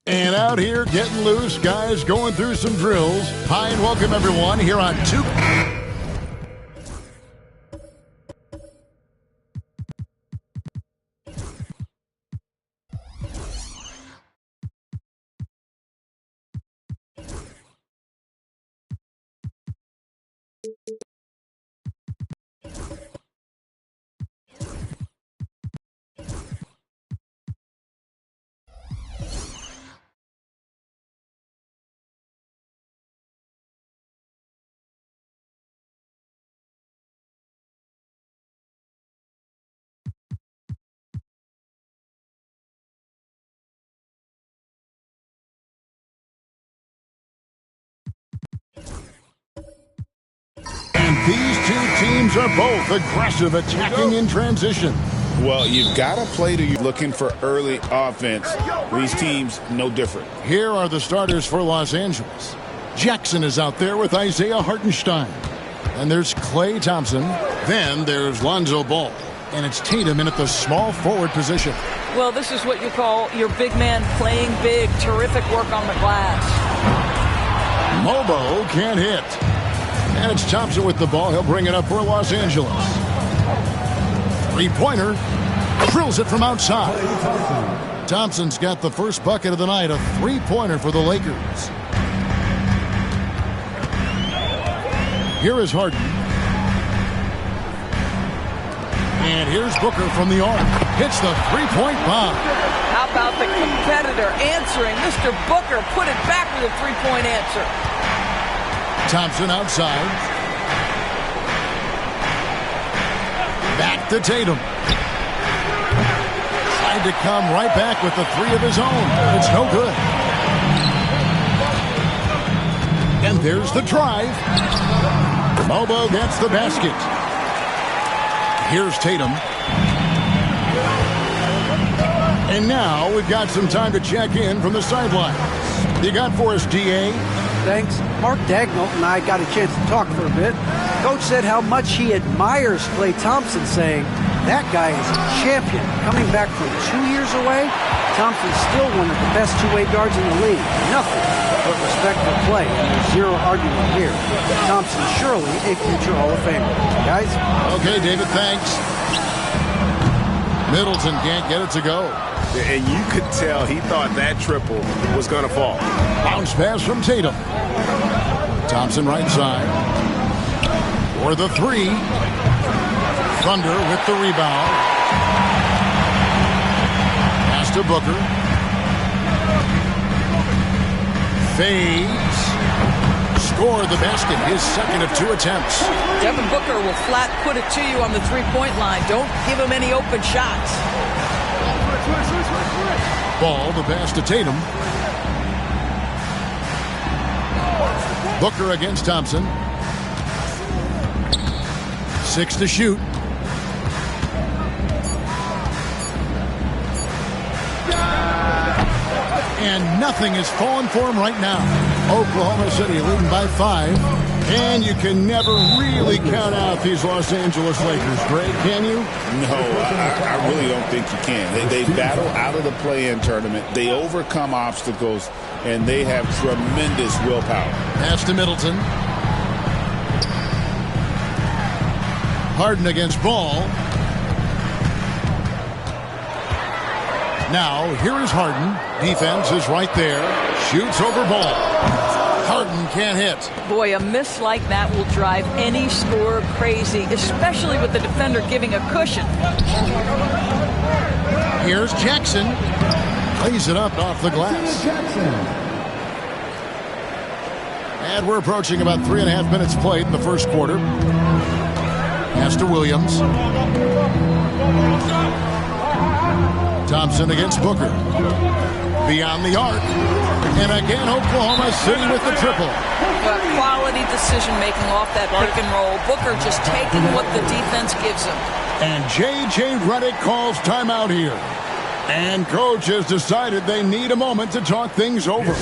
And out here getting loose, guys going through some drills. Hi and welcome everyone here on Two. And these two teams are both aggressive, attacking in transition. Well, you've got to play to you looking for early offense. These teams, no different. Here are the starters for Los Angeles. Jackson is out there with Isaiah Hartenstein. And there's Klay Thompson. Then there's Lonzo Ball. And it's Tatum in at the small forward position. Well, this is what you call your big man playing big. Terrific work on the glass. Mobo can't hit. And it's Thompson with the ball. He'll bring it up for Los Angeles. Three-pointer. Drills it from outside. Thompson's got the first bucket of the night. A three-pointer for the Lakers. Here is Harden. And here's Booker from the arc. Hits the three-point bomb. How about the competitor answering? Mr. Booker put it back with a three-point answer. Thompson outside. Back to Tatum. Tried to come right back with the three of his own. It's no good. And there's the drive. Mobo gets the basket. Here's Tatum. And now we've got some time to check in from the sidelines. You got for us, D.A.? Thanks. Mark Dagnall and I got a chance to talk for a bit. Coach said how much he admires Klay Thompson, saying That guy is a champion. Coming back from 2 years away, Thompson's still one of the best two-way guards in the league. Nothing but respect for play, and there's zero argument here. Thompson surely a future Hall of Famer. Guys? Okay, David, thanks. Middleton can't get it to go. And you could tell he thought that triple was going to fall. Bounce pass from Tatum. Thompson right side. For the three. Thunder with the rebound. Pass to Booker. Fades. Score the basket. His second of 2 attempts. Devin Booker will flat put it to you on the three-point line. Don't give him any open shots. Ball, the pass to Tatum. Booker against Thompson. 6 to shoot. And nothing is falling for him right now. Oklahoma City leading by 5. And you can never really count out these Los Angeles Lakers, Greg, can you? No, I really don't think you can. They battle out of the play-in tournament. They overcome obstacles, and they have tremendous willpower. Pass to Middleton. Harden against Ball. Now, here is Harden. Defense is right there. Shoots over Ball. Harden can't hit. Boy, a miss like that will drive any scorer crazy, especially with the defender giving a cushion. Here's Jackson. Lays it up off the glass. And we're approaching about 3.5 minutes played in the first quarter. Pass to Williams. Thompson against Booker. Beyond the arc. And again, Oklahoma City with the triple. But quality decision-making off that pick and roll. Booker just taking what the defense gives him. And J.J. Redick calls timeout here. And coach has decided they need a moment to talk things over.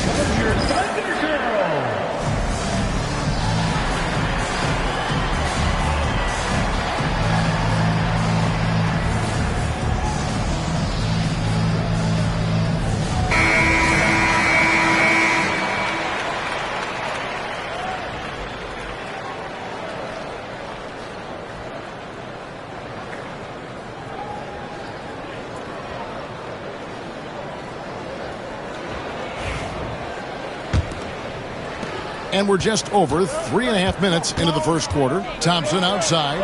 And we're just over 3.5 minutes into the first quarter. Thompson outside.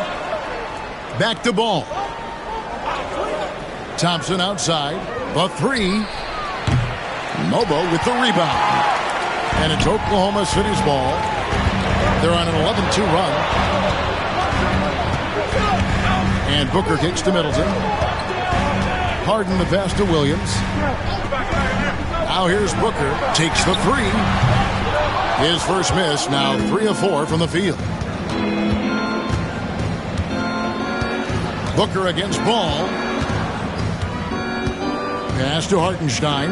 Back to Ball. Thompson outside. The three. Mobo with the rebound. And it's Oklahoma City's ball. They're on an 11-2 run. And Booker kicks to Middleton. Harden the pass to Williams. Now here's Booker. Takes the three. His first miss, now 3 of 4 from the field. Booker against Ball. Pass to Hartenstein.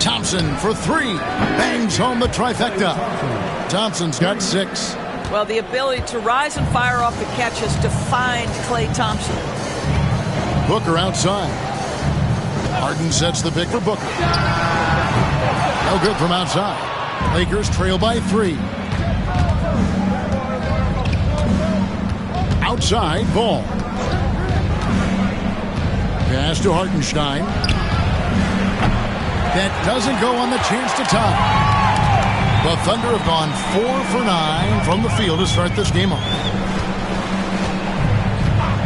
Thompson for 3. Bangs home the trifecta. Thompson's got 6. Well, the ability to rise and fire off the catch has defined Klay Thompson. Booker outside. Harden sets the pick for Booker. No good from outside. Lakers trail by 3. Outside, Ball. Pass to Hartenstein. That doesn't go on the chance to tie. The Thunder have gone 4 for 9 from the field to start this game off.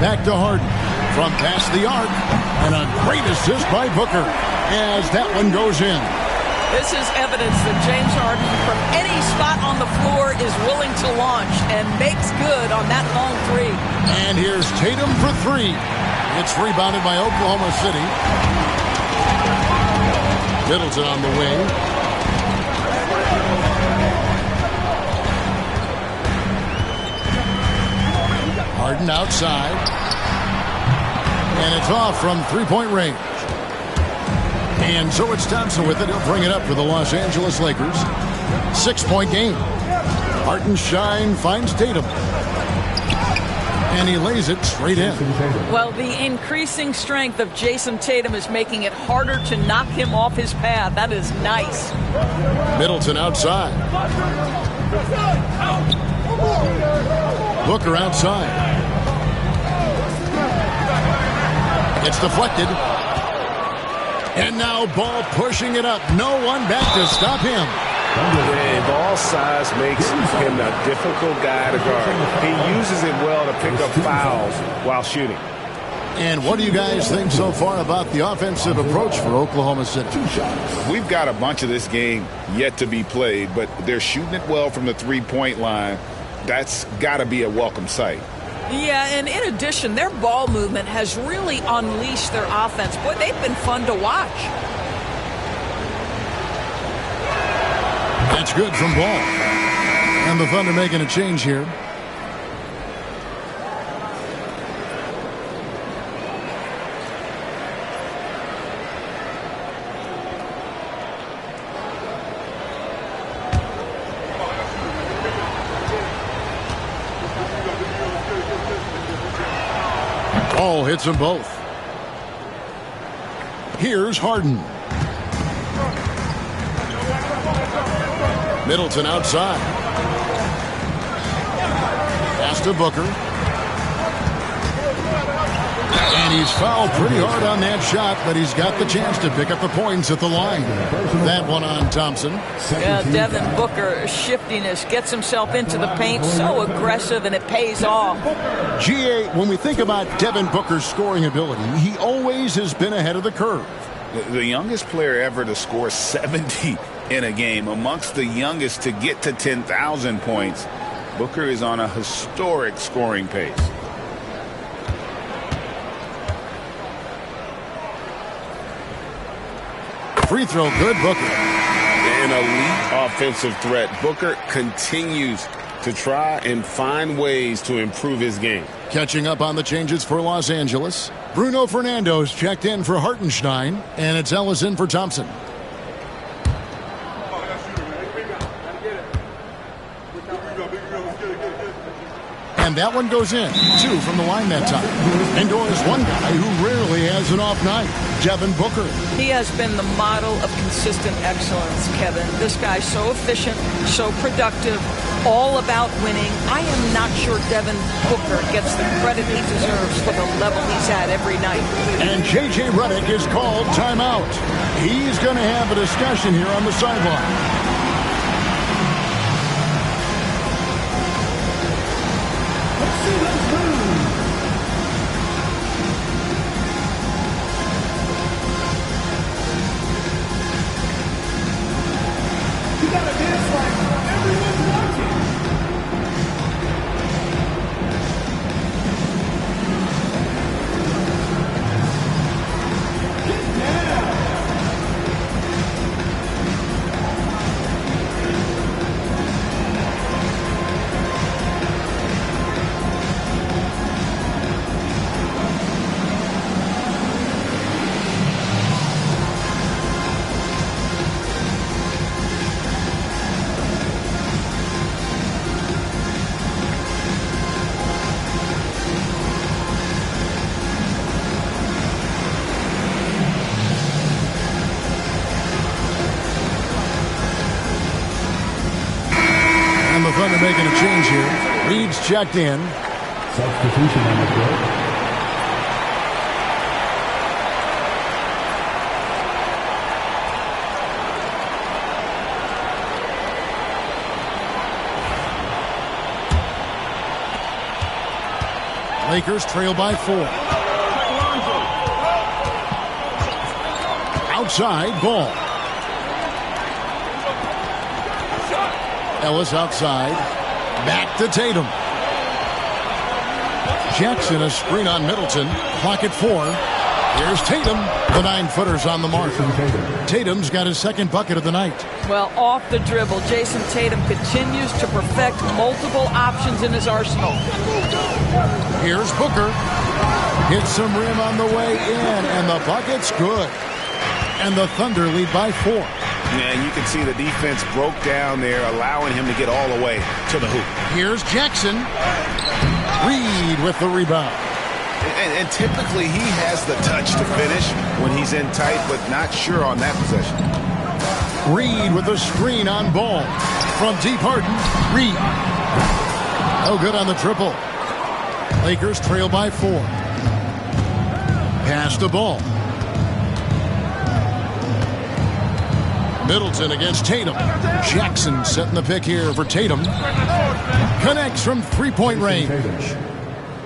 Back to Harden. From past the arc. And a great assist by Booker as that one goes in. This is evidence that James Harden, from any spot on the floor, is willing to launch and makes good on that long three. And here's Tatum for 3. It's rebounded by Oklahoma City. Middleton on the wing. Harden outside. And it's off from three-point range. And so it's Thompson with it. He'll bring it up for the Los Angeles Lakers. 6-point game. Hartenstein finds Tatum. And he lays it straight in. Well, the increasing strength of Jason Tatum is making it harder to knock him off his path. That is nice. Middleton outside. Booker outside. It's deflected. And now Ball pushing it up. No one back to stop him. And ball size makes him a difficult guy to guard. He uses it well to pick up fouls while shooting. And what do you guys think so far about the offensive approach for Oklahoma City? We've got a bunch of this game yet to be played, but they're shooting it well from the three-point line. That's got to be a welcome sight. Yeah, and in addition, their ball movement has really unleashed their offense. Boy, they've been fun to watch. That's good from Ball. And the Thunder making a change here. Ball hits them both. Here's Harden. Middleton outside. Pass to Booker. And he's fouled pretty hard on that shot, but he's got the chance to pick up the points at the line. That one on Thompson. Yeah, Devin Booker shiftiness gets himself into the paint, so aggressive, and it pays off. GA, when we think about Devin Booker's scoring ability, he always has been ahead of the curve. The youngest player ever to score 70 in a game, amongst the youngest to get to 10,000 points. Booker is on a historic scoring pace. Free throw, good, Booker. An elite offensive threat. Booker continues to try and find ways to improve his game. Catching up on the changes for Los Angeles. Bruno Fernando's checked in for Hartenstein, and it's Ellison for Thompson. And that one goes in. 2 from the line that time. Indoors, one guy who rarely has an off night, Devin Booker. He has been the model of consistent excellence, Kevin. This guy's so efficient, so productive, all about winning. I am not sure Devin Booker gets the credit he deserves for the level he's at every night. And J.J. Redick is called timeout. He's going to have a discussion here on the sideline. Thunder making a change here. Reed's checked in. Substitution on the court. Lakers trail by 4. Outside, Ball. Ellis outside. Back to Tatum. Jackson a screen on Middleton. Clock at 4. Here's Tatum. The 9-footer's on the mark. Tatum's got his second bucket of the night. Well, off the dribble, Jason Tatum continues to perfect multiple options in his arsenal. Here's Booker. Hits some rim on the way in, and the bucket's good. And the Thunder lead by 4. Yeah, and you can see the defense broke down there, allowing him to get all the way to the hoop. Here's Jackson. Reed with the rebound. And typically he has the touch to finish when he's in tight, but not sure on that possession. Reed with a screen on Ball. From deep, Harden. Reed. No good on the triple. Lakers trail by 4. Pass the Ball. Middleton against Tatum. Jackson setting the pick here for Tatum. Connects from three-point range.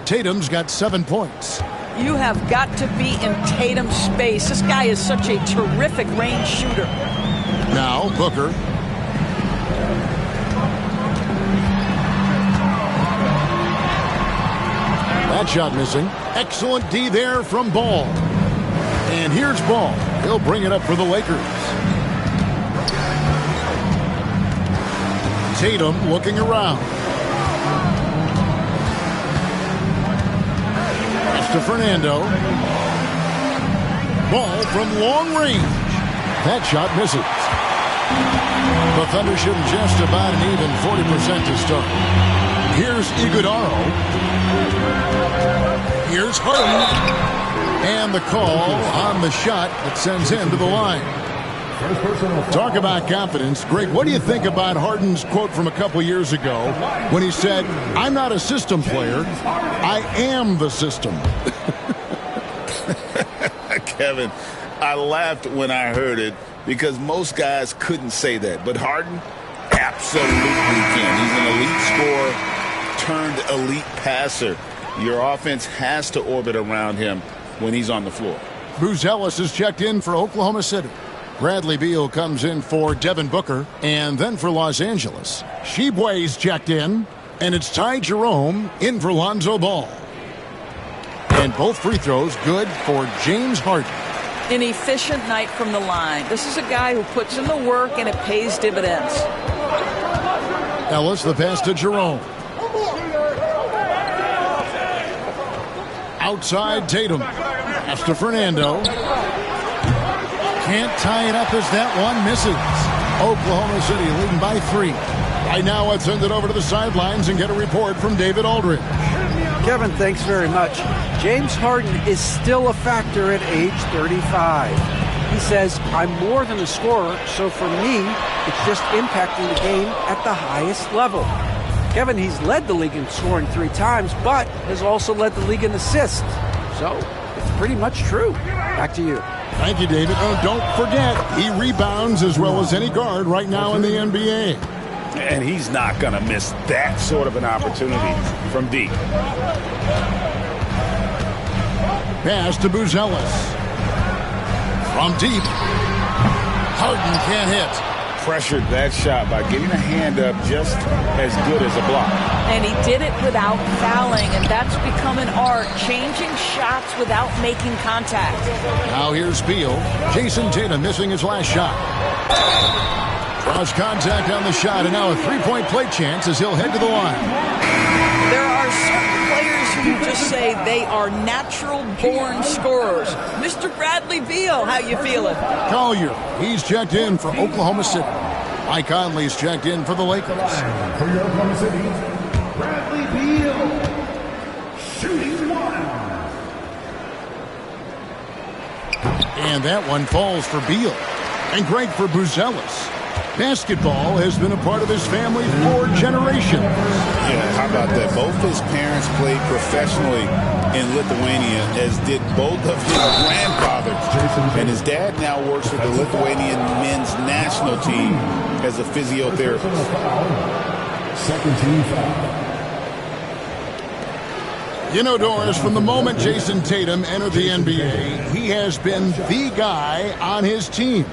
Tatum's got 7 points. You have got to be in Tatum's space. This guy is such a terrific range shooter. Now Booker. That shot missing. Excellent D there from Ball. And here's Ball. He'll bring it up for the Lakers. Tatum looking around. Pass to Fernando. Ball from long range. That shot misses. The Thunder shooting just about an even 40% to start. Here's Iguodala. Here's Harden. And the call on the shot that sends him to the line. Talk about confidence. Greg, what do you think about Harden's quote from a couple years ago when he said, "I'm not a system player, I am the system"? Kevin, I laughed when I heard it because most guys couldn't say that. But Harden absolutely can. He's an elite scorer turned elite passer. Your offense has to orbit around him when he's on the floor. Buzelis is checked in for Oklahoma City. Bradley Beal comes in for Devin Booker. And then for Los Angeles, Sheboy's checked in. And it's Ty Jerome in for Lonzo Ball. And both free throws good for James Harden. An efficient night from the line. This is a guy who puts in the work and it pays dividends. Ellis, the pass to Jerome. Outside Tatum. Pass to Fernando. Can't tie it up as that one misses. Oklahoma City leading by 3. Right now, let's send it over to the sidelines and get a report from David Aldridge. Kevin, thanks very much. James Harden is still a factor at age 35. He says, "I'm more than a scorer, so for me, it's just impacting the game at the highest level." Kevin, he's led the league in scoring 3 times, but has also led the league in assists. So, it's pretty much true. Back to you. Thank you, David. Oh, don't forget, he rebounds as well as any guard right now in the NBA. And he's not going to miss that sort of an opportunity from deep. Pass to Buzelis. From deep. Harden can't hit. Pressured that shot by getting a hand up just as good as a block. And he did it without fouling, and that's become an art, changing shots without making contact. Now here's Beal. Jason Tatum missing his last shot. Draws contact on the shot, and now a three-point play chance as he'll head to the line. There are certain players who you just say they are natural-born scorers. Mr. Bradley Beal, how you feeling? Collier, he's checked in for Oklahoma City. Mike Conley's checked in for the Lakers. For your Oklahoma City, Bradley Beal, shooting 1. And that one falls for Beal. And great for Buzelis. Basketball has been a part of his family for generations. Yeah, how about that? Both his parents played professionally in Lithuania, as did both of his grandfathers. And his dad now works with the Lithuanian men's national team as a physiotherapist. Second team foul. You know, Doris, from the moment Jason Tatum entered the NBA, he has been the guy on his team.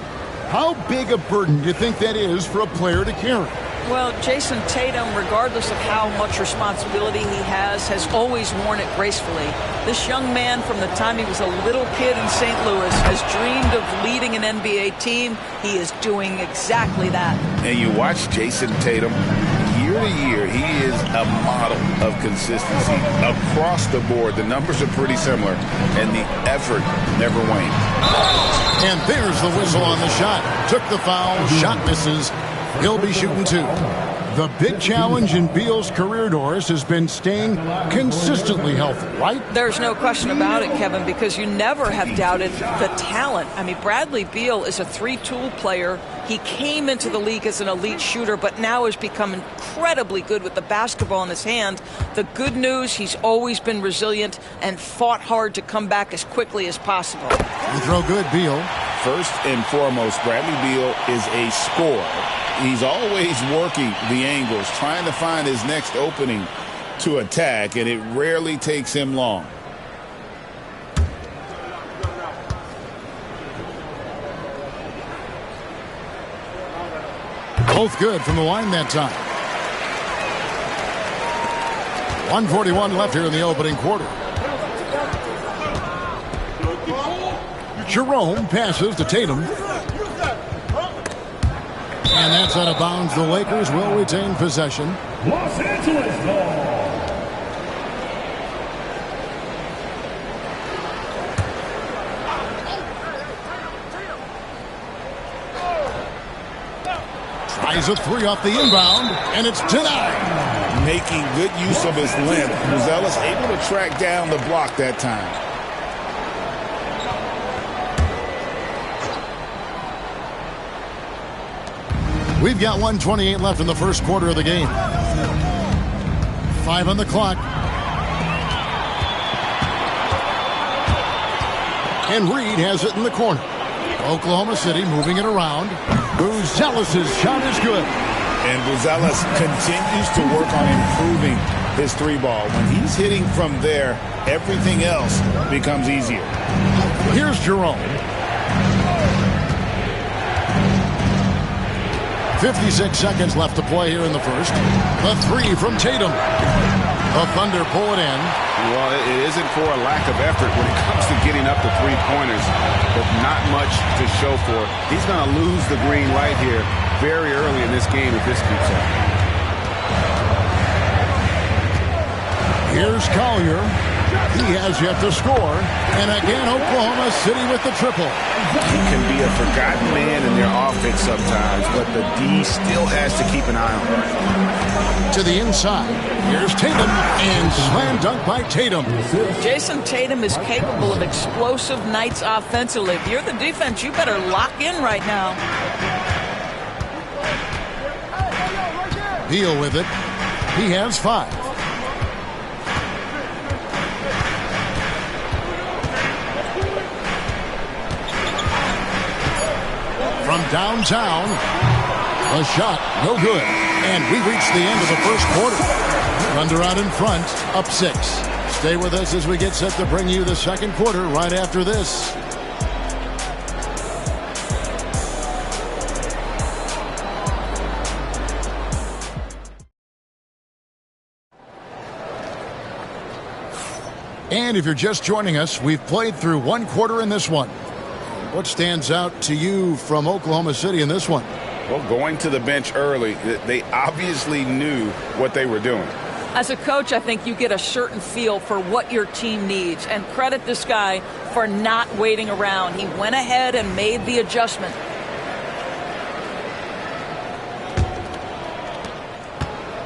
How big a burden do you think that is for a player to carry? Well, Jason Tatum, regardless of how much responsibility he has always worn it gracefully. This young man, from the time he was a little kid in St. Louis, has dreamed of leading an NBA team. He is doing exactly that. And you watch Jason Tatum, year to year, he is a model of consistency across the board. The numbers are pretty similar, and the effort never wanes. And there's the whistle on the shot. Took the foul, shot misses. He'll be shooting 2. The big challenge in Beal's career, Doris, has been staying consistently healthy, right? There's no question about it, Kevin, because you never have doubted the talent. I mean, Bradley Beal is a three-tool player. He came into the league as an elite shooter, but now has become incredibly good with the basketball in his hand. The good news, he's always been resilient and fought hard to come back as quickly as possible. You throw good, Beal. First and foremost, Bradley Beal is a scorer. He's always working the angles, trying to find his next opening to attack, and it rarely takes him long. Both good from the line that time. 1:41 left here in the opening quarter. Jerome passes to Tatum. And that's out of bounds. The Lakers will retain possession. Los Angeles ball. Tries a three off the inbound, and it's denied. Making good use of his length. Buzelis able to track down the block that time. We've got 1:28 left in the first quarter of the game. 5 on the clock. And Reed has it in the corner. Oklahoma City moving it around. Buzelis' shot is good. And Buzelis continues to work on improving his three ball. When he's hitting from there, everything else becomes easier. Here's Jerome. 56 seconds left to play here in the first. The three from Tatum. The Thunder pull it in. Well, it isn't for a lack of effort when it comes to getting up the three-pointers, but not much to show for it. He's going to lose the green light here very early in this game if this keeps up. Here's Collier. He has yet to score. And again, Oklahoma City with the triple. He can be a forgotten man in their offense sometimes, but the D still has to keep an eye on him. To the inside. Here's Tatum. And slam dunk by Tatum. Jason Tatum is capable of explosive nights offensively. If you're the defense, you better lock in right now. Beal with it. He has 5. From downtown, a shot, no good. And we reach the end of the first quarter. Thunder out in front, up 6. Stay with us as we get set to bring you the second quarter right after this. And if you're just joining us, we've played through one quarter in this one. What stands out to you from Oklahoma City in this one? Well, going to the bench early, they obviously knew what they were doing. As a coach, I think you get a certain feel for what your team needs. And credit this guy for not waiting around. He went ahead and made the adjustment.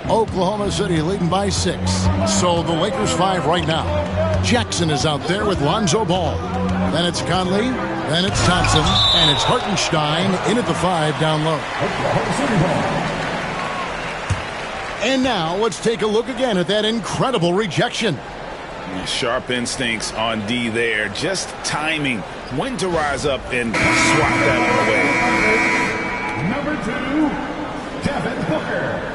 Oklahoma City leading by 6. So the Lakers 5 right now. Jackson is out there with Lonzo Ball. Then it's Conley. Then it's Thompson. And it's Hartenstein in at the 5 down low. And now let's take a look again at that incredible rejection. Sharp instincts on D there. Just timing when to rise up and swat that one away. Number 2, Devin Booker.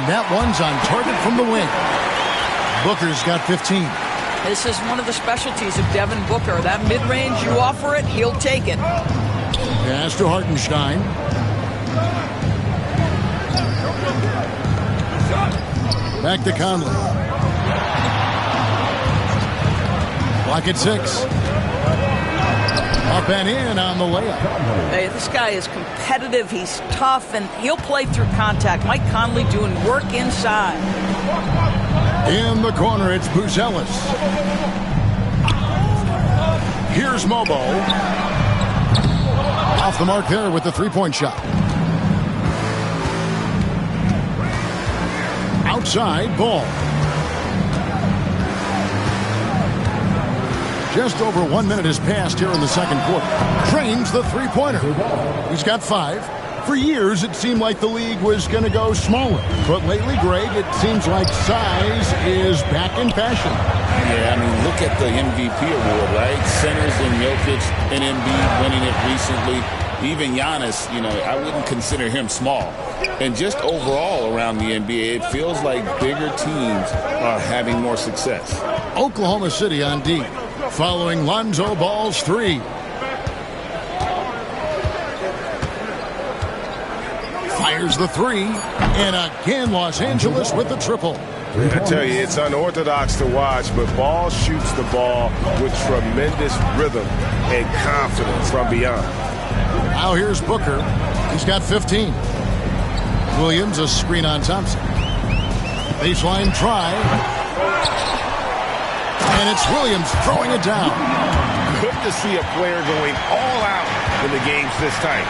That one's on target from the wing. Booker's got 15. This is one of the specialties of Devin Booker. That mid-range, you offer it, he'll take it. Pass to Hartenstein. Back to Conley. Clock at 6. Up and in on the layup. Hey, this guy is competitive. He's tough, and he'll play through contact. Mike Conley doing work inside. In the corner, it's Buzelis. Here's Mobo. Off the mark there with the three-point shot. Outside, Ball. Just over 1 minute has passed here in the second quarter. Trains the three-pointer. He's got 5. For years, it seemed like the league was going to go smaller. But lately, Greg, it seems like size is back in fashion. Yeah, I mean, look at the MVP award, right? Centers and Jokic and Embiid winning it recently. Even Giannis, I wouldn't consider him small. And just overall around the NBA, it feels like bigger teams are having more success. Oklahoma City on D, following Lonzo Ball's 3. Fires the 3, and again Los Angeles with the triple. I tell you, it's unorthodox to watch, but Ball shoots the ball with tremendous rhythm and confidence from beyond. Now here's Booker. He's got 15. Williams, a screen on Thompson. Baseline try. And it's Williams throwing it down. Good to see a player going all out when the game's this tight.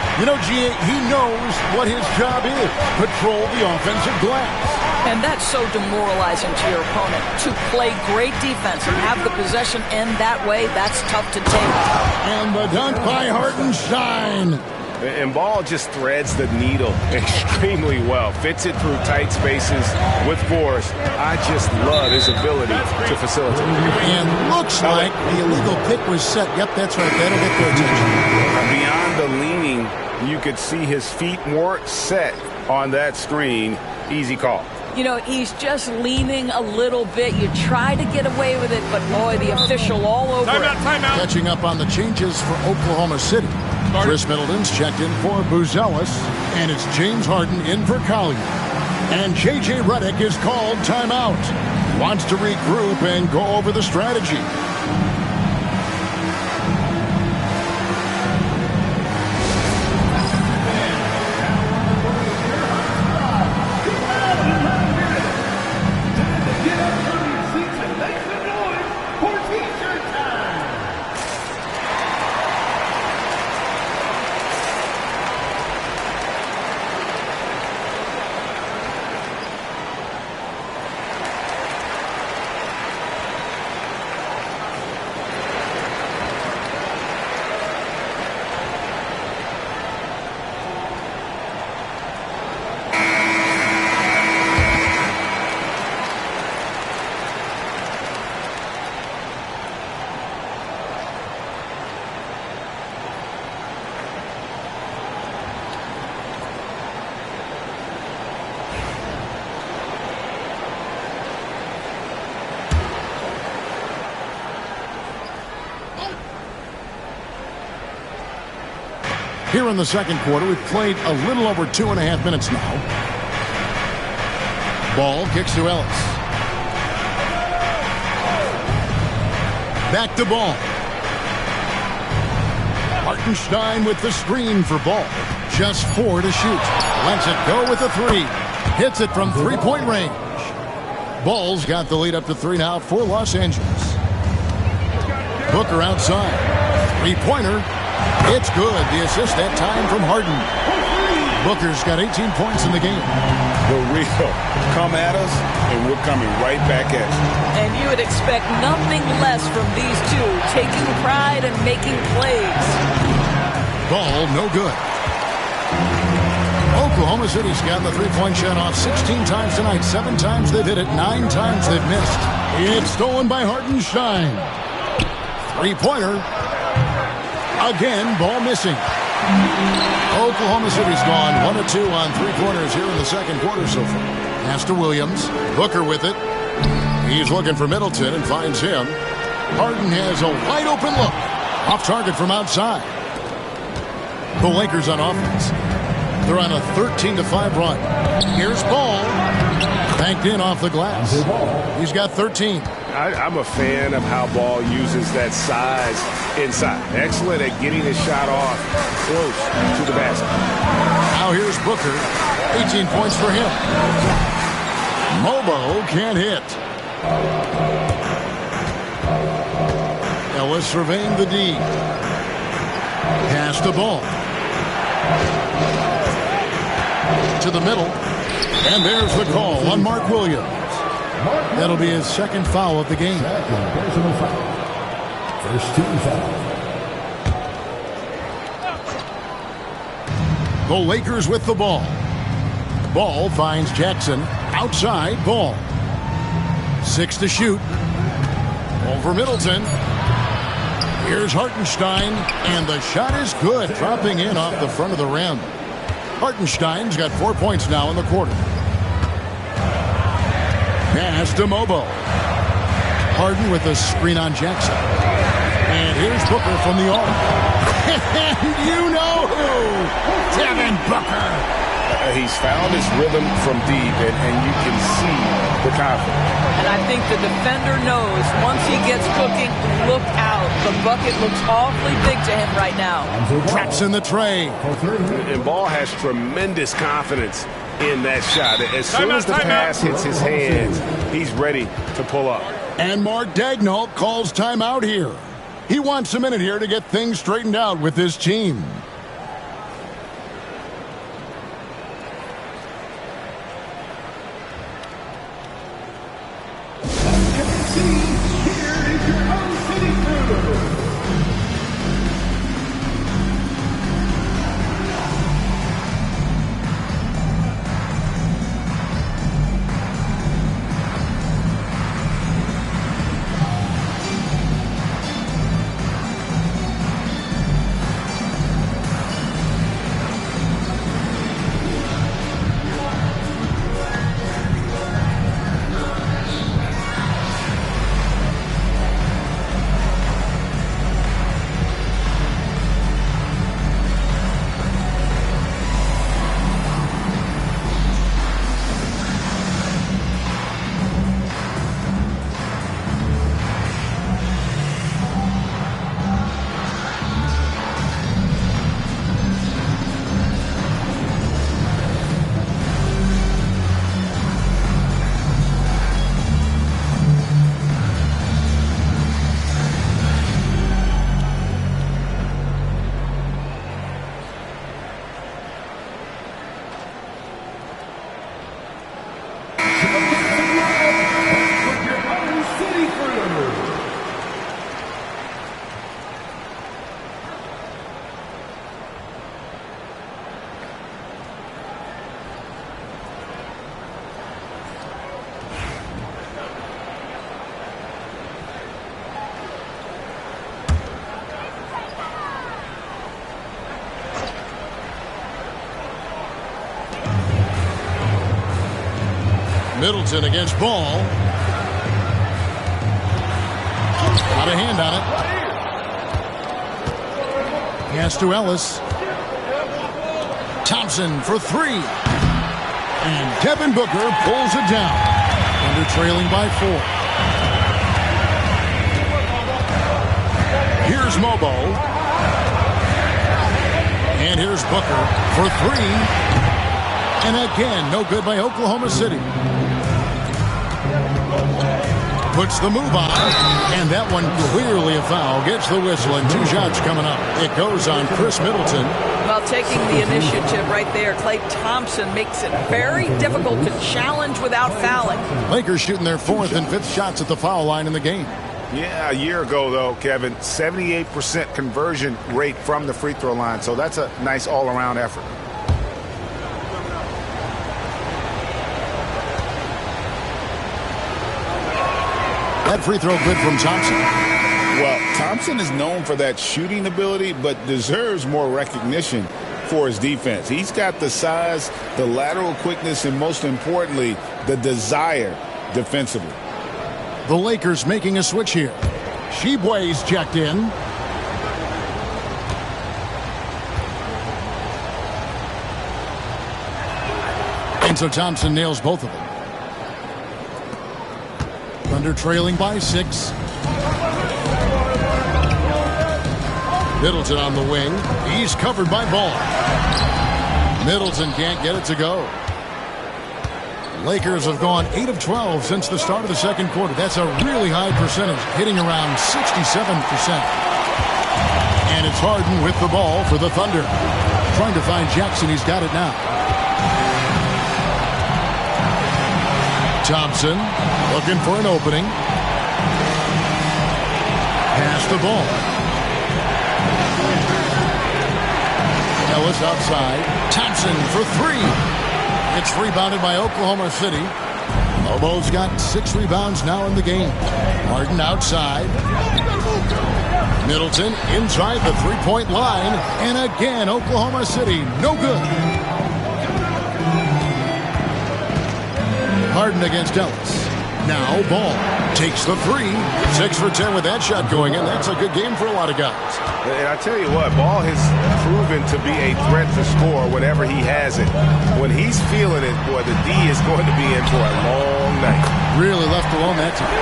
G.A., he knows what his job is. Patrol the offensive glass. And that's so demoralizing to your opponent. To play great defense and have the possession end that way, that's tough to take. And the dunk by Hartenstein. And Ball just threads the needle extremely well. Fits it through tight spaces with force. I just love his ability to facilitate. And looks like the illegal pick was set. Yep, that's right. That'll get their attention. Beyond the leaning, you could see his feet more set on that screen. Easy call. He's just leaning a little bit. You try to get away with it, but boy, the official all over it. Timeout. Catching up on the changes for Oklahoma City. Chris Middleton's checked in for Buzelis, and it's James Harden in for Collier. And J.J. Redick is called timeout. Wants to regroup and go over the strategy. Here in the second quarter, we've played a little over 2.5 minutes now. Ball kicks to Ellis. Back to Ball. Hartenstein with the screen for Ball. Just 4 to shoot. Lets it go with a 3. Hits it from three-point range. Ball's got the lead up to 3 now for Los Angeles. Booker outside. Three-pointer. It's good. The assist that time from Harden. Booker's got 18 points in the game. The real come at us, and we're coming right back at you. And you would expect nothing less from these two, taking pride and making plays. Ball, no good. Oklahoma City's gotten the three-point shot off 16 times tonight. 7 times they've hit it. 9 times they've missed. It's stolen by Hartenstein. Three-pointer. Again, Ball missing. Oklahoma City's gone 1 of 2 on three-pointers here in the second quarter so far. Pass to Williams. Booker with it. He's looking for Middleton and finds him. Harden has a wide-open look. Off target from outside. The Lakers on offense. They're on a 13-5 run. Here's Ball. Banked in off the glass. He's got 13. I'm a fan of how Ball uses that size inside. Excellent at getting his shot off close to the basket. Now here's Booker. 18 points for him. Mobo can't hit. Ellis surveying the D. Pass the ball. To the middle. And there's the call on Mark Williams. That'll be his second foul of the game. First team foul. The Lakers with the ball. Ball finds Jackson. Outside, Ball. 6 to shoot. Over Middleton. Here's Hartenstein. And the shot is good. Dropping in off the front of the rim. Hartenstein's got 4 points now in the quarter. Pass to Mobo. Harden with a screen on Jackson. And here's Booker from the arc. And you know who? Devin Booker. He's found his rhythm from deep, and you can see the confidence. And I think the defender knows once he gets cooking, look out. The bucket looks awfully big to him right now. Traps in the tray. And Ball has tremendous confidence in that shot. As soon as the pass hits his hands, he's ready to pull up. And Mark Daigneault calls timeout here. He wants a minute here to get things straightened out with his team. Middleton against Ball. Got a hand on it. Pass to Ellis. Thompson for 3. And Devin Booker pulls it down. And they're trailing by 4. Here's Mobo. And here's Booker for 3. And again, no good by Oklahoma City. Puts the move on, and that one clearly a foul. Gets the whistle, and 2 shots coming up. It goes on Chris Middleton. Well, taking the initiative right there, Klay Thompson makes it very difficult to challenge without fouling. Lakers shooting their 4th and 5th shots at the foul line in the game. Yeah, a year ago, though, Kevin, 78% conversion rate from the free throw line. So that's a nice all-around effort. That free throw good from Thompson. Well, Thompson is known for that shooting ability, but deserves more recognition for his defense. He's got the size, the lateral quickness, and most importantly, the desire defensively. The Lakers making a switch here. Tshiebwe's checked in. And so Thompson nails both of them. Thunder trailing by 6. Middleton on the wing. He's covered by Ball. Middleton can't get it to go. Lakers have gone 8 of 12 since the start of the second quarter. That's a really high percentage, hitting around 67%. And it's Harden with the ball for the Thunder. Trying to find Jackson. He's got it now. Thompson looking for an opening. Pass the ball. Ellis outside. Thompson for 3. It's rebounded by Oklahoma City. Lobo's got 6 rebounds now in the game. Harden outside. Middleton inside the three-point line. And again, Oklahoma City, no good. Harden against Ellis. Now Ball takes the 3. 6 for 10 with that shot going in. That's a good game for a lot of guys. And I tell you what, Ball has proven to be a threat to score whenever he has it. When he's feeling it, boy, the D is going to be in for a long night. Really left alone that time.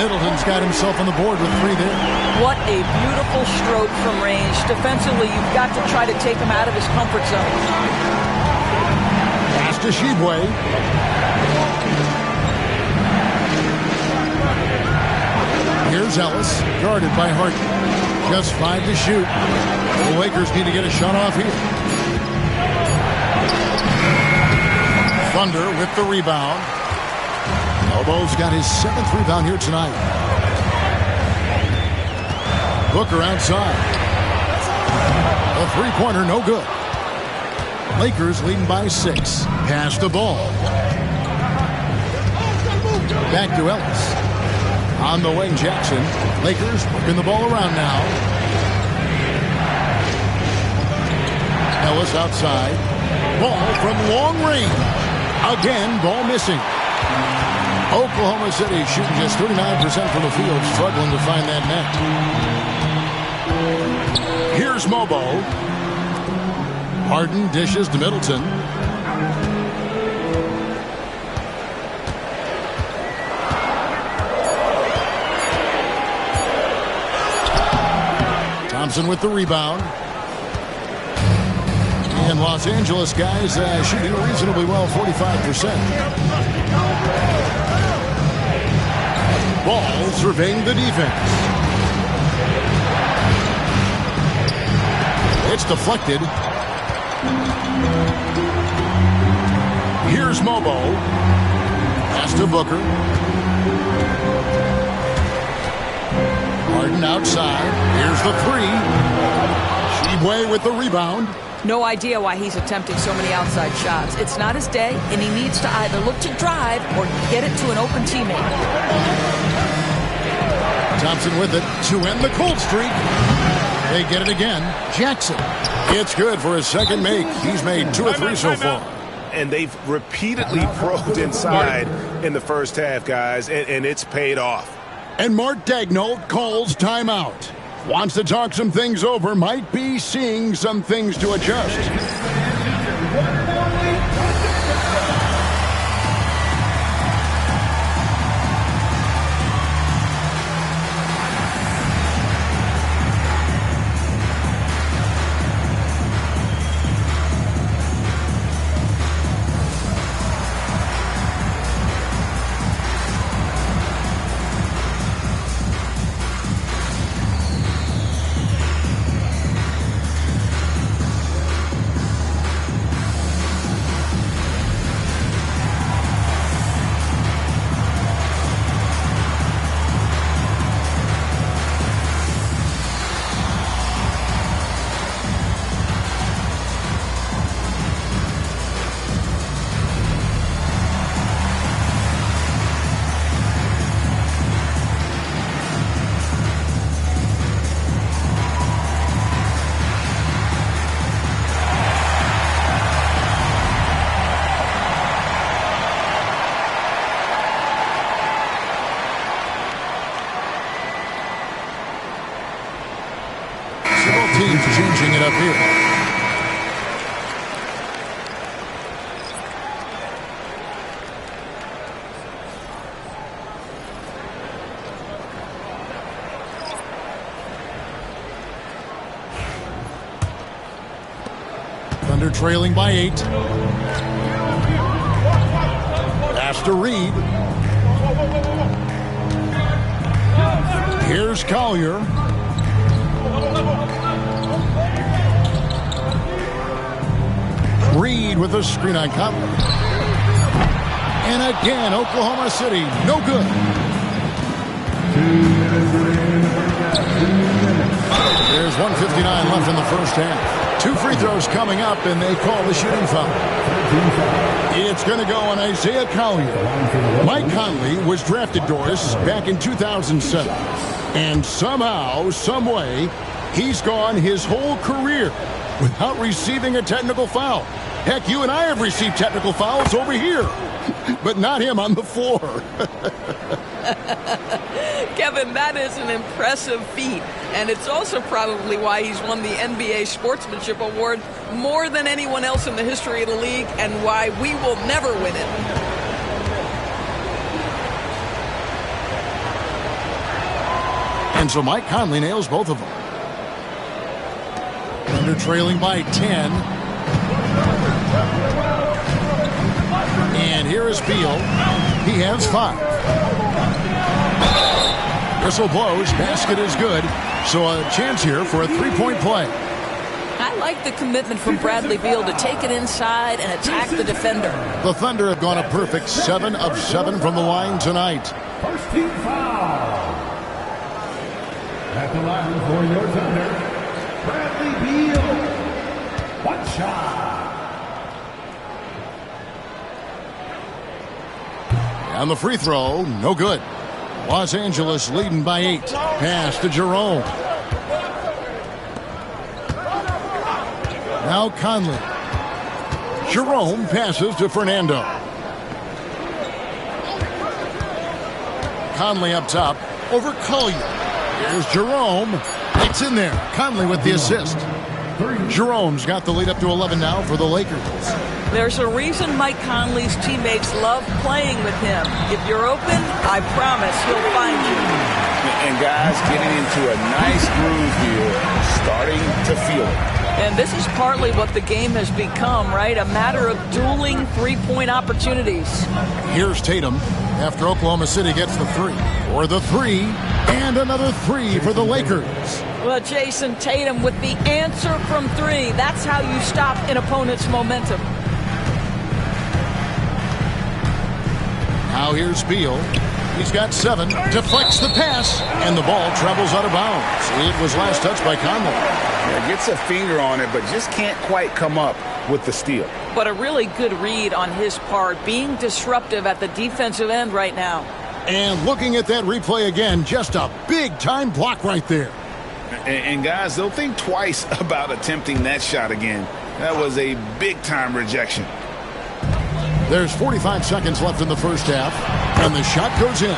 Middleton's got himself on the board with 3 there. What a beautiful stroke from range. Defensively, you've got to try to take him out of his comfort zone. Pass to Shibwe. Here's Ellis, guarded by Harden. Just 5 to shoot. The Lakers need to get a shot off here. Thunder with the rebound. Lobo's got his 7th rebound here tonight. Booker outside. A three-pointer, no good. Lakers leading by 6. Pass the ball. Back to Ellis. On the wing, Jackson. Lakers working the ball around now. Ellis outside. Ball from long range. Again, ball missing. Oklahoma City shooting just 39% from the field, struggling to find that net. Here's Mobo. Harden dishes to Middleton. Thompson with the rebound. And Los Angeles guys shooting reasonably well, 45%. Ball surveying the defense. It's deflected. Here's Mobo. Pass to Booker. Harden outside. Here's the 3. Shibwe with the rebound. No idea why he's attempting so many outside shots. It's not his day, and he needs to either look to drive or get it to an open teammate. Thompson with it to end the cold streak. They get it again. Jackson. It's good for his second make. He's made 2 or 3 so far. And they've repeatedly probed inside in the first half, guys, and it's paid off. And Mark Daigneault calls timeout. Wants to talk some things over. Might be seeing some things to adjust. Changing it up here. They're trailing by 8. Pass to Reed. Here's Collier. Reed with a screen on Conley. And again, Oklahoma City, no good. There's 1:59 left in the first half. 2 free throws coming up, and they call the shooting foul. It's going to go on Isaiah Collier. Mike Conley was drafted, Doris, back in 2007. And somehow, some way, he's gone his whole career without receiving a technical foul. Heck, you and I have received technical fouls over here, but not him on the floor. Kevin, that is an impressive feat, and it's also probably why he's won the NBA Sportsmanship Award more than anyone else in the history of the league, and why we will never win it. And so Mike Conley nails both of them. And they're trailing by 10. And here is Beal. He has 5. Whistle blows. Basket is good. So a chance here for a 3-point play. I like the commitment from Bradley Beal to take it inside and attack the defender. The Thunder have gone a perfect 7 of 7 from the line tonight. First team foul. At the line for your Thunder, Bradley Beal. One shot. And the free throw, no good. Los Angeles leading by 8. Pass to Jerome. Now Conley. Jerome passes to Fernando. Conley up top over Collier. Here's Jerome. It's in there. Conley with the assist. Jerome's got the lead up to 11 now for the Lakers. There's a reason Mike Conley's teammates love playing with him. If you're open, I promise he'll find you. And guys getting into a nice groove here, starting to feel it. And this is partly what the game has become, right? A matter of dueling three-point opportunities. Here's Tatum after Oklahoma City gets the 3. For the 3, and another 3 for the Lakers. Well, Jason Tatum with the answer from 3. That's how you stop an opponent's momentum. Now here's Beal. He's got 7. Deflects the pass, and the ball travels out of bounds. It was last touched by Conley. Yeah, gets a finger on it, but just can't quite come up with the steal. But a really good read on his part, being disruptive at the defensive end right now. And looking at that replay again, just a big-time block right there. And guys, they'll think twice about attempting that shot again. That was a big-time rejection. There's 45 seconds left in the first half, and the shot goes in.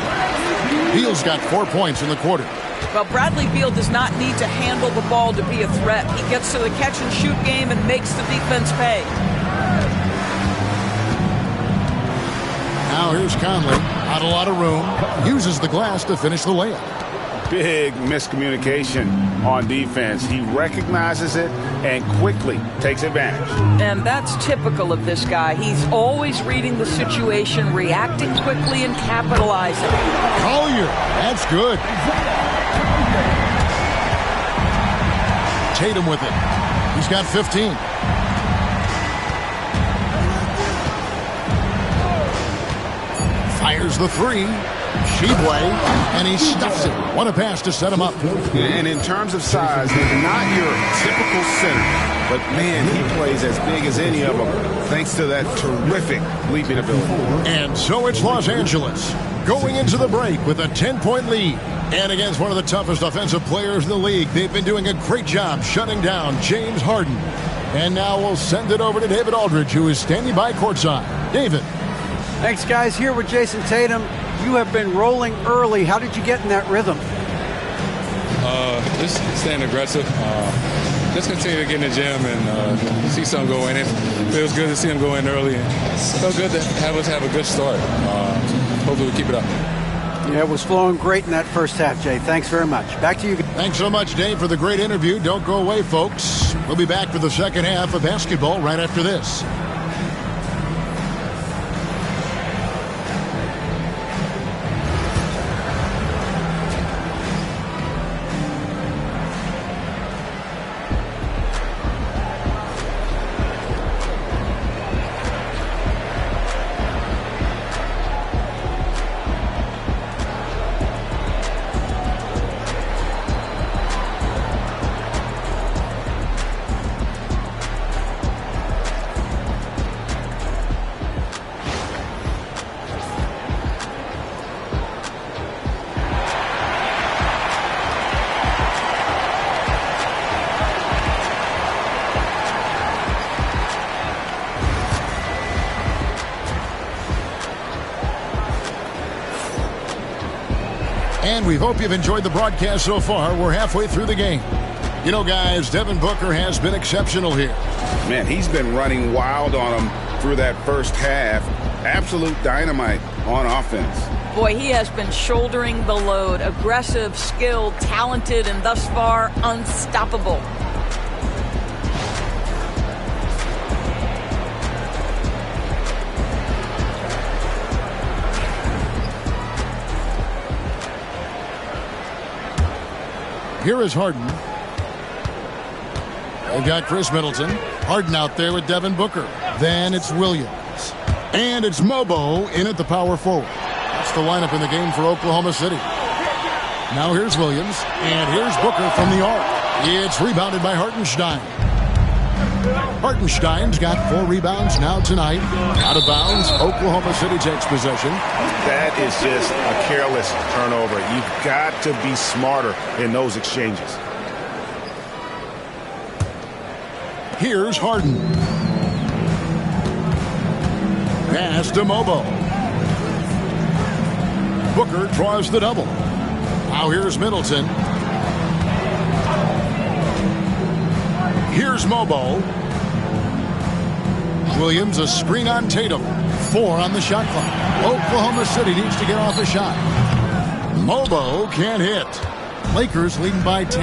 Beal's got 4 points in the quarter. Well, Bradley Beal does not need to handle the ball to be a threat. He gets to the catch-and-shoot game and makes the defense pay. Now here's Conley. Not a lot of room. Uses the glass to finish the layup. Big miscommunication on defense. He recognizes it and quickly takes advantage. And that's typical of this guy. He's always reading the situation, reacting quickly, and capitalizing. Collier, that's good. Tatum with it. He's got 15. Fires the 3. Sheboy, and he stuffs it. What a pass to set him up. And in terms of size, not your typical center, but man, he plays as big as any of them thanks to that terrific leaping ability. And so it's Los Angeles going into the break with a 10-point lead. And against one of the toughest offensive players in the league, they've been doing a great job shutting down James Harden. And now we'll send it over to David Aldridge, who is standing by courtside. David. Thanks, guys. Here with Jason Tatum. You have been rolling early. How did you get in that rhythm? Just staying aggressive. Just continue to get in the gym and see some go in. It feels good to see him go in early. It felt good to have us have a good start. Hopefully we keep it up. Yeah, it was flowing great in that first half, Jay. Thanks very much. Back to you. Thanks so much, Dave, for the great interview. Don't go away, folks. We'll be back for the second half of basketball right after this. And we hope you've enjoyed the broadcast so far. We're halfway through the game. You know, guys, Devin Booker has been exceptional here. Man, he's been running wild on them through that first half. Absolute dynamite on offense. Boy, he has been shouldering the load. Aggressive, skilled, talented, and thus far unstoppable. Here is Harden. They've got Chris Middleton. Harden out there with Devin Booker. Then it's Williams. And it's Mobo in at the power forward. That's the lineup in the game for Oklahoma City. Now here's Williams. And here's Booker from the arc. It's rebounded by Hartenstein. Hartenstein's got 4 rebounds now tonight. Out of bounds. Oklahoma City takes possession. That is just a careless turnover. You've got to be smarter in those exchanges. Here's Harden. Pass to Mobo. Booker draws the double. Now here's Middleton. Here's Mobo. Williams, a screen on Tatum. 4 on the shot clock. Oklahoma City needs to get off a shot. Mobo can't hit. Lakers leading by 10.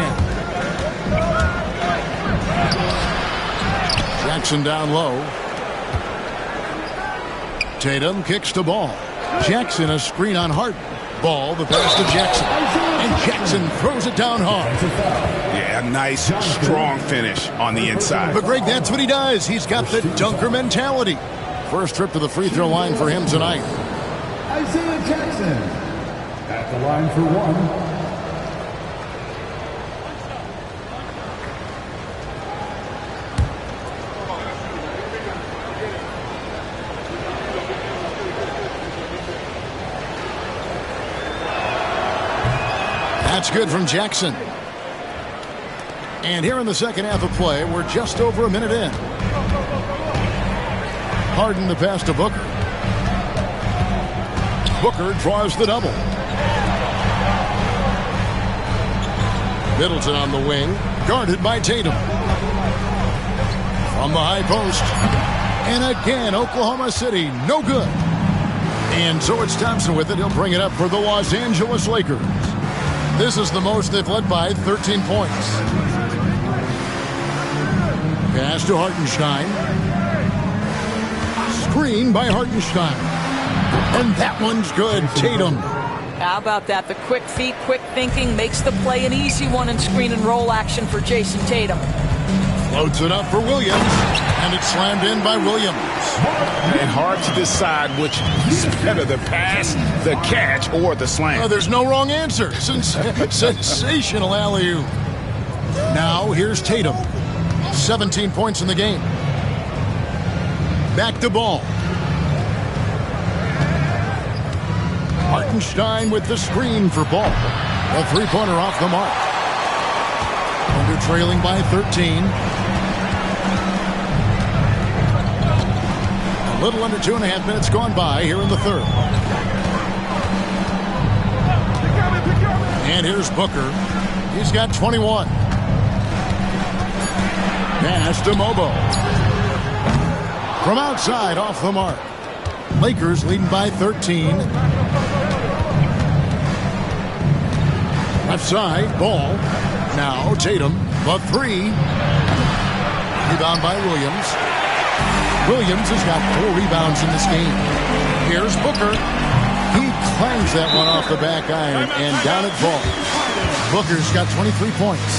Jackson down low. Tatum kicks the ball. Jackson, a screen on Harden. Ball, the pass to Jackson. And Jackson throws it down hard. Yeah, nice, strong finish on the inside. But, Greg, that's what he does. He's got the dunker mentality. First trip to the free throw line for him tonight. Isaiah Jackson at the line for 1. That's good from Jackson. And here in the second half of play, we're just over a minute in. Harden the pass to Booker. Booker draws the double. Middleton on the wing, guarded by Tatum. From the high post. And again, Oklahoma City, no good. And so it's Thompson with it. He'll bring it up for the Los Angeles Lakers. This is the most they've led by 13 points. Pass to Hartenstein. Screen by Hartenstein. And that one's good. Tatum. How about that? The quick feet, quick thinking makes the play an easy one in screen and roll action for Jason Tatum. Floats it up for Williams. And it's slammed in by Williams. And hard to decide which is better, the pass, the catch, or the slam. Oh, there's no wrong answer. Sensational alley-oop. Now here's Tatum. 17 points in the game. Back to ball. Hartenstein with the screen for ball. A three-pointer off the mark. Under trailing by 13. A little under 2.5 minutes gone by here in the third. And here's Booker. He's got 21. Pass to Mobo. From outside, off the mark. Lakers leading by 13. Left side, Ball. Now Tatum, the three. Rebound by Williams. Williams has got 4 rebounds in this game. Here's Booker. He clangs that one off the back iron and down at Ball. Booker's got 23 points.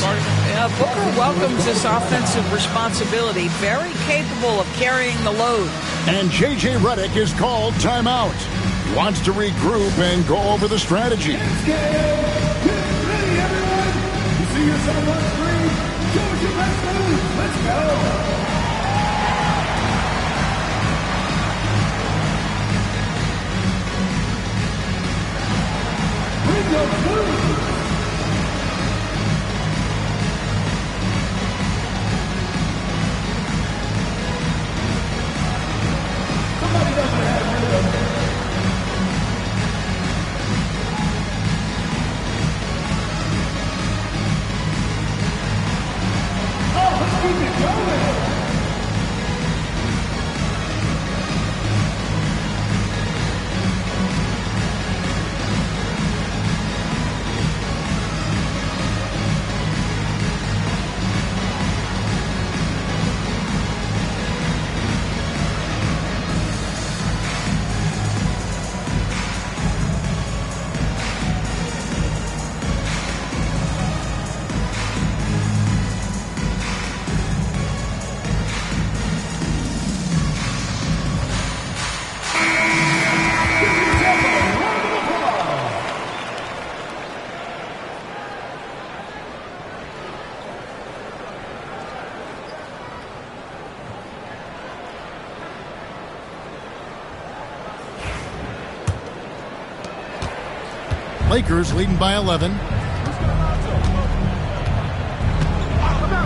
Booker welcomes this offensive responsibility. Very capable of carrying the load. And J.J. Redick is called timeout. Wants to regroup and go over the strategy. Get ready, everyone. You see yourself on screen. Show us your best move. Let's go. Bring your blue. Somebody doesn't have rhythm. Let's keep it going. Lakers leading by 11.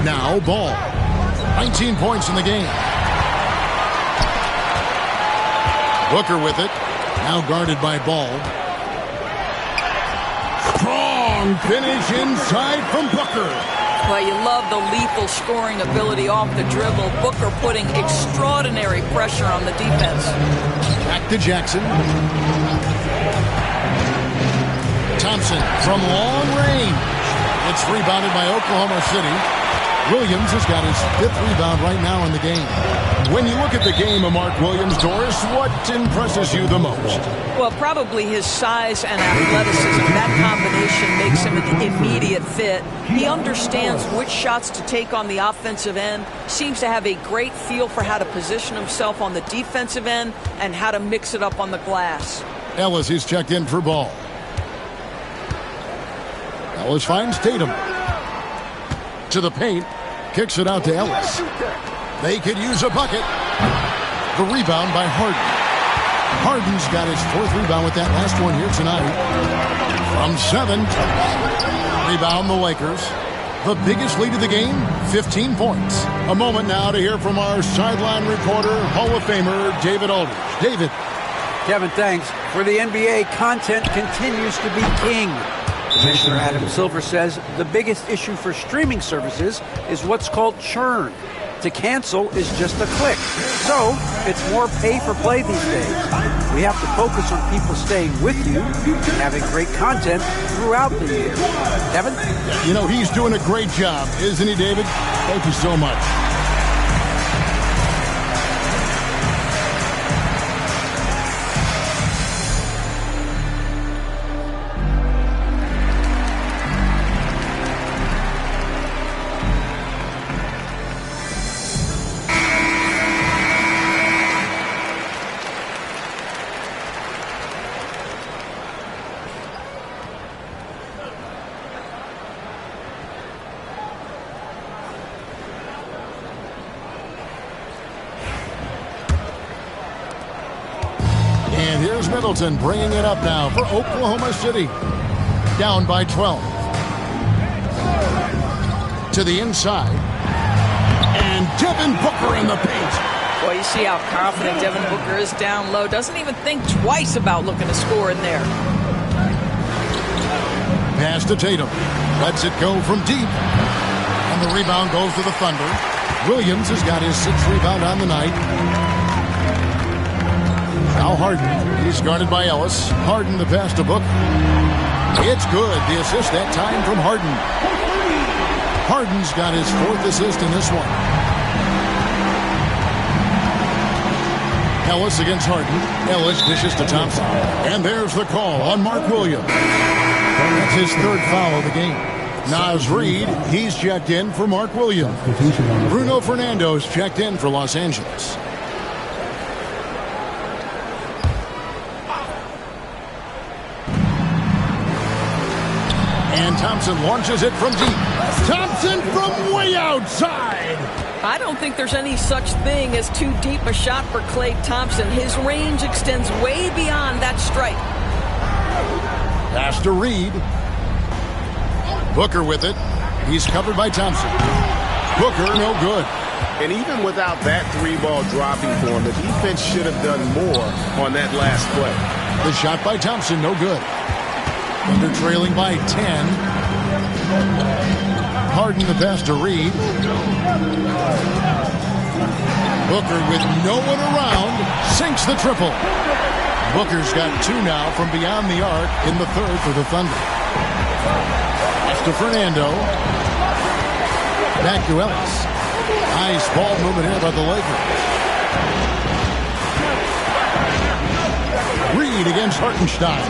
Now Ball. 19 points in the game. Booker with it. Now guarded by Ball. Strong finish inside from Booker. Well, you love the lethal scoring ability off the dribble. Booker putting extraordinary pressure on the defense. Back to Jackson. Thompson from long range. It's rebounded by Oklahoma City. Williams has got his 5th rebound right now in the game. When you look at the game of Mark Williams, Doris, what impresses you the most? Well, probably his size and athleticism. That combination makes him an immediate fit. He understands which shots to take on the offensive end, seems to have a great feel for how to position himself on the defensive end and how to mix it up on the glass. Ellis is checked in for Ball. Ellis finds Tatum. To the paint. Kicks it out to Ellis. They could use a bucket. The rebound by Harden. Harden's got his 4th rebound with that last one here tonight. From 7. Rebound the Lakers. The biggest lead of the game, 15 points. A moment now to hear from our sideline reporter, Hall of Famer David Aldridge. David. Kevin, thanks. For the NBA, content continues to be king. Commissioner Adam Silver says the biggest issue for streaming services is what's called churn. To cancel is just a click. So it's more pay for play these days. We have to focus on people staying with you and having great content throughout the year. Kevin? You know, he's doing a great job, isn't he, David? Thank you so much. Middleton bringing it up now for Oklahoma City. Down by 12. To the inside. And Devin Booker in the paint. Boy, you see how confident Devin Booker is down low. Doesn't even think twice about looking to score in there. Pass to Tatum. Lets it go from deep. And the rebound goes to the Thunder. Williams has got his 6th rebound on the night. Now Harden. He's guarded by Ellis. Harden the pass to Booker. It's good. The assist that time from Harden. Harden's got his 4th assist in this one. Ellis against Harden. Ellis dishes to Thompson. And there's the call on Mark Williams. That's his 3rd foul of the game. Naz Reid, he's checked in for Mark Williams. Bruno Fernando's checked in for Los Angeles. And Thompson launches it from deep. Thompson from way outside. I don't think there's any such thing as too deep a shot for Klay Thompson. His range extends way beyond that stripe. Pass to Reid. Booker with it. He's covered by Thompson. Booker, no good. And even without that 3-ball dropping for him, the defense should have done more on that last play. The shot by Thompson, no good. Thunder trailing by 10. Harden the pass to Reid. Booker with no one around sinks the triple. Booker's got 2 now from beyond the arc in the 3rd for the Thunder. That's to Fernando. Back to Ellis. Nice ball movement here by the Lakers. Reid against Hartenstein.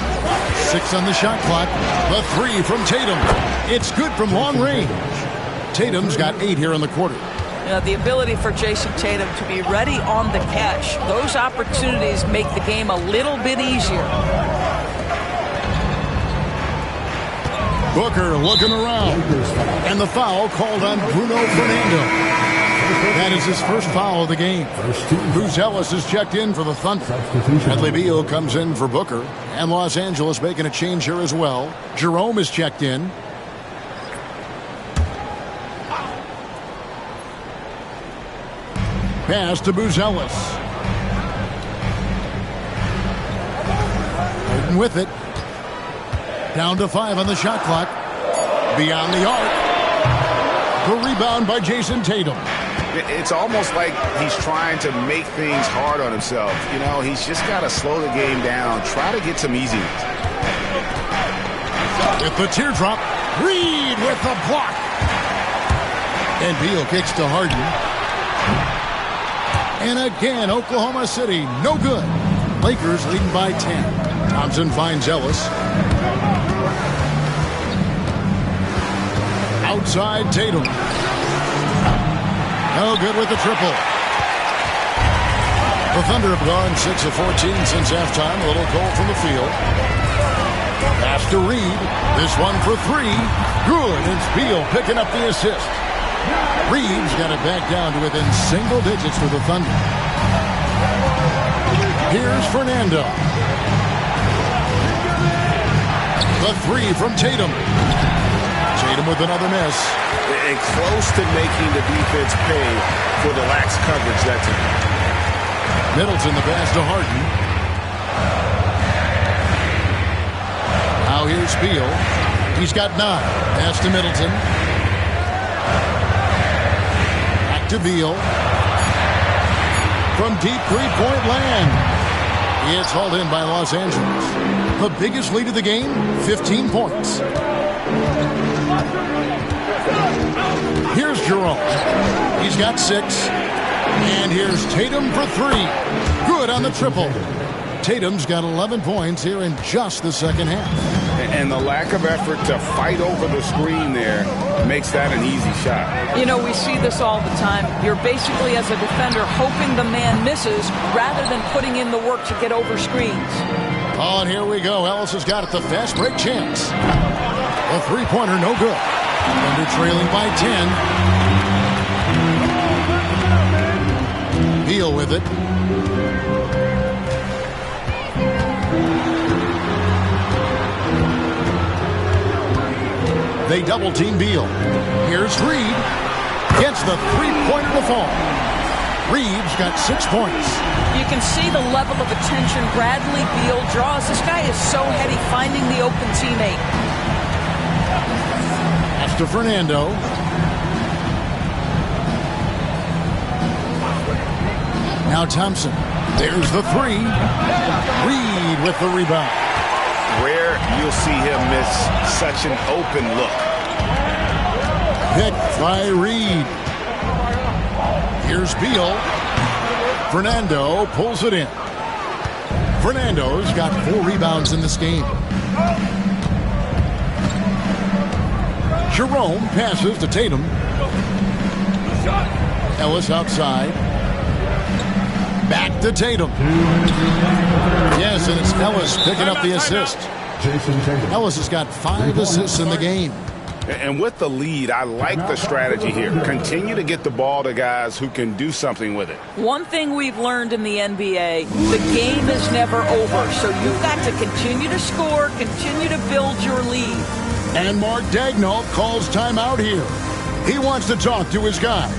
6 on the shot clock. The 3 from Tatum. It's good from long range. Tatum's got 8 here in the quarter. You know, the ability for Jason Tatum to be ready on the catch. Those opportunities make the game a little bit easier. Booker looking around. And the foul called on Bruno Fernando. That is his 1st foul of the game. Bruce Ellis is checked in for the Thunder. Bradley Beal comes in for Booker. And Los Angeles making a change here as well. Jerome is checked in. Pass to Buzelis. Harden with it. Down to 5 on the shot clock. Beyond the arc. The rebound by Jason Tatum. It's almost like he's trying to make things hard on himself. You know, he's just got to slow the game down. Try to get some easiness. With the teardrop. Reid with the block. And Beal kicks to Harden. And again, Oklahoma City, no good. Lakers leading by 10. Thompson finds Ellis. Outside Tatum. No good with the triple. The Thunder have gone 6 of 14 since halftime. A little cold from the field. Pass to Reid. This one for 3. Good. It's Beal picking up the assist. Reid's got it back down to within single digits for the Thunder. Here's Fernando. The 3 from Tatum. Tatum with another miss. And close to making the defense pay for the lax coverage that time. Middleton the pass to Harden. Now here's Beal. He's got 9. Pass to Middleton. Back to Beal. From deep 3-point land. It's hauled in by Los Angeles. The biggest lead of the game, 15 points. Here's Jerome. He's got 6. And here's Tatum for 3. Good on the triple. Tatum's got 11 points here in just the second half. And the lack of effort to fight over the screen there makes that an easy shot. You know, we see this all the time. You're basically, as a defender, hoping the man misses rather than putting in the work to get over screens. Oh, and here we go. Ellis has got it. The fast break chance. A 3-pointer, no good. Thunder trailing by 10. Beal with it. They double-team Beal. Here's Reid. Gets the 3-pointer to fall. Reid's got 6 points. You can see the level of attention Bradley Beal draws. This guy is so heady finding the open teammate. That's to Fernando. Now Thompson. There's the 3. Reid with the rebound. rare you'll see him miss such an open look. Picked by Reed. Here's Beal. Fernando pulls it in. Fernando's got 4 rebounds in this game. Jerome passes to Tatum. Ellis outside. Back to Tatum. Yes, and it's Ellis picking up the assist. Ellis has got 5 assists in the game. And with the lead, I like the strategy here. Continue to get the ball to guys who can do something with it. One thing we've learned in the NBA, the game is never over. So you've got to continue to score, continue to build your lead. And Mark Daigneault calls timeout here. He wants to talk to his guys.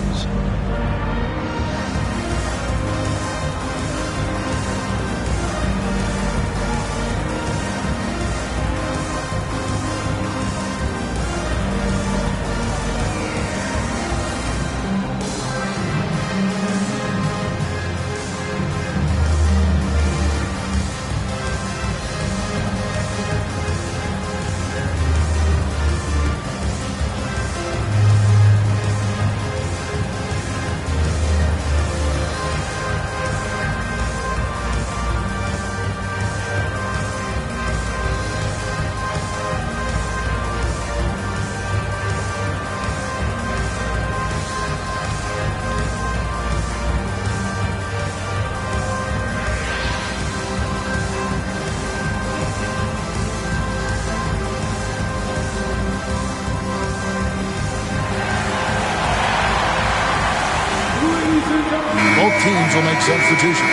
Both teams will make substitutions.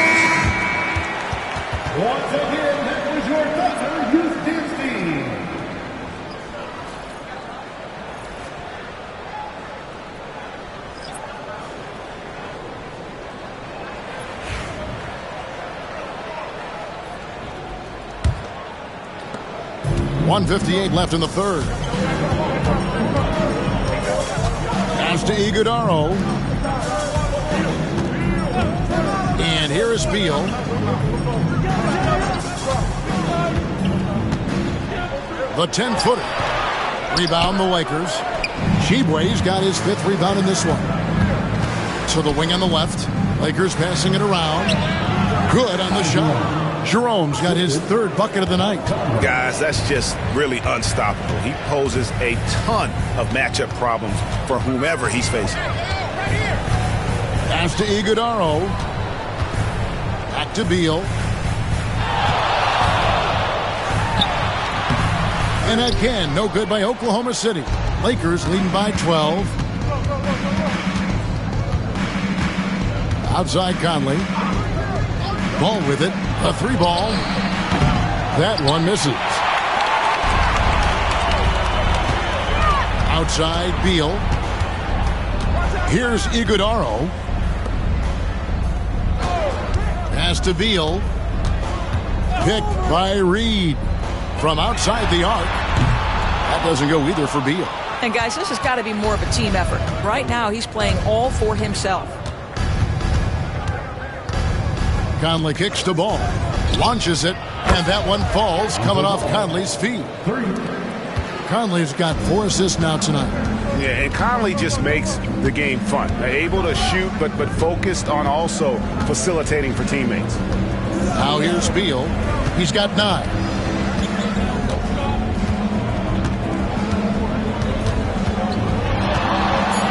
Once again, that was your buzzer, Houston Steve. .158 left in the third. Pass to Iguodaro. And here is Beal. The 10-footer. Rebound the Lakers. Tshiebwe's got his 5th rebound in this one. To the wing on the left. Lakers passing it around. Good on the shot. Jerome's got his 3rd bucket of the night. Guys, that's just really unstoppable. He poses a ton of matchup problems for whomever he's facing. Pass to Iguodaro. Back to Beal. And again, no good by Oklahoma City. Lakers leading by 12. Outside Conley. Ball with it. A 3-ball. That one misses. Outside Beal. Here's Iguodaro. Pass to Beal. Picked by Reed. From outside the arc. That doesn't go either for Beal. And guys, this has got to be more of a team effort. Right now, he's playing all for himself. Conley kicks the ball. Launches it. And that one falls coming off Conley's feet. Conley's got 4 assists now tonight. Yeah, and Conley just makes the game fun. Able to shoot, but focused on also facilitating for teammates. Now here's Beal. He's got 9.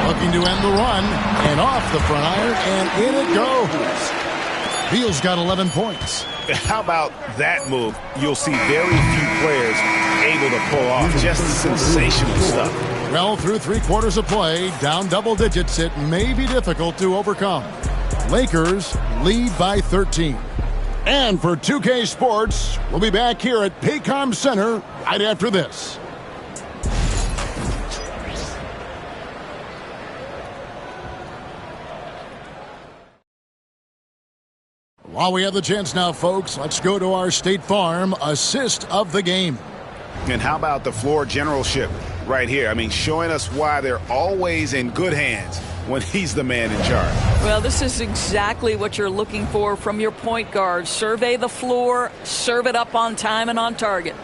Looking to end the run. And off the front iron. And in it goes. Beal's got 11 points. How about that move? You'll see very few players able to pull off. Just sensational stuff. Well, through 3/4 of play, down double digits, it may be difficult to overcome. Lakers lead by 13. And for 2K Sports, we'll be back here at Paycom Center right after this. While we have the chance now, folks, let's go to our State Farm assist of the game. And how about the floor generalship right here? I mean, showing us why they're always in good hands when he's the man in charge. Well, this is exactly what you're looking for from your point guard. Survey the floor, serve it up on time and on target.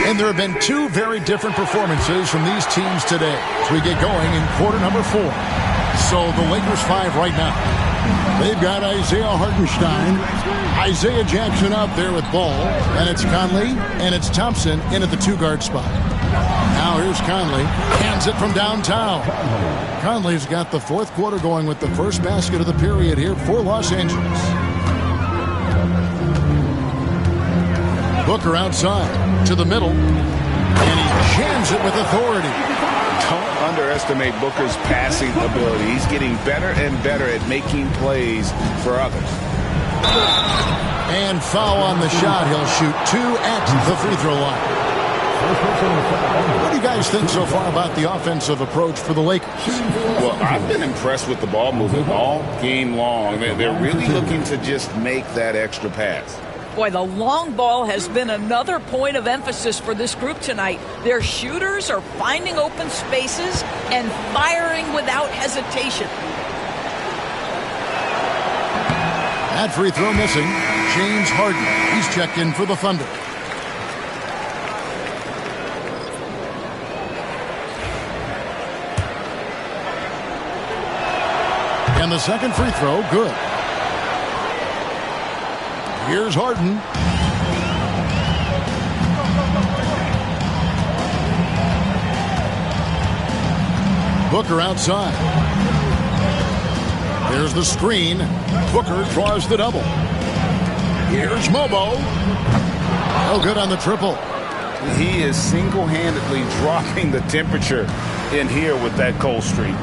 And there have been two very different performances from these teams today as we get going in quarter number 4. So the Lakers 5 right now. They've got Isaiah Hartenstein, Isaiah Jackson out there with ball, and it's Conley, and it's Thompson in at the 2-guard spot. Now here's Conley, hands it from downtown. Conley's got the 4th quarter going with the first basket of the period here for Los Angeles. Booker outside to the middle, and he jams it with authority. Don't underestimate Booker's passing ability. He's getting better and better at making plays for others. And foul on the shot. He'll shoot 2 at the free throw line. What do you guys think so far about the offensive approach for the Lakers? Well, I've been impressed with the ball movement all game long. They're really looking to just make that extra pass. Boy, the long ball has been another point of emphasis for this group tonight. Their shooters are finding open spaces and firing without hesitation. That free throw missing. James Harden. He's checked in for the Thunder. And the second free throw, good. Here's Harden. Booker outside. There's the screen. Booker draws the double. Here's Mobo. No good on the triple. He is single-handedly dropping the temperature in here with that cold streak.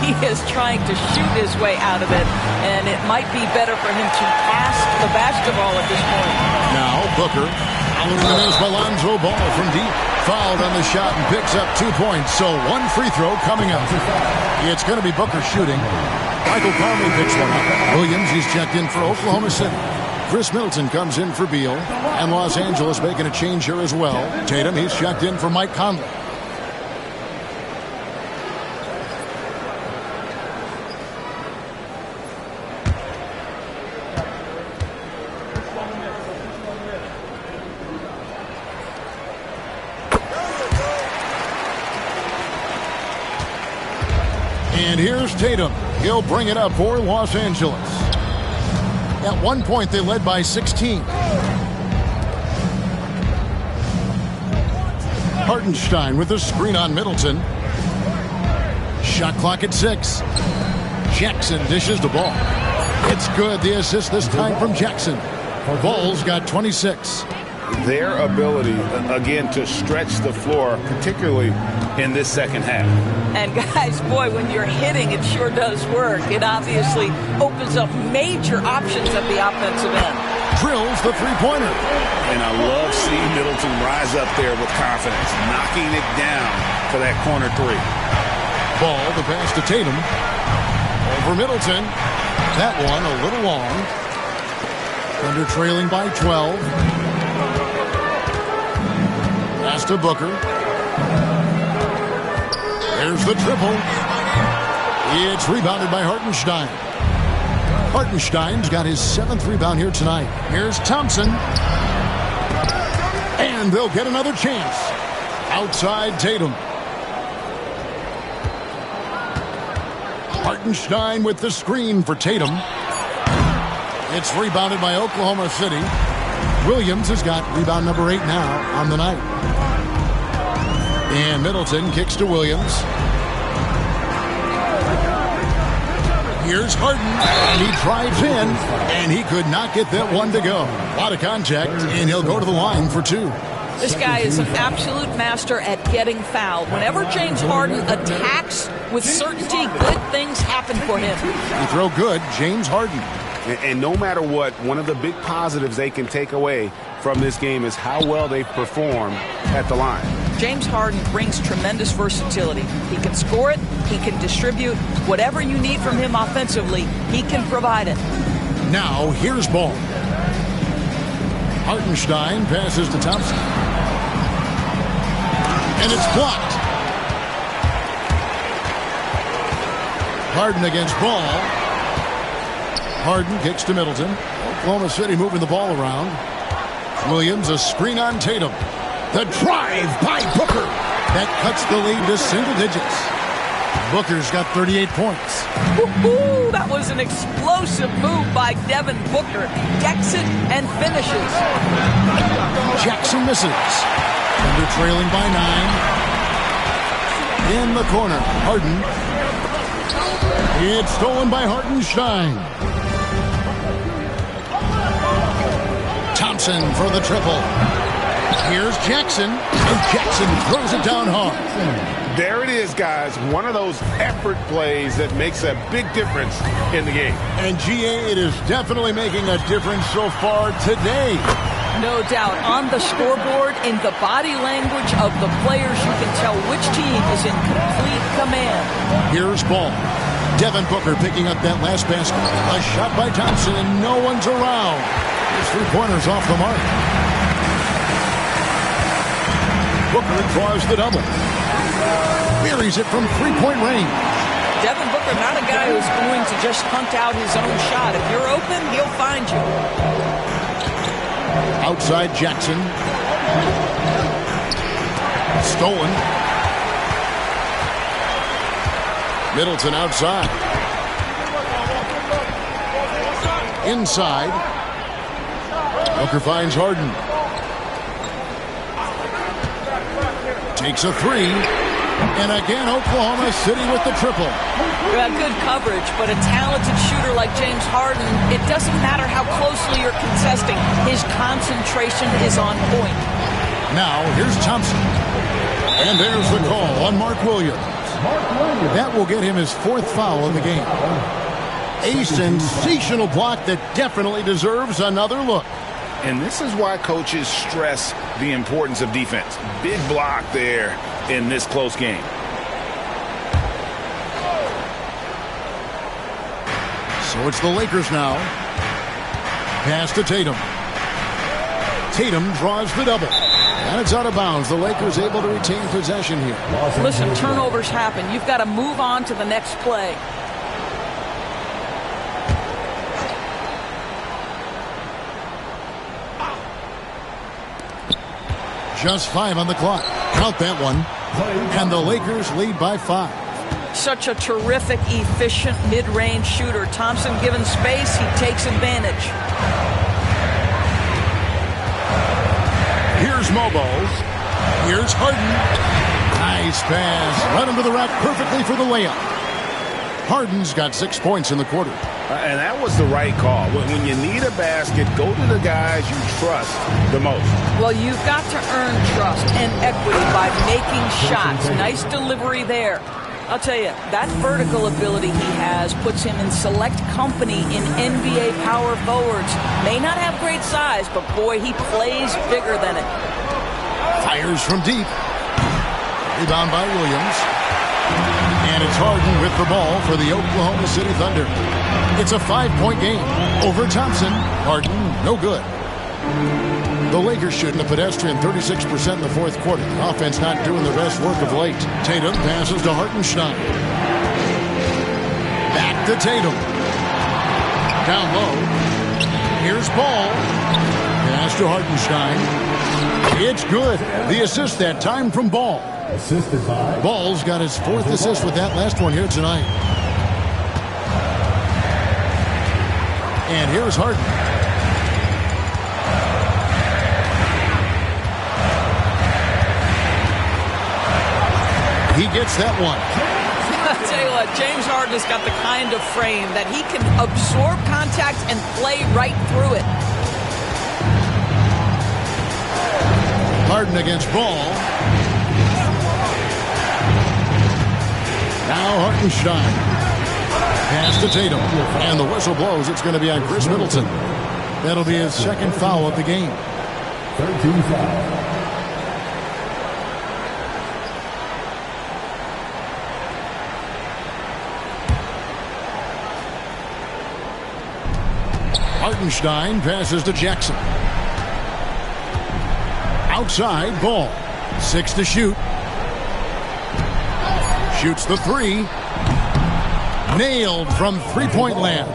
He is trying to shoot his way out of it, and it might be better for him to pass the basketball at this point. Now Booker, following the miss by Lonzo Ball from deep, fouled on the shot and picks up 2 points. So 1 free throw coming up. It's going to be Booker shooting. Michael Conley picks one up. Williams, he's checked in for Oklahoma City. Chris Middleton comes in for Beal, and Los Angeles making a change here as well. Tatum, he's checked in for Mike Conley. And here's Tatum. He'll bring it up for Los Angeles. At one point, they led by 16. Hartenstein with the screen on Middleton. Shot clock at 6. Jackson dishes the ball. It's good. The assist this time from Jackson. Ball's got 26. Their ability, again, to stretch the floor, particularly in this second half. And guys, boy, when you're hitting, it sure does work. It obviously opens up major options at the offensive end. Drills the three-pointer. And I love seeing Middleton rise up there with confidence, knocking it down for that corner 3. Ball, the pass to Tatum. Over Middleton. That one a little long. Thunder trailing by 12. Pass to Booker. There's the triple. It's rebounded by Hartenstein. Hartenstein's got his 7th rebound here tonight. Here's Thompson. And they'll get another chance. Outside Tatum. Hartenstein with the screen for Tatum. It's rebounded by Oklahoma City. Williams has got rebound number 8 now on the night. And Middleton kicks to Williams. Here's Harden, and he drives in, and he could not get that one to go. A lot of contact, and he'll go to the line for 2. This guy is an absolute master at getting fouled. Whenever James Harden attacks with certainty, good things happen for him. You throw good, James Harden. And no matter what, one of the big positives they can take away from this game is how well they perform at the line. James Harden brings tremendous versatility. He can score it, he can distribute. Whatever you need from him offensively, he can provide it. Now, here's Ball. Hartenstein passes to Thompson. And it's blocked. Harden against Ball. Harden kicks to Middleton. Oklahoma City moving the ball around. Williams, a screen on Tatum. The drive by Booker. That cuts the lead to single digits. Booker's got 38 points. Woo-hoo! That was an explosive move by Devin Booker. Decks it and finishes. Jackson misses. And they're trailing by 9. In the corner, Harden. It's stolen by Hartenstein. Thompson for the triple. Here's Jackson, and Jackson throws it down hard. There it is, guys. One of those effort plays that makes a big difference in the game. And GA, it is definitely making a difference so far today. No doubt. On the scoreboard, in the body language of the players, you can tell which team is in complete command. Here's Ball. Devin Booker picking up that last basket. A shot by Thompson, and no one's around. His three-pointers off the mark. Booker draws the double. Buries it from three-point range. Devin Booker, not a guy who's going to just hunt out his own shot. If you're open, he'll find you. Outside Jackson. Stolen. Middleton outside. Inside. Booker finds Harden. Takes a three. And again, Oklahoma City with the triple. Good coverage, but a talented shooter like James Harden, it doesn't matter how closely you're contesting. His concentration is on point. Now, here's Thompson. And there's the call on Mark Williams. That will get him his fourth foul of the game. A sensational block that definitely deserves another look. And this is why coaches stress the importance of defense. Big block there in this close game. So it's the Lakers now. Pass to Tatum. Tatum draws the double. And it's out of bounds. The Lakers able to retain possession here. Listen, turnovers happen. You've got to move on to the next play. Just 5 on the clock. Count that one. And the Lakers lead by 5. Such a terrific, efficient mid-range shooter. Thompson given space, he takes advantage. Here's Mobiles. Here's Harden. Nice pass. Right under the rack perfectly for the layup. Harden's got 6 points in the quarter. And that was the right call. When you need a basket, go to the guys you trust the most. Well, you've got to earn trust and equity by making shots. Nice delivery there. I'll tell you, that vertical ability he has puts him in select company in NBA power forwards. May not have great size, but boy, he plays bigger than it. Fires from deep. Rebound by Williams. And it's Harden with the ball for the Oklahoma City Thunder. It's a 5-point game. Over Thompson. Harden, no good. The Lakers shooting a pedestrian 36% in the fourth quarter. The offense not doing the best work of late. Tatum passes to Hartenstein. Back to Tatum. Down low. Here's Ball. Pass to Hartenstein. It's good. The assist that time from Ball. Assisted by Ball's got his fourth assist with that last one here tonight. And here's Harden. He gets that one. I'll tell you what, James Harden has got the kind of frame that he can absorb contact and play right through it. Harden against Ball. Now Hartenstein. Pass to Tatum. And the whistle blows. It's going to be on Chris Middleton. That'll be his second foul of the game. 13 foul. Hartenstein passes to Jackson. Outside, Ball. 6 to shoot. Shoots the three. Nailed from three-point land.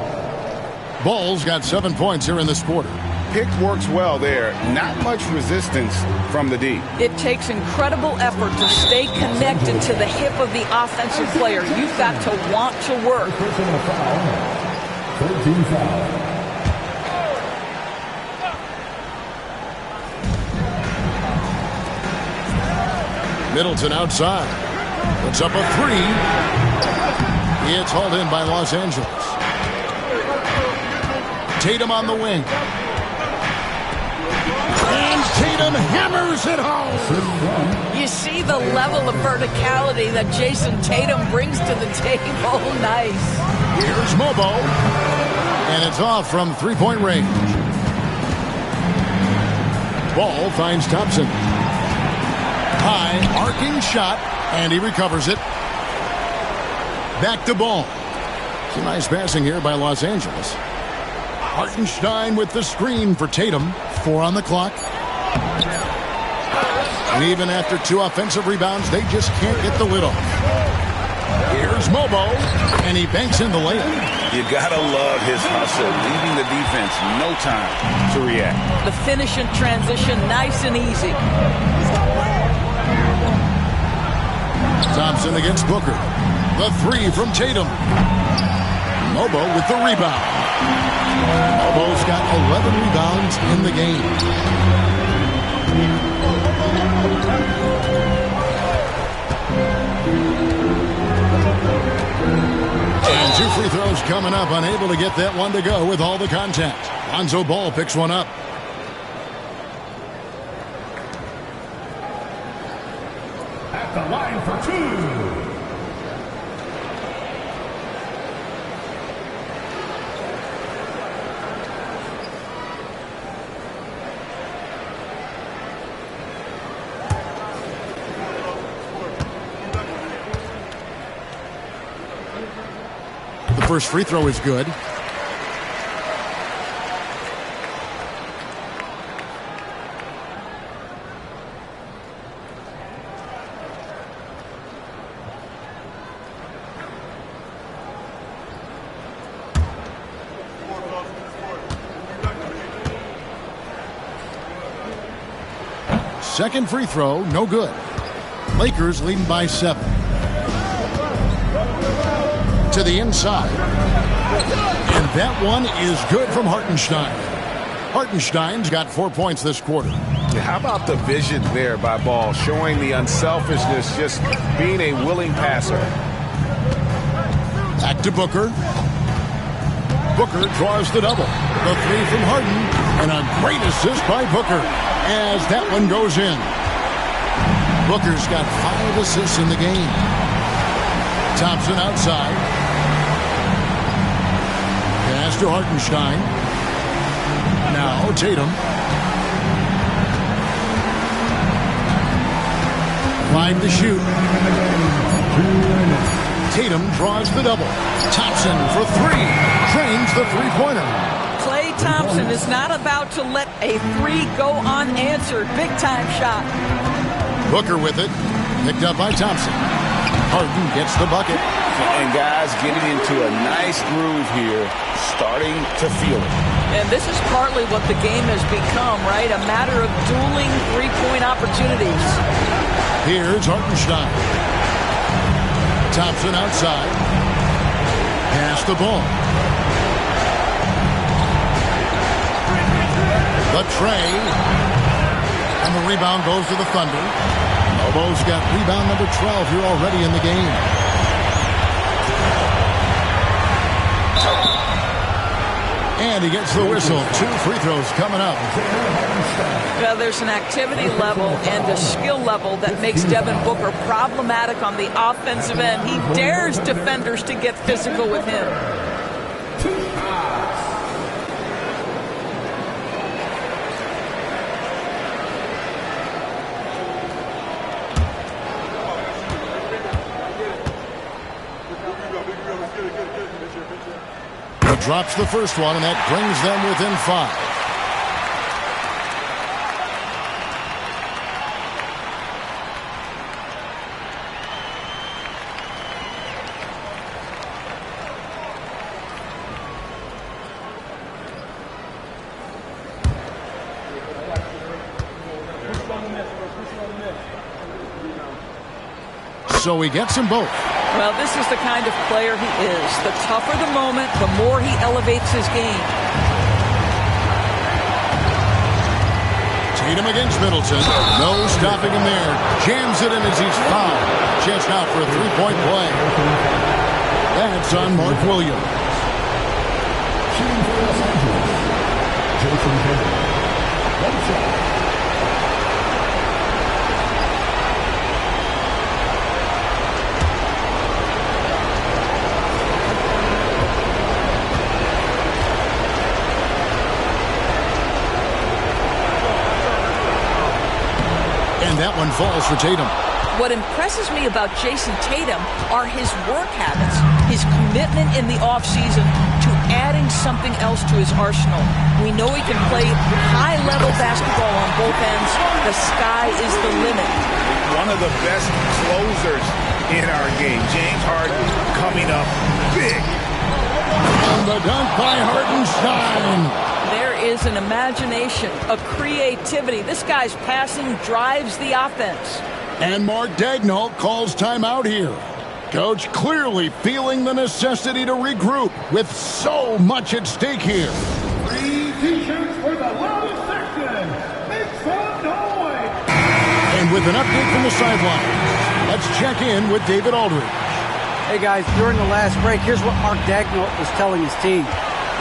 Ball's got 7 points here in this quarter. pick works well there. Not much resistance from the D. It takes incredible effort to stay connected to the hip of the offensive player. You've got to want to work. Personal foul. 13 foul. Middleton outside. Puts up a three. It's hauled in by Los Angeles. Tatum on the wing. And Tatum hammers it home. You see the level of verticality that Jason Tatum brings to the table. Nice. Here's Mobo. And it's off from three-point range. Ball finds Thompson. High, arcing shot, and he recovers it. Back to Ball. Some nice passing here by Los Angeles. Hartenstein with the screen for Tatum. 4 on the clock. And even after 2 offensive rebounds, they just can't get the lid off. Here's Mobo, and he banks in the layup. You gotta love his hustle, leaving the defense no time to react. The finish in transition, nice and easy. Thompson against Booker. The three from Tatum. Mobo with the rebound. Mobo's got 11 rebounds in the game. And 2 free throws coming up. Unable to get that one to go with all the contact. Lonzo Ball picks one up. At the line for 2. The first free throw is good. Second free throw, no good. Lakers leading by 7. To the inside. And that one is good from Hartenstein. Hartenstein's got 4 points this quarter. How about the vision there by Ball, showing the unselfishness, just being a willing passer. Back to Booker. Booker draws the double. The three from Harden. And a great assist by Booker as that one goes in. Booker's got 5 assists in the game. Thompson outside. Pass to Hartenstein. Now Tatum. 5 to shoot. Tatum draws the double. Thompson for 3. Drains the three-pointer. Klay Thompson is not about to let a 3 go unanswered. Big-time shot. Booker with it. Picked up by Thompson. Harden gets the bucket. And guys getting into a nice groove here, starting to feel it. And this is partly what the game has become, right? A matter of dueling three-point opportunities. Here's Hartenstein. Thompson outside. Pass the ball. The tray. And the rebound goes to the Thunder. Mobo's got rebound number 12 here already in the game. And he gets the whistle. 2 free throws coming up. Well, there's an activity level and a skill level that makes Devin Booker problematic on the offensive end. He dares defenders to get physical with him. Drops the first one, and that brings them within 5. so he gets them both. Well, this is the kind of player he is. The tougher the moment, the more he elevates his game. Tatum against Middleton. No stopping him there. Jams it in as he's fouled. Just out for a three-point play. That's on Mark Williams. Shooting for Los Angeles, Jason Tatum. One shot. And that one falls for Tatum. What impresses me about Jason Tatum are his work habits, his commitment in the offseason to adding something else to his arsenal. We know he can play high-level basketball on both ends. The sky is the limit. One of the best closers in our game. James Harden coming up big. And the dunk by Hartenstein. There is an imagination, a creativity. This guy's passing drives the offense. And Mark Daigneault calls timeout here. Coach clearly feeling the necessity to regroup with so much at stake here. 3 T-shirts for the loudest section. Make some noise. And with an update from the sidelines, let's check in with David Aldridge. Hey guys, during the last break, here's what Mark Daigneault was telling his team.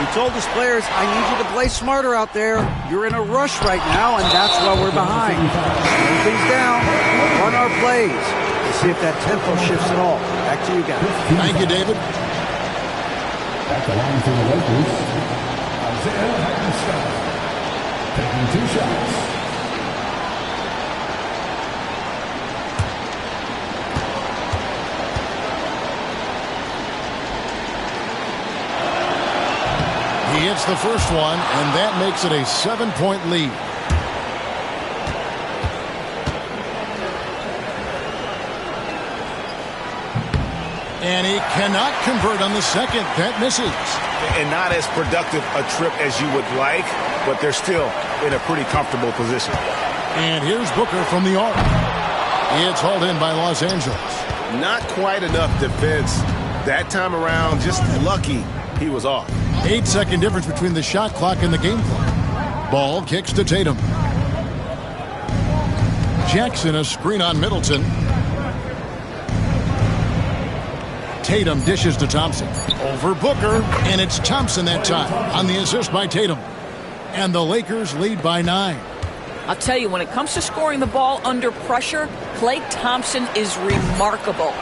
He told his players, I need you to play smarter out there. You're in a rush right now, and that's why we're behind. Slow things down, run our plays, and see if that tempo shifts at all. Back to you guys. Thank you, David. At the line for the Lakers, Isaiah Hartenstein, taking 2 shots. He hits the first one, and that makes it a 7-point lead. And he cannot convert on the second. That misses. And not as productive a trip as you would like, but they're still in a pretty comfortable position. And here's Booker from the arc. It's hauled in by Los Angeles. Not quite enough defense that time around. Just lucky he was off. 8-second difference between the shot clock and the game clock. Ball kicks to Tatum. Jackson a screen on Middleton. Tatum dishes to Thompson. Over Booker, and it's Thompson that time on the assist by Tatum. And the Lakers lead by 9. I'll tell you, when it comes to scoring the ball under pressure, Klay Thompson is remarkable.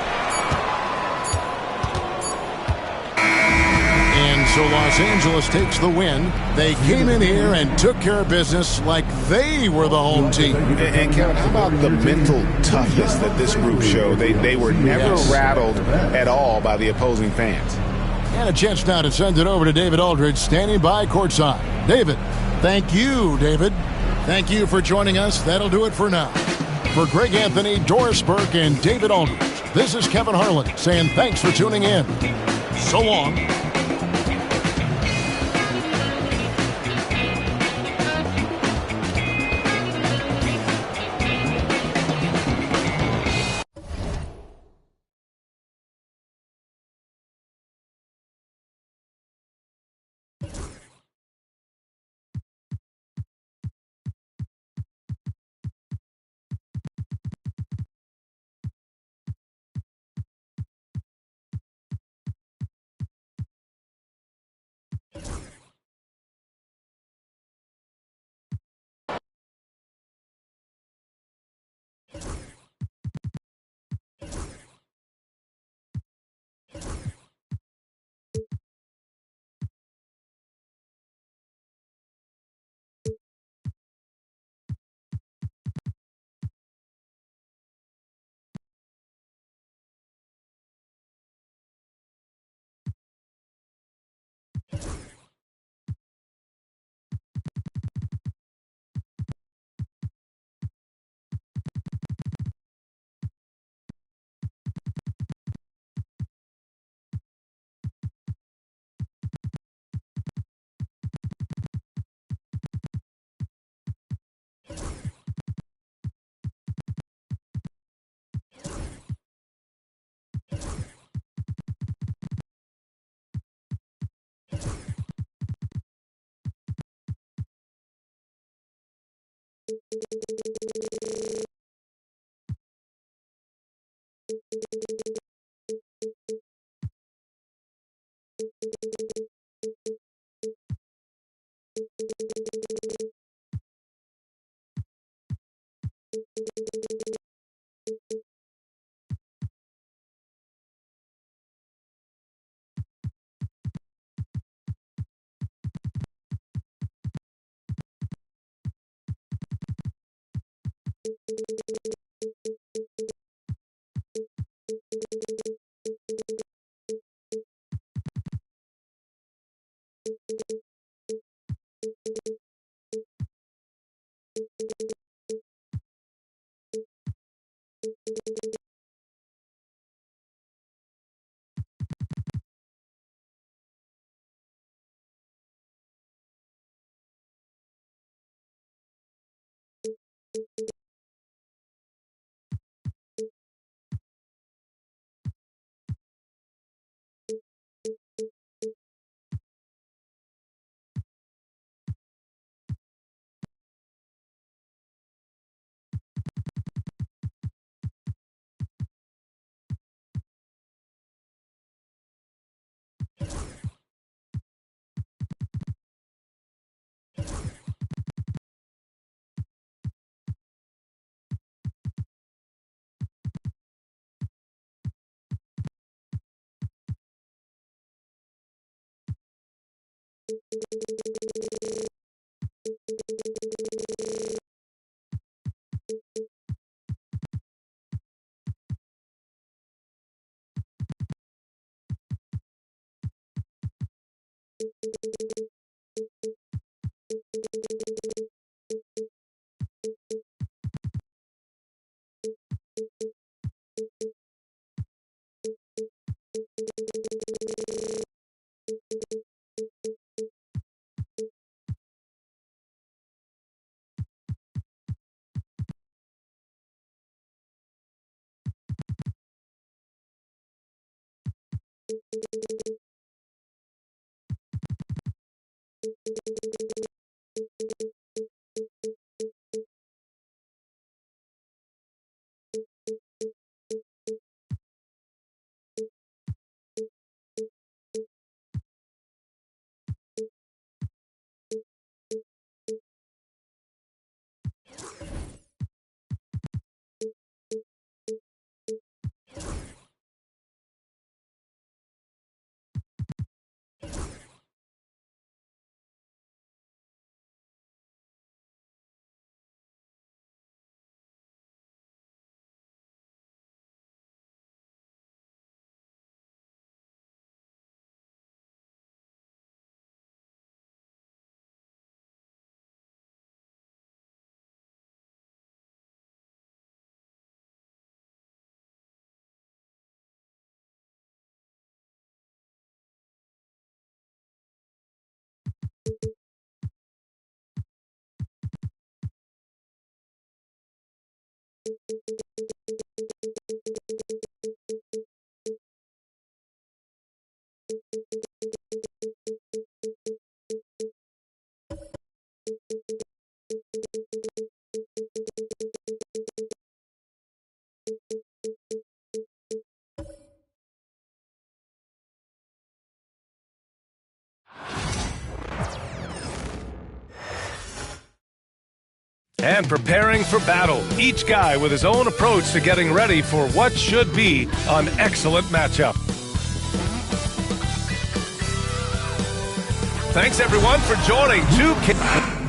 And so Los Angeles takes the win. They came in here and took care of business like they were the home team. And Kevin, how about the mental toughness that this group showed? They were never rattled at all by the opposing fans. And a chance now to send it over to David Aldridge, standing by courtside. David, thank you, David. Thank you for joining us. That'll do it for now. For Greg Anthony, Doris Burke, and David Aldridge, this is Kevin Harlan saying thanks for tuning in. So long. And preparing for battle, each guy with his own approach to getting ready for what should be an excellent matchup. Thanks everyone for joining 2K.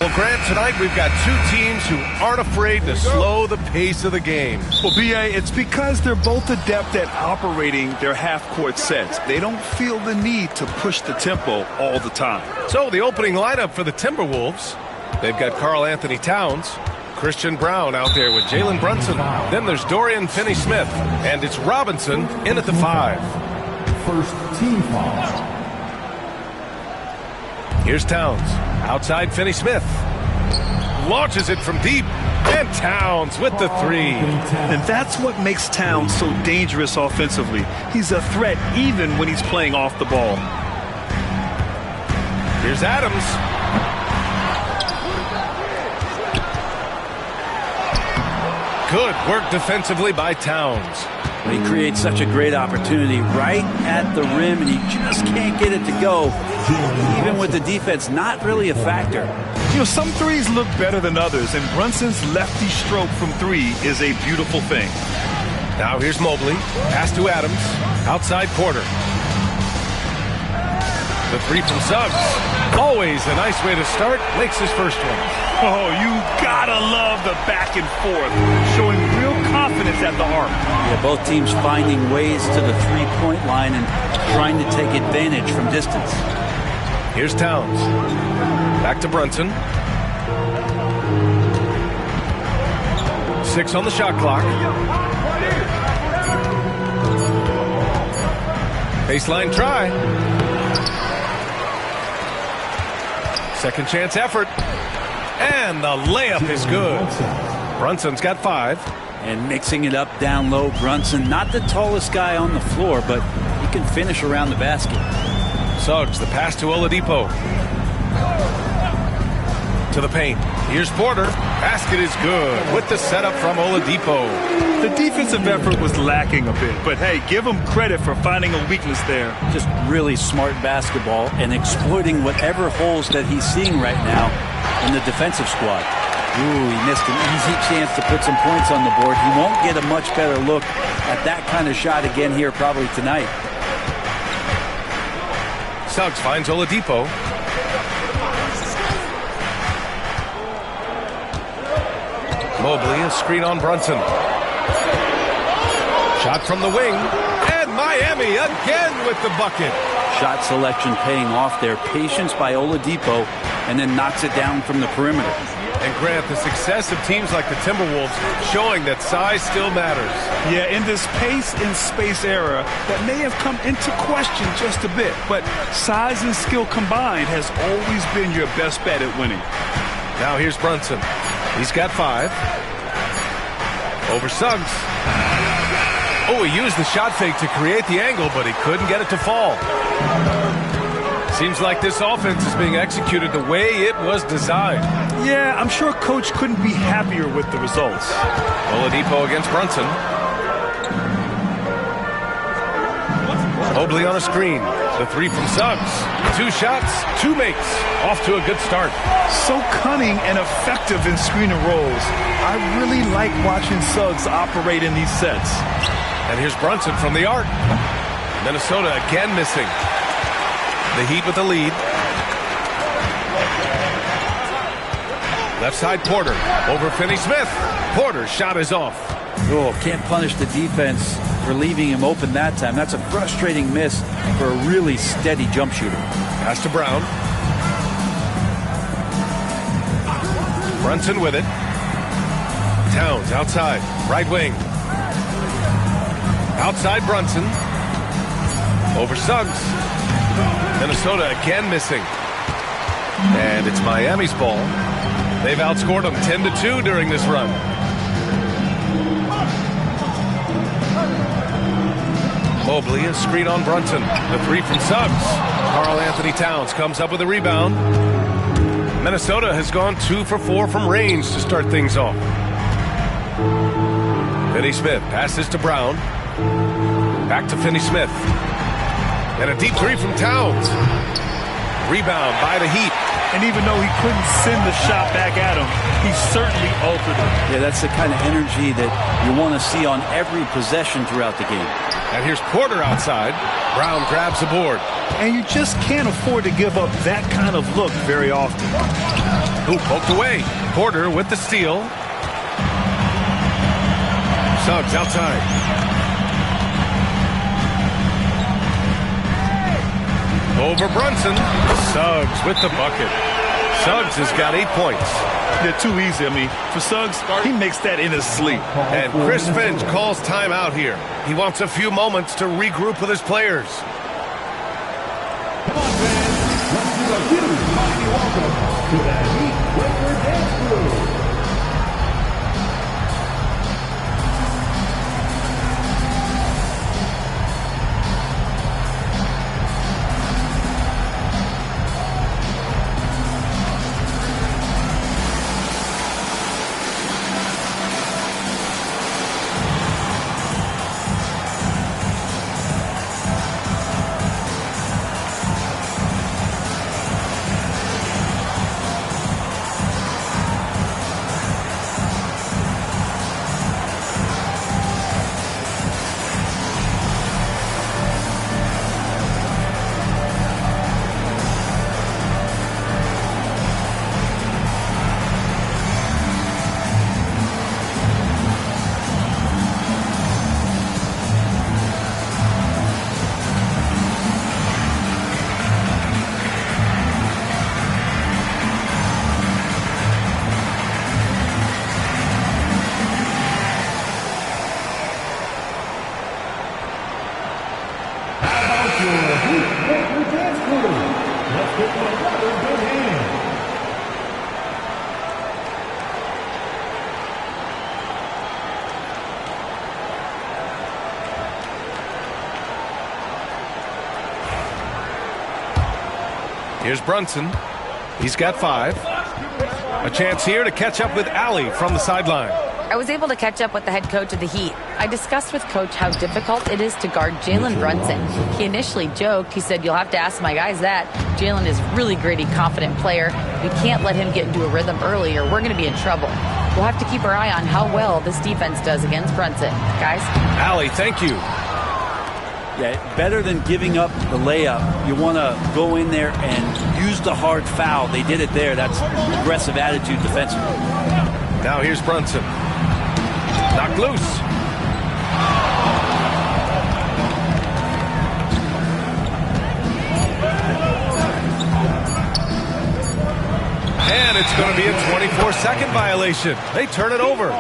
Will grant tonight, we've got two teams who aren't afraid to slow the pace of the game. Well, B.A., it's because they're both adept at operating their half-court sets. They don't feel the need to push the tempo all the time. So the opening lineup for the Timberwolves, they've got Karl Anthony Towns, Christian Braun out there with Jalen Brunson. Then there's Dorian Finney-Smith, and it's Robinson in at the 5. First team foul. Here's Towns, outside Finney-Smith. Launches it from deep, and Towns with the 3. And that's what makes Towns so dangerous offensively. He's a threat even when he's playing off the ball. Here's Adams. Good work defensively by Towns. He creates such a great opportunity right at the rim, and he just can't get it to go, even with the defense not really a factor. You know, some threes look better than others, and Brunson's lefty stroke from 3 is a beautiful thing. Now here's Mobley. Pass to Adams. Outside Porter. The 3 from Suggs. Always a nice way to start. Makes his first one. Oh, you gotta love the back and forth, showing real confidence at the arc. Yeah, both teams finding ways to the three-point line and trying to take advantage from distance. Here's Towns. Back to Brunson. 6 on the shot clock. Baseline try. Second chance effort. And the layup is good. Brunson's got 5. And mixing it up down low, Brunson, not the tallest guy on the floor, but he can finish around the basket. Suggs, the pass to Oladipo. To the paint. Here's Porter. Basket is good with the setup from Oladipo. The defensive effort was lacking a bit, but hey, give him credit for finding a weakness there. Just really smart basketball and exploiting whatever holes that he's seeing right now in the defensive squad. Ooh, he missed an easy chance to put some points on the board. He won't get a much better look at that kind of shot again here probably tonight. Suggs finds Oladipo. Mobley, a screen on Brunson. Shot from the wing. And Miami again with the bucket. Shot selection paying off there. Patience by Oladipo, and then knocks it down from the perimeter. And Grant, the success of teams like the Timberwolves showing that size still matters. Yeah, in this pace and space era, that may have come into question just a bit, but size and skill combined has always been your best bet at winning. Now here's Brunson. He's got 5. Over Suggs. Oh, he used the shot fake to create the angle, but he couldn't get it to fall. Seems like this offense is being executed the way it was designed. Yeah, I'm sure Coach couldn't be happier with the results. Oladipo against Brunson. Mobley on a screen. The 3 from Suggs. 2 shots, 2 makes. Off to a good start. So cunning and effective in screen and rolls. I really like watching Suggs operate in these sets. And here's Brunson from the arc. Minnesota again missing. The Heat with the lead. Left side Porter. Over Finney-Smith. Porter's shot is off. Oh, can't punish the defense for leaving him open that time. That's a frustrating miss for a really steady jump shooter. Pass to Brown. Brunson with it. Towns outside. Right wing. Outside Brunson. Over Suggs. Minnesota again missing. And it's Miami's ball. They've outscored them 10-2 during this run. Mobley, a screen on Brunson. The 3 from Suggs. Karl Anthony Towns comes up with a rebound. Minnesota has gone 2 for 4 from range to start things off. Finney-Smith passes to Brown. Back to Finney-Smith. And a deep 3 from Towns. Rebound by the Heat. And even though he couldn't send the shot back at him, he certainly altered it. Yeah, that's the kind of energy that you want to see on every possession throughout the game. And here's Porter outside. Brown grabs the board. And you just can't afford to give up that kind of look very often. Who poked away. Porter with the steal. Suggs outside. Over Brunson. Suggs with the bucket. Suggs has got 8 points. They're too easy. I mean, for Suggs, he makes that in his sleep. And Chris Finch calls timeout here. He wants a few moments to regroup with his players. Come on, fans. Let's do a huge mighty welcome to the Heat Winter Dance Crew. Here's Brunson. He's got 5. A chance here to catch up with Allie from the sideline. I was able to catch up with the head coach of the Heat. I discussed with Coach how difficult it is to guard Jalen Brunson. He initially joked. He said, "You'll have to ask my guys that. Jalen is really gritty, confident player. We can't let him get into a rhythm early or we're going to be in trouble. We'll have to keep our eye on how well this defense does against Brunson." Guys? Allie, thank you. Yeah, better than giving up the layup. You want to go in there and use the hard foul. They did it there. That's aggressive attitude defensively. Now here's Brunson. Knocked loose. And it's going to be a 24-second violation. They turn it over.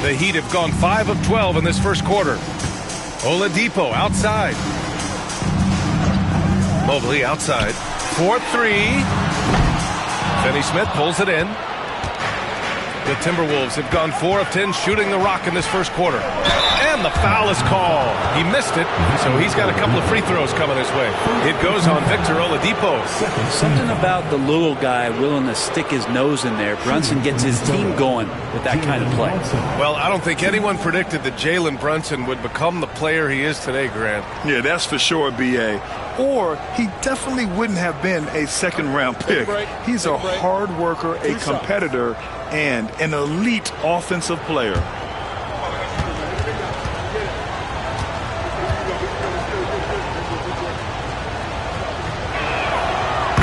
The Heat have gone 5 of 12 in this first quarter. Oladipo outside. Mobley outside. 4-3. Finney Smith pulls it in. The Timberwolves have gone 4 of 10 shooting the rock in this first quarter. And the foul is called. He missed it, so he's got a couple of free throws coming his way. It goes on Victor Oladipo. Something about the little guy willing to stick his nose in there. Brunson gets his team going with that kind of play. Well, I don't think anyone predicted that Jalen Brunson would become the player he is today, Grant. Yeah, that's for sure, B.A. Or he definitely wouldn't have been a second-round pick. He's a hard worker, a competitor, and an elite offensive player.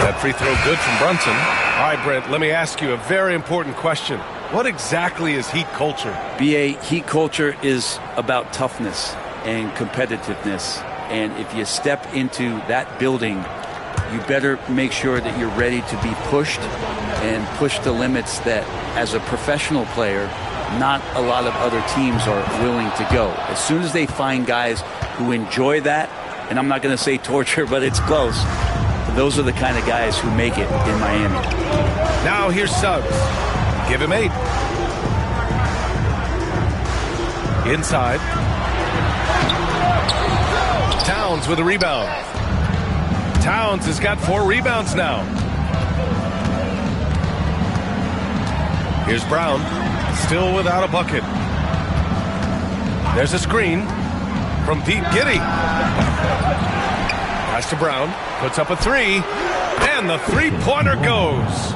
That free throw good from Brunson. All right, Brent, let me ask you a very important question. What exactly is Heat culture? BA, Heat culture is about toughness and competitiveness. And if you step into that building, you better make sure that you're ready to be pushed and push the limits that, as a professional player, not a lot of other teams are willing to go. As soon as they find guys who enjoy that, and I'm not going to say torture, but it's close, those are the kind of guys who make it in Miami. Now here's Suggs. Give him 8. Inside. Towns with a rebound. Towns has got 4 rebounds now. Here's Brown. Still without a bucket. There's a screen from deep. Giddey. Pass to Brown. Puts up a three. And the three-pointer goes.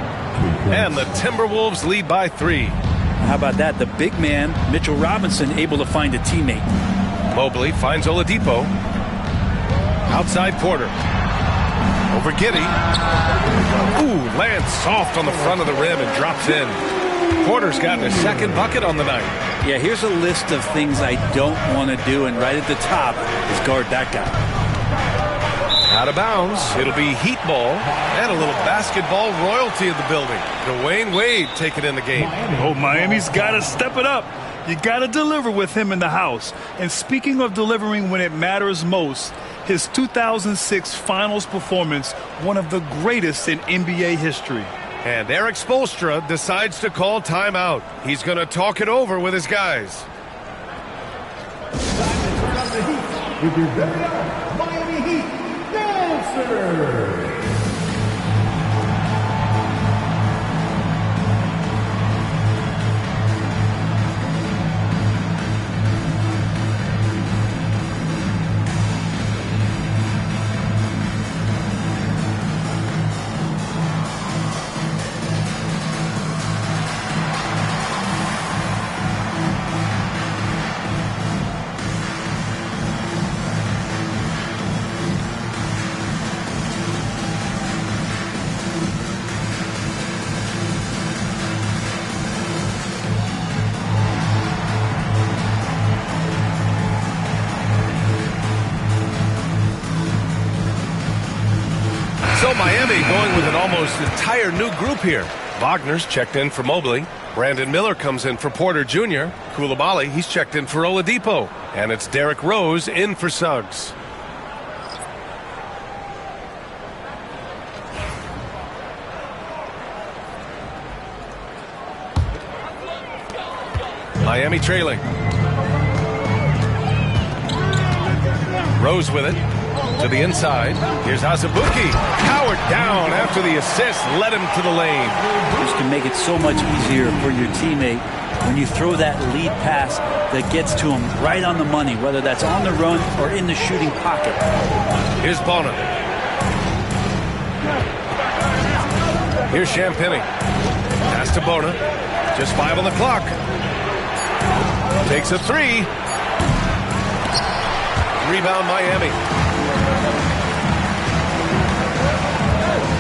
And the Timberwolves lead by 3. How about that? The big man, Mitchell Robinson, able to find a teammate. Mobley finds Oladipo. Outside Porter. Over Giddey. Ooh, lands soft on the front of the rim and drops in. Porter's gotten a second bucket on the night. Yeah, here's a list of things I don't want to do, and right at the top is guard that guy. Out of bounds. It'll be Heat ball and a little basketball royalty in the building. Dwayne Wade taking in the game. Oh, Miami's got to step it up. You got to deliver with him in the house. And speaking of delivering when it matters most, his 2006 Finals performance, one of the greatest in NBA history. And Eric Spoelstra decides to call timeout. He's going to talk it over with his guys. With your very own Miami Heat dancer. Miami going with an almost entire new group here. Wagner's checked in for Mobley. Brandon Miller comes in for Porter Jr. Coulibaly, he's checked in for Oladipo. And it's Derrick Rose in for Suggs. Miami trailing. Rose with it. To the inside. Here's Azubuike. Powered down after the assist. Led him to the lane. This can make it so much easier for your teammate when you throw that lead pass that gets to him right on the money, whether that's on the run or in the shooting pocket. Here's Bona. Here's Champagnie. Pass to Bona. Just 5 on the clock. Takes a three. Rebound Miami.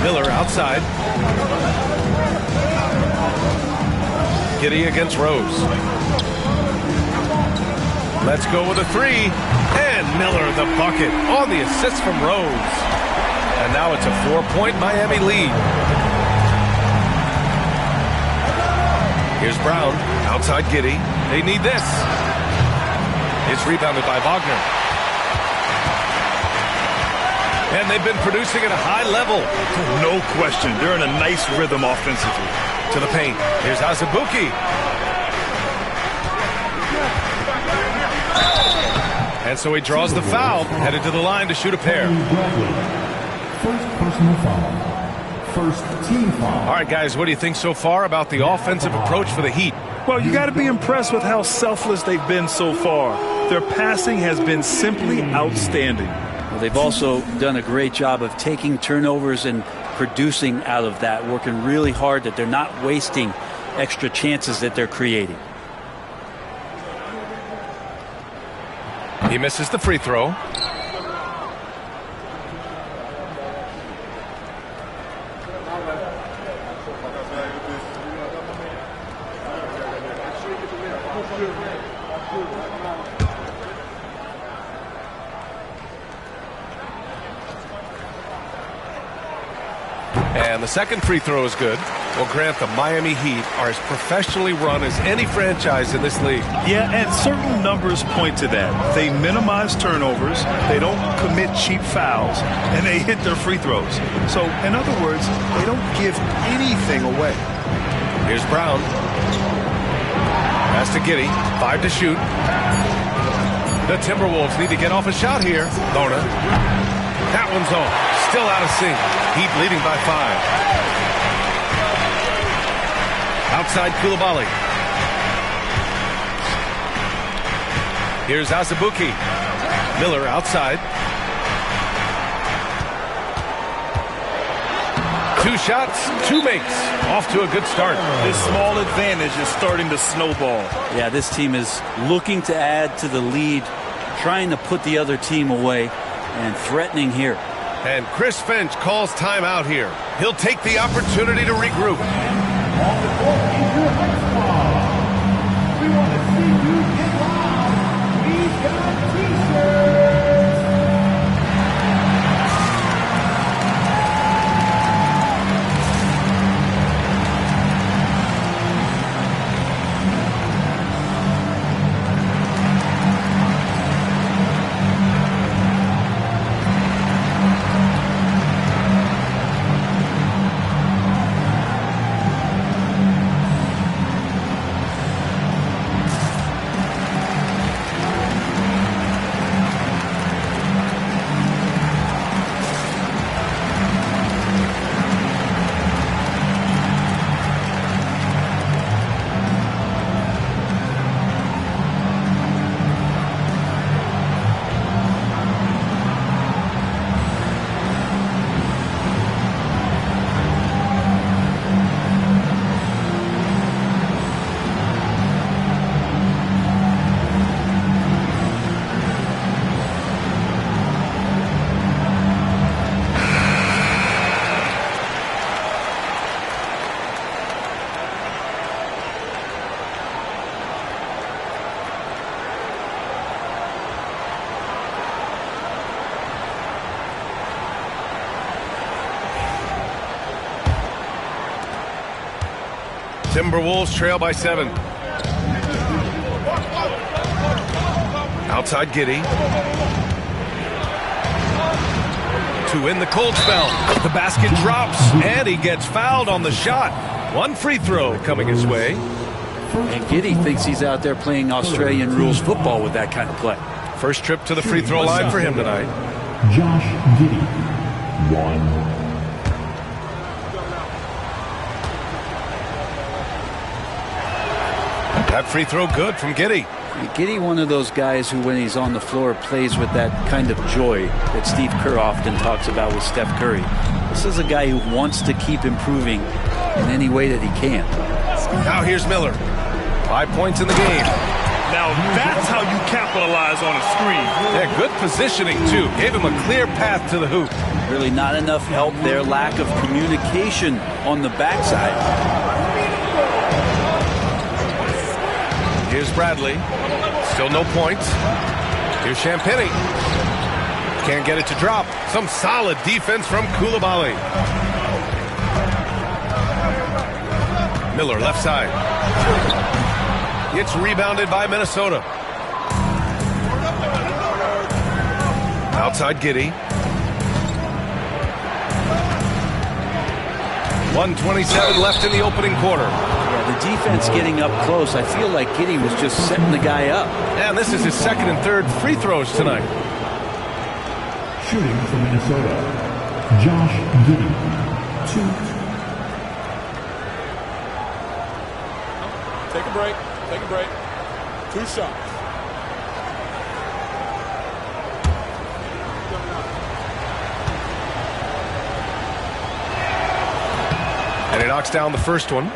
Miller outside. Giddey against Rose. Let's go with a three. And Miller the bucket on the assist from Rose. And now it's a 4-point Miami lead. Here's Brown. Outside Giddey. They need this. It's rebounded by Wagner. And they've been producing at a high level. No question. They're in a nice rhythm offensively. To the paint. Here's Azubuike. And so he draws the foul. Headed to the line to shoot a pair. First personal foul. First team foul. All right, guys, what do you think so far about the offensive approach for the Heat? Well, you got to be impressed with how selfless they've been so far. Their passing has been simply outstanding. Well, they've also done a great job of taking turnovers and producing out of that, working really hard that they're not wasting extra chances that they're creating. He misses the free throw. And the second free throw is good. Well, Grant, the Miami Heat are as professionally run as any franchise in this league. Yeah, and certain numbers point to that. They minimize turnovers, they don't commit cheap fouls, and they hit their free throws. So, in other words, they don't give anything away. Here's Brown. Pass to Giddey. 5 to shoot. The Timberwolves need to get off a shot here. Bona. That one's off. Still out of sync. Heat leading by 5. Outside Coulibaly. Here's Azubuike. Miller outside. 2 shots, 2 makes. Off to a good start. This small advantage is starting to snowball. Yeah, this team is looking to add to the lead, trying to put the other team away, and threatening here. And Chris Finch calls timeout here. He'll take the opportunity to regroup. On the court is your next ball. We want to see you get loud. We've got t-shirts. Timberwolves trail by 7. Outside Giddey. To win the cold spell. The basket drops, and he gets fouled on the shot. 1 free throw coming his way. And Giddey thinks he's out there playing Australian rules football with that kind of play. First trip to the free throw line for him tonight. Josh Giddey, 1. That free throw good from Giddey. Giddey, one of those guys who, when he's on the floor, plays with that kind of joy that Steve Kerr often talks about with Steph Curry. This is a guy who wants to keep improving in any way that he can. Now here's Miller. 5 points in the game. Now that's how you capitalize on a screen. Yeah, good positioning, too. Gave him a clear path to the hoop. Really not enough help there. Lack of communication on the backside. Here's Bradley. Still no points. Here's Champagnie. Can't get it to drop. Some solid defense from Coulibaly. Miller left side. It's rebounded by Minnesota. Outside Giddey. 1:27 left in the opening quarter. The defense getting up close. I feel like Giddey was just setting the guy up. And this is his second and third free throws tonight. Shooting for Minnesota, Josh Giddey, 2. Take a break. Take a break. 2 shots. And he knocks down the first one.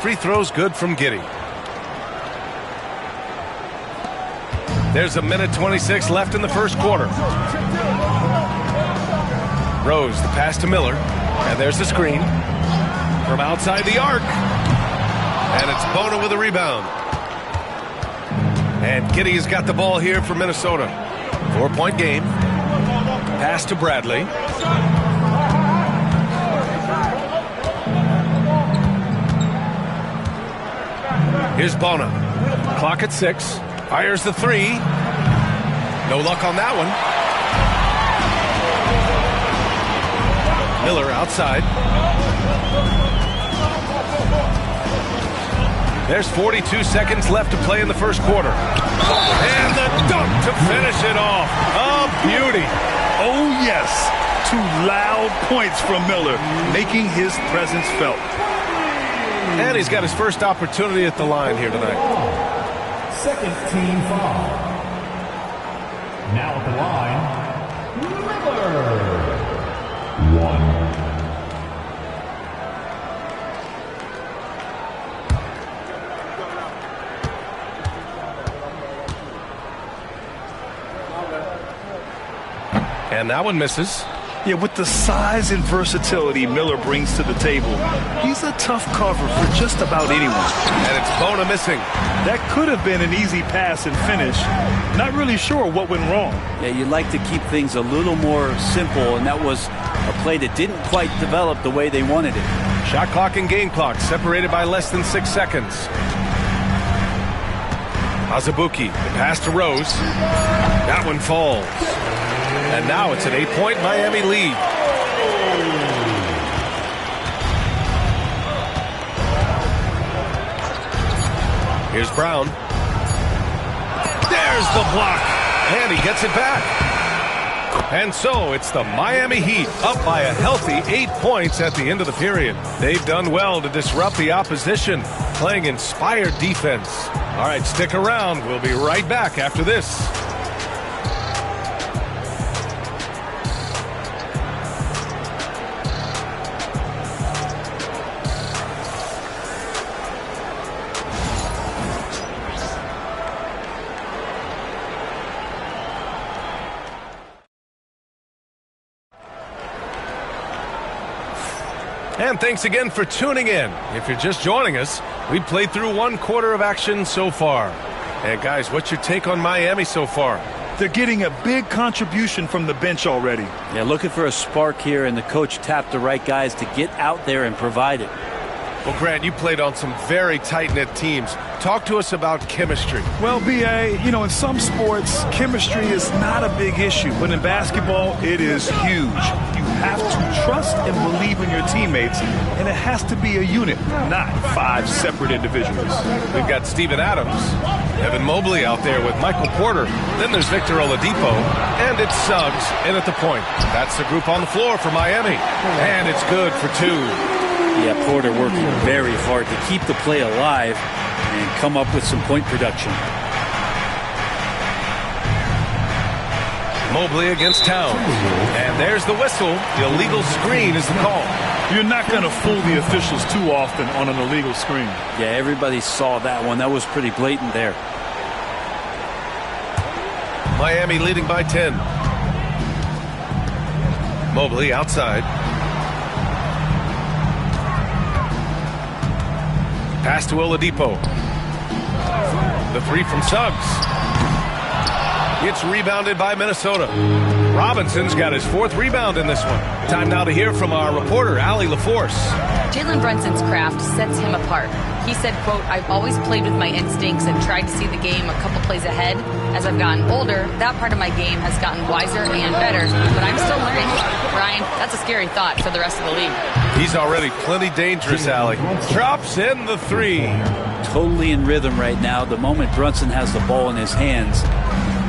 Free throws good from Giddey. There's a minute 26 left in the first quarter. Rose, the pass to Miller. And there's the screen. From outside the arc. And it's Bona with a rebound. And Giddey has got the ball here for Minnesota. 4-point game. Pass to Bradley. Here's Bona. Clock at 6. Fires the 3. No luck on that one. Miller outside. There's 42 seconds left to play in the first quarter. And the dunk to finish it off. A beauty. Oh, yes. 2 loud points from Miller, making his presence felt. And he's got his first opportunity at the line here tonight. Second team foul. Now at the line, Miller. 1. And that one misses. Yeah, with the size and versatility Miller brings to the table, he's a tough cover for just about anyone. And it's Bona missing. That could have been an easy pass and finish. Not really sure what went wrong. Yeah, you'd like to keep things a little more simple, and that was a play that didn't quite develop the way they wanted it. Shot clock and game clock separated by less than 6 seconds. Azubuike, the pass to Rose. That one falls. And now it's an 8-point Miami lead. Here's Brown. There's the block. And he gets it back. And so it's the Miami Heat up by a healthy 8 points at the end of the period. They've done well to disrupt the opposition, playing inspired defense. All right, stick around. We'll be right back after this. And thanks again for tuning in. If you're just joining us, we played through 1 quarter of action so far. And guys, what's your take on Miami so far? They're getting a big contribution from the bench already. Yeah, looking for a spark here, and the coach tapped the right guys to get out there and provide it. Well, Grant, you played on some very tight-knit teams. Talk to us about chemistry. Well, B.A., you know, in some sports, chemistry is not a big issue. But in basketball, it is huge. You have to trust and believe in your teammates, and it has to be a unit, not 5 separate individuals. We've got Steven Adams, Evan Mobley out there with Michael Porter. Then there's Victor Oladipo, and it's Suggs in at the point. That's the group on the floor for Miami, and it's good for 2. Yeah, Porter working very hard to keep the play alive and come up with some point production. Mobley against Towns. And there's the whistle. The illegal screen is the call. You're not going to fool the officials too often on an illegal screen. Yeah, everybody saw that one. That was pretty blatant there. Miami leading by 10. Mobley outside. Pass to Oladipo. The 3 from Suggs. It's rebounded by Minnesota. Robinson's got his 4th rebound in this one. Time now to hear from our reporter, Allie LaForce. Jalen Brunson's craft sets him apart. He said, quote, "I've always played with my instincts and tried to see the game a couple plays ahead. As I've gotten older, that part of my game has gotten wiser and better, but I'm still learning." Ryan, that's a scary thought for the rest of the league. He's already plenty dangerous, Allie. Drops in the 3. Totally in rhythm right now. The moment Brunson has the ball in his hands,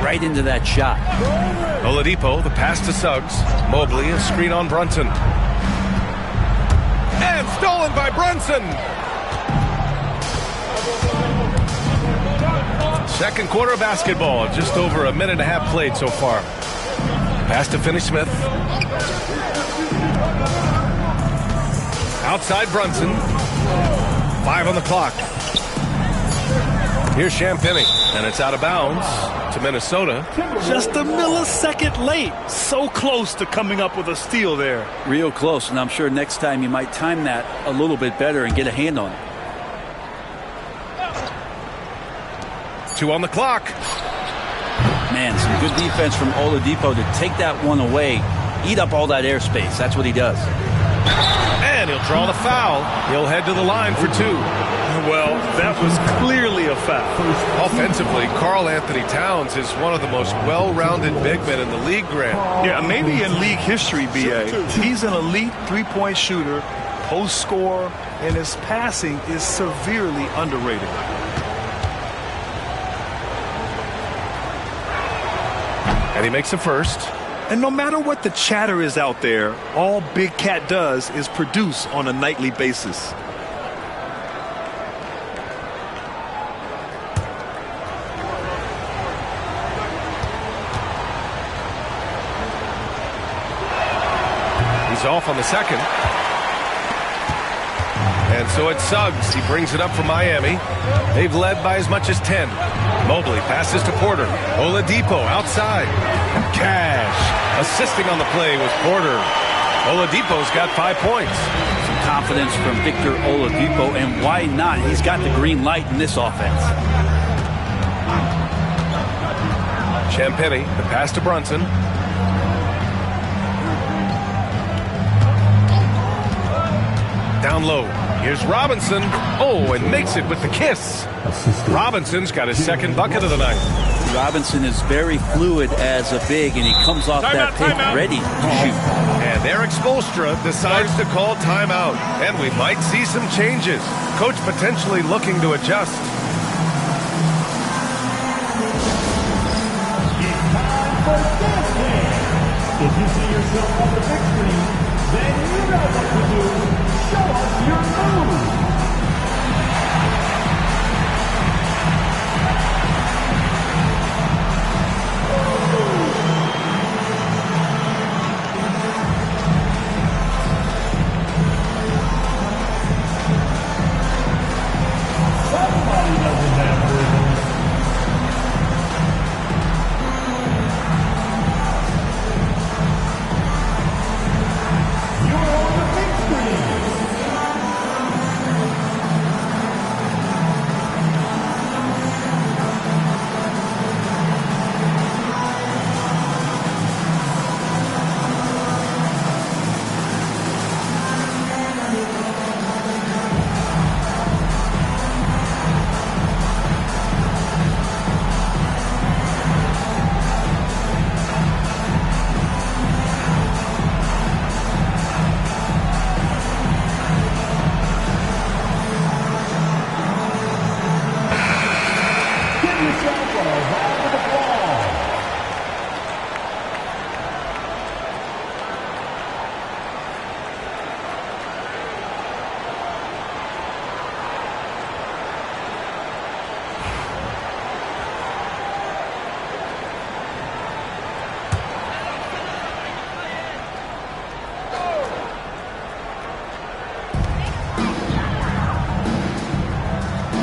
right into that shot. Oladipo, the pass to Suggs. Mobley, a screen on Brunson. And stolen by Brunson. Second quarter of basketball. Just over a minute and a half played so far. Pass to Finney-Smith. Outside Brunson. 5 on the clock. Here's Champagnie, and it's out of bounds to Minnesota. Just a millisecond late. So close to coming up with a steal there. Real close, and I'm sure next time you might time that a little bit better and get a hand on it. 2 on the clock. Man, some good defense from Oladipo to take that one away, eat up all that airspace. That's what he does. And he'll draw the foul. He'll head to the line for 2. Well, that was clearly a foul. Offensively, Karl Anthony Towns is one of the most well-rounded big men in the league, Grant. Yeah, maybe in league history, B.A. He's an elite 3-point shooter, post scorer, and his passing is severely underrated. And he makes the first. And no matter what the chatter is out there, all Big Cat does is produce on a nightly basis. He's off on the second. And so it's Suggs. He brings it up for Miami. They've led by as much as 10. Mobley passes to Porter. Oladipo outside. Cash assisting on the play with Porter. Oladipo's got 5 points. Some confidence from Victor Oladipo, and why not? He's got the green light in this offense. Champagnie, the pass to Brunson. Down low. Here's Robinson. Oh, and makes it with the kiss. Robinson's got his second bucket of the night. Robinson is very fluid as a big, and he comes off that pick ready to shoot. And Eric Spoelstra decides to call timeout. And we might see some changes. Coach potentially looking to adjust. It's time for dance dance. If you see yourself on the big screen, then you know what to do. Show us your move. Somebody doesn't have rhythm. You're on the big screen. Give yourself a round of applause.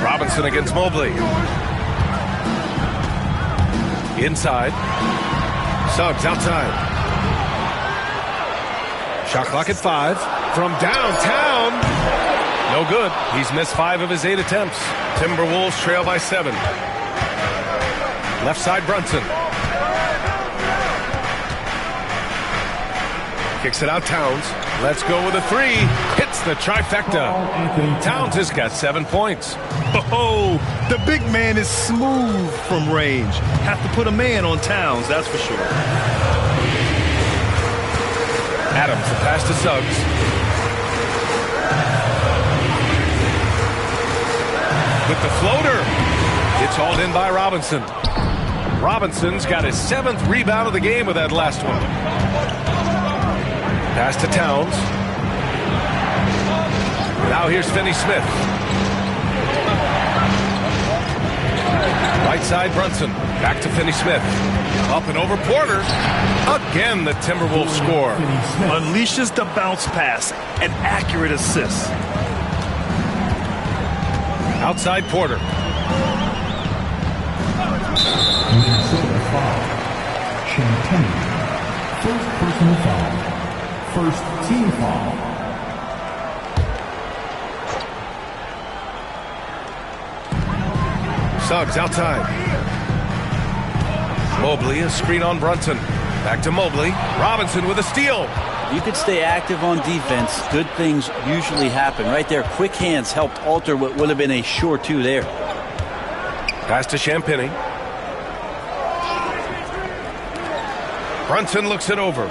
Robinson against Mobley. Inside. Suggs outside. Shot clock at 5. From downtown. No good. He's missed 5 of his 8 attempts. Timberwolves trail by 7. Left side Brunson. Kicks it out Towns. Let's go with a 3. Hits the trifecta. Towns has got 7 points. Oh, the big man is smooth from range. Have to put a man on Towns, that's for sure. Adams, the pass to Suggs. With the floater. It's hauled in by Robinson. Robinson's got his 7th rebound of the game with that last one. Pass to Towns. Now here's Finney Smith. Right side Brunson. Back to Finney Smith. Up and over Porter. Again the Timberwolves score. Unleashes the bounce pass. An accurate assist. Outside Porter. Minnesota foul. Champagnie. First personal foul. First team foul. Suggs outside. Mobley, a screen on Brunson. Back to Mobley. Robinson with a steal. You could stay active on defense. Good things usually happen. Right there, quick hands helped alter what would have been a sure 2 there. Pass to Champagnie. Brunson looks it over.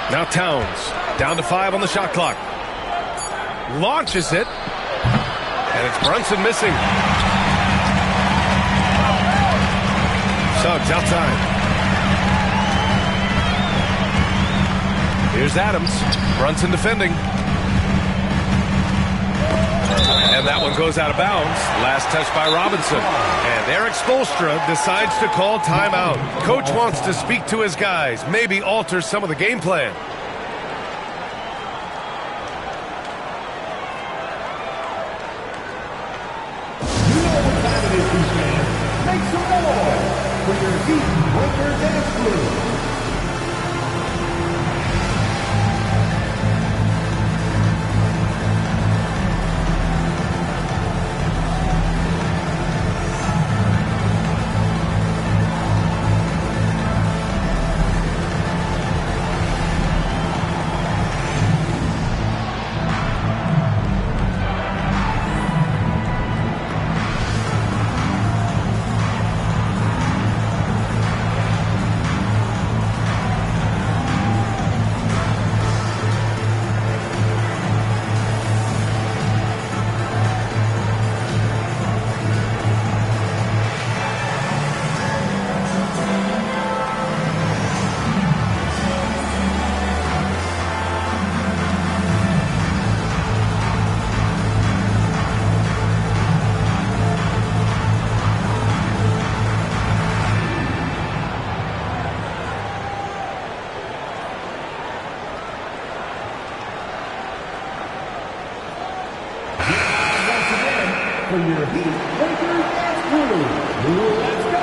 Now Towns, down to 5 on the shot clock. Launches it. And it's Brunson missing. Suggs outside. Here's Adams. Brunson defending. And that one goes out of bounds. Last touch by Robinson. And Eric Spoelstra decides to call timeout. Coach wants to speak to his guys, maybe alter some of the game plan. You know what time it is, these fans. Make some noise for your Heat Breaker Dance Crew. For your Heat Breaker Dance Crew. Let's go!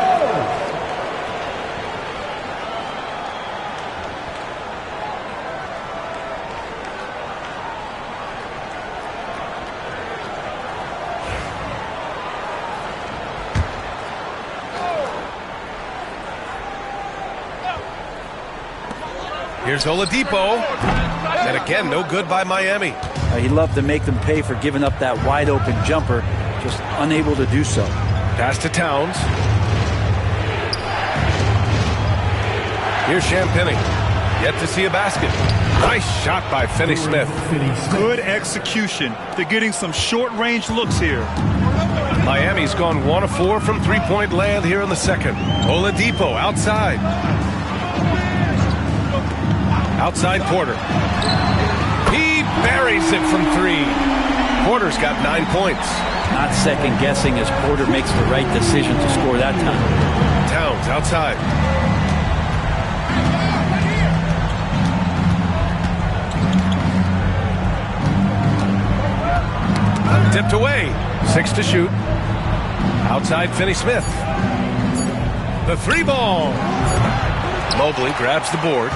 Here's Oladipo. And again, no good by Miami. He'd love to make them pay for giving up that wide open jumper, just unable to do so. Pass to Towns. Here's Champagnie. Yet to see a basket. Nice shot by Finney-Smith. Good execution. They're getting some short-range looks here. Miami's gone 1 of 4 from three-point land here in the second. Oladipo outside. Outside Porter. He buries it from 3. Porter's got 9 points. Not second guessing as Porter makes the right decision to score that time. Towns outside. Tipped away. 6 to shoot. Outside Finney-Smith. The 3-ball. Mobley grabs the board.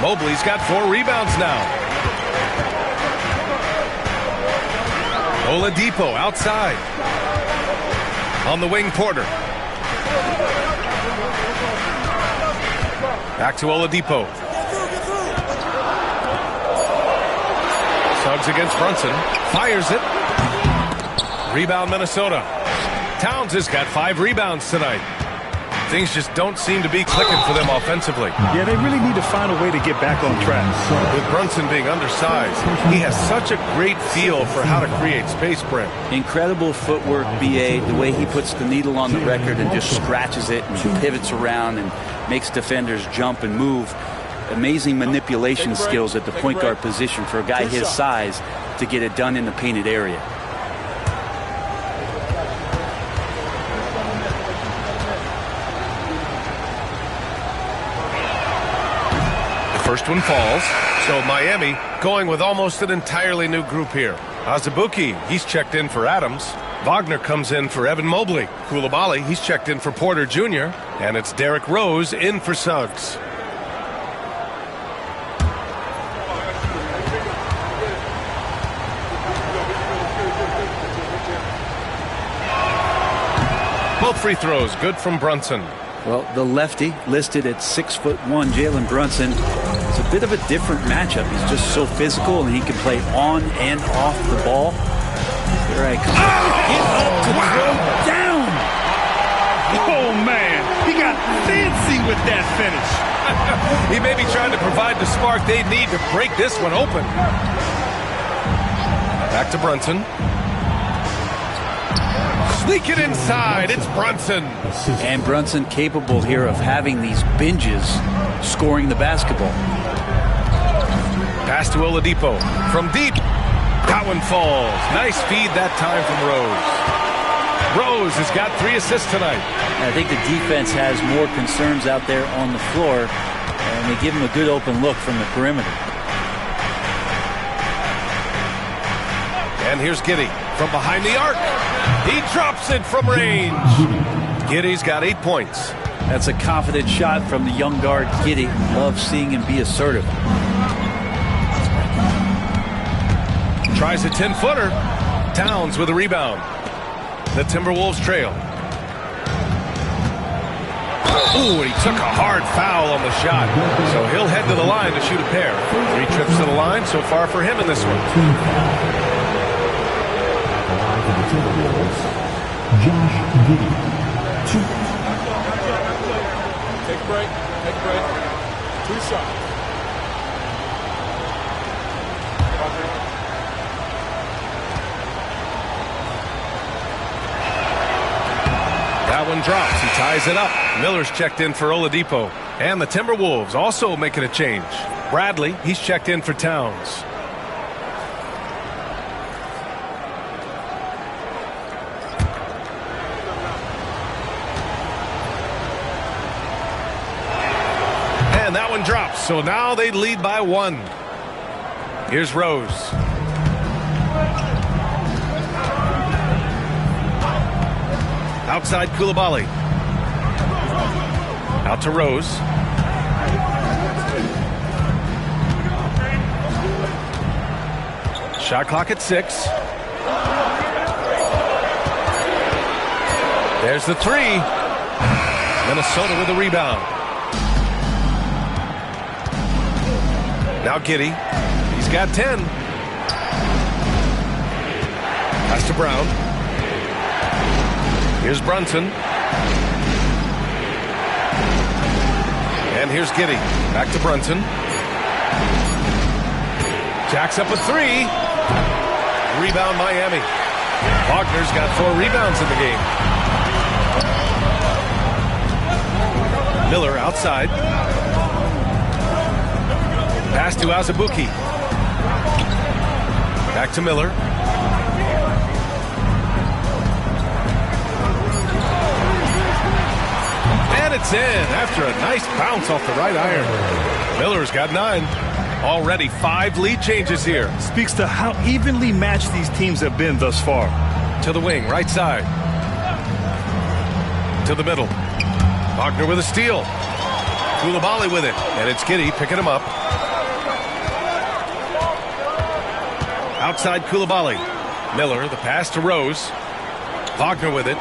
Mobley's got 4 rebounds now. Oladipo outside. On the wing, Porter. Back to Oladipo. Suggs against Brunson. Fires it. Rebound, Minnesota. Towns has got 5 rebounds tonight. Things just don't seem to be clicking for them offensively. Yeah, they really need to find a way to get back on track. With Brunson being undersized, he has such a great feel for how to create space, Brent. Incredible footwork, B.A., the way he puts the needle on the record and just scratches it and pivots around and makes defenders jump and move. Amazing manipulation skills at the point guard position for a guy his size to get it done in the painted area. First one falls, so Miami going with almost an entirely new group here. Azubuike, he's checked in for Adams. Wagner comes in for Evan Mobley. Coulibaly, he's checked in for Porter Jr. And it's Derrick Rose in for Suggs. Both free throws good from Brunson. Well, the lefty listed at 6'1", Jalen Brunson. It's a bit of a different matchup. He's just so physical, and he can play on and off the ball. Here I come. Get up to throw down. Oh, man. He got fancy with that finish. He may be trying to provide the spark they need to break this one open. Back to Brunson. Sneak it inside. It's Brunson. And Brunson capable here of having these binges scoring the basketball. Pass to Oladipo. From deep. That one falls. Nice feed that time from Rose. Rose has got 3 assists tonight. I think the defense has more concerns out there on the floor, and they give him a good open look from the perimeter. And here's Giddey from behind the arc. He drops it from range. Giddey's got 8 points. That's a confident shot from the young guard, Giddey. Love seeing him be assertive. Tries a 10-footer. Towns with a rebound. The Timberwolves trail. Ooh, and he took a hard foul on the shot. So he'll head to the line to shoot a pair. 3 trips to the line so far for him in this one. Josh Giddey. 2. Take a break. Take a break. 2 shots. That one drops. He ties it up. Miller's checked in for Oladipo. And the Timberwolves also making a change. Bradley, he's checked in for Towns. And that one drops. So now they lead by 1. Here's Rose. Outside Coulibaly. Out to Rose. Shot clock at 6. There's the 3. Minnesota with the rebound. Now Giddey. He's got 10. Pass to Brown. Here's Brunson. And here's Giddey. Back to Brunson. Jacks up a 3. Rebound Miami. Wagner's got 4 rebounds in the game. Miller outside. Pass to Azubuike. Back to Miller. And it's in after a nice bounce off the right iron. Miller's got 9. Already 5 lead changes here. Speaks to how evenly matched these teams have been thus far. To the wing, right side. To the middle. Wagner with a steal. Coulibaly with it. And it's Giddey picking him up. Outside Coulibaly. Miller, the pass to Rose. Wagner with it.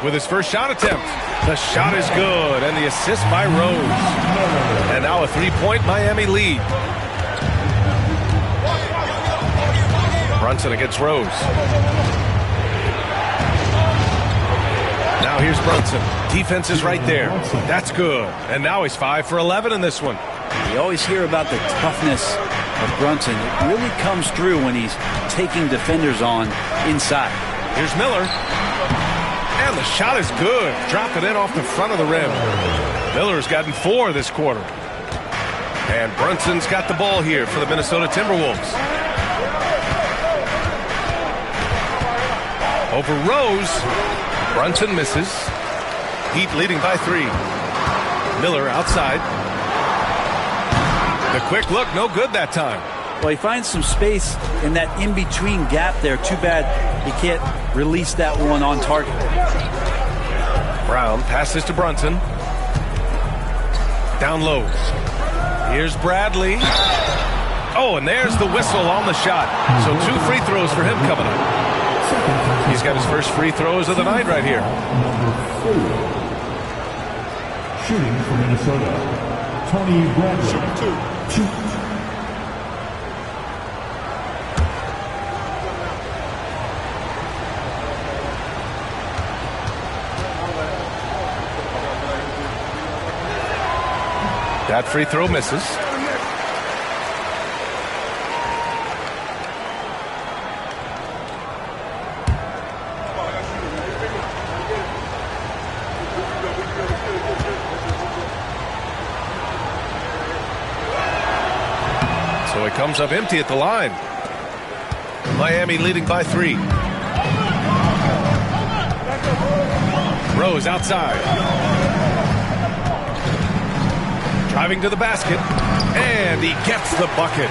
With his first shot attempt. The shot is good, and the assist by Rose. And now a 3-point Miami lead. Brunson against Rose. Now here's Brunson. Defense is right there. That's good. And now he's 5 for 11 in this one. You always hear about the toughness of Brunson. It really comes through when he's taking defenders on inside. Here's Miller. And the shot is good. Drop it in off the front of the rim. Miller's gotten 4 this quarter. And Brunson's got the ball here for the Minnesota Timberwolves. Over Rose. Brunson misses. Heat leading by 3. Miller outside. The quick look, no good that time. Well, he finds some space in that in-between gap there. Too bad he can't release that one on target. Brown passes to Brunson. Down low. Here's Bradley. Oh, and there's the whistle on the shot. So 2 free throws for him coming up. He's got his first free throws of the night right here. Shooting for Minnesota, Tony Bradley. Shooting 2. 2. That free throw misses. So it comes up empty at the line. Miami leading by 3. Rose outside. Driving to the basket. And he gets the bucket.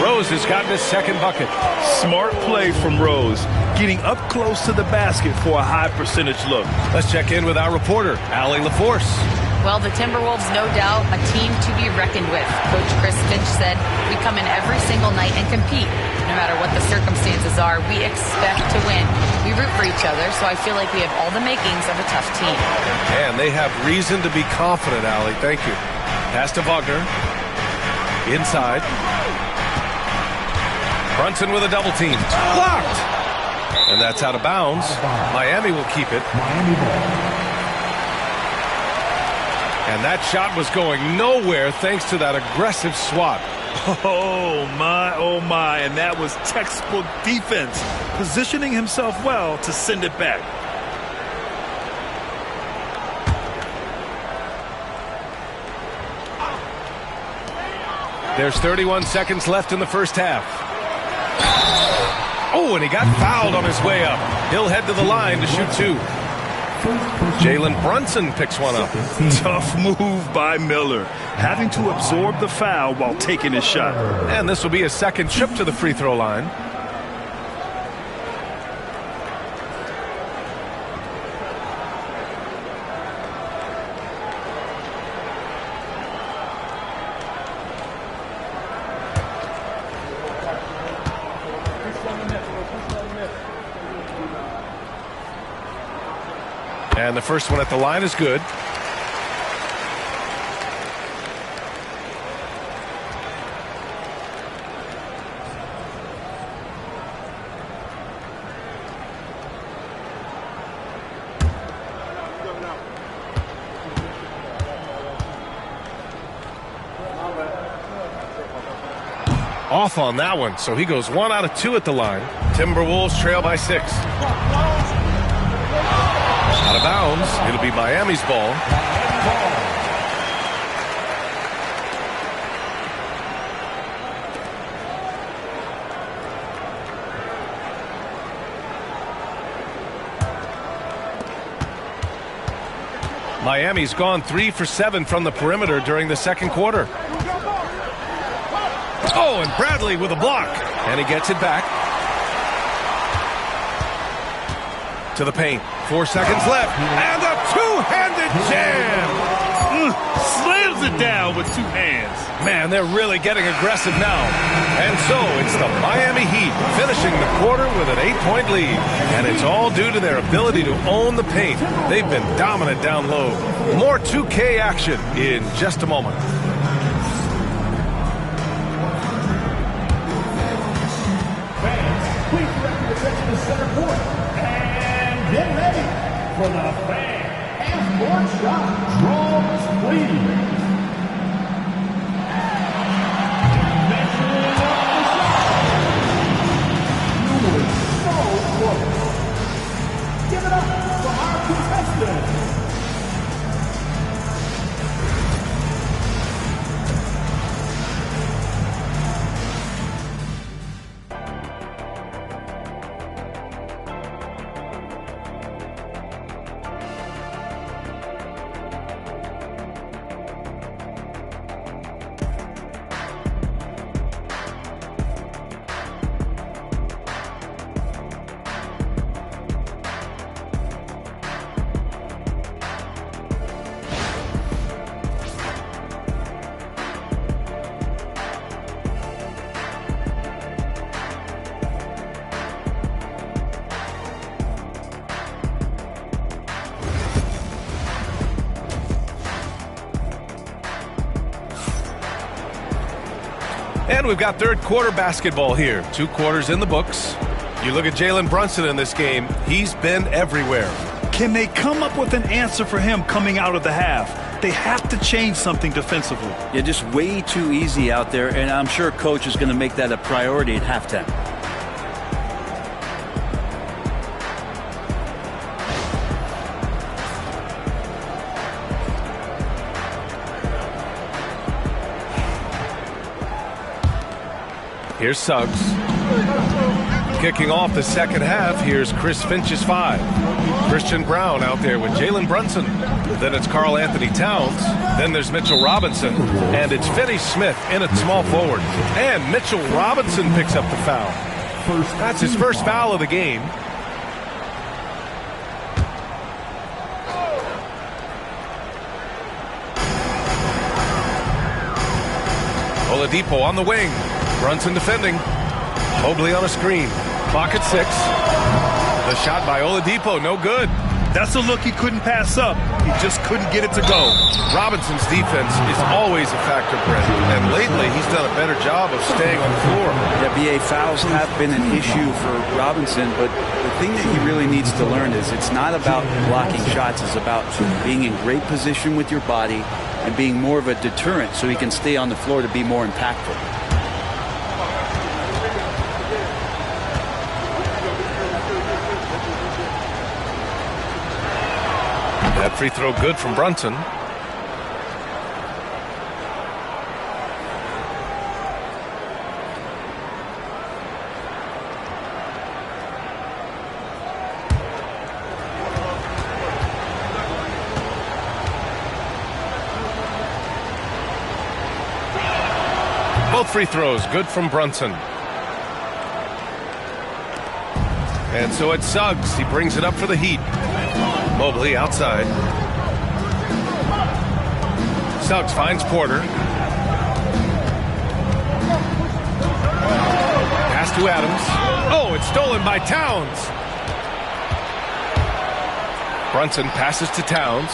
Rose has gotten his second bucket. Smart play from Rose, getting up close to the basket for a high percentage look. Let's check in with our reporter, Allie LaForce. Well, the Timberwolves, no doubt, a team to be reckoned with. Coach Chris Finch said, we come in every single night and compete. No matter what the circumstances are, we expect to win. We root for each other, so I feel like we have all the makings of a tough team. And they have reason to be confident, Allie. Thank you. Pass to Wagner. Inside. Brunson with a double team. Blocked! And that's out of bounds. Miami will keep it. And that shot was going nowhere thanks to that aggressive swat. Oh, my. And that was textbook defense, positioning himself well to send it back. There's 31 seconds left in the first half. Oh, and he got fouled on his way up. He'll head to the line to shoot 2. Jalen Brunson picks one up. Tough move by Miller, having to absorb the foul while taking his shot. And this will be a second trip to the free throw line. And the first one at the line is good. Off on that one, so he goes 1 out of 2 at the line. Timberwolves trail by 6. Out of bounds. It'll be Miami's ball. Miami's gone 3 for 7 from the perimeter during the second quarter. Oh, and Bradley with a block. And he gets it back. To the paint. 4 seconds left. And a two-handed jam. Slams it down with 2 hands. Man, they're really getting aggressive now. And so it's the Miami Heat finishing the quarter with an 8-point lead. And it's all due to their ability to own the paint. They've been dominant down low. More 2K action in just a moment. Fans, please direct your attention to center court. And get ready for the fan half-court shot. Draws, please. Measuring up the shot. You were so close. Give it up for our contestants. And we've got third quarter basketball here. 2 quarters in the books. You look at Jalen Brunson in this game. He's been everywhere. Can they come up with an answer for him coming out of the half? They have to change something defensively. Yeah, just way too easy out there, and I'm sure coach is going to make that a priority at halftime. Here's Suggs. Kicking off the second half, here's Chris Finch's 5. Christian Brown out there with Jalen Brunson. Then it's Karl Anthony Towns. Then there's Mitchell Robinson. And it's Finney Smith in at small forward. And Mitchell Robinson picks up the foul. That's his first foul of the game. Oladipo on the wing. Brunson defending. Mobley on a screen. Clock at 6. The shot by Oladipo, no good. That's a look he couldn't pass up. He just couldn't get it to go. Robinson's defense is always a factor, Brent. And lately, he's done a better job of staying on the floor. Yeah, BA, fouls have been an issue for Robinson, but the thing that he really needs to learn is it's not about blocking shots. It's about being in great position with your body and being more of a deterrent so he can stay on the floor to be more impactful. That free throw good from Brunson. Both free throws good from Brunson. And so it's Suggs. He brings it up for the Heat. Mobley outside. Suggs finds Porter. Pass to Adams. Oh, it's stolen by Towns. Brunson passes to Towns.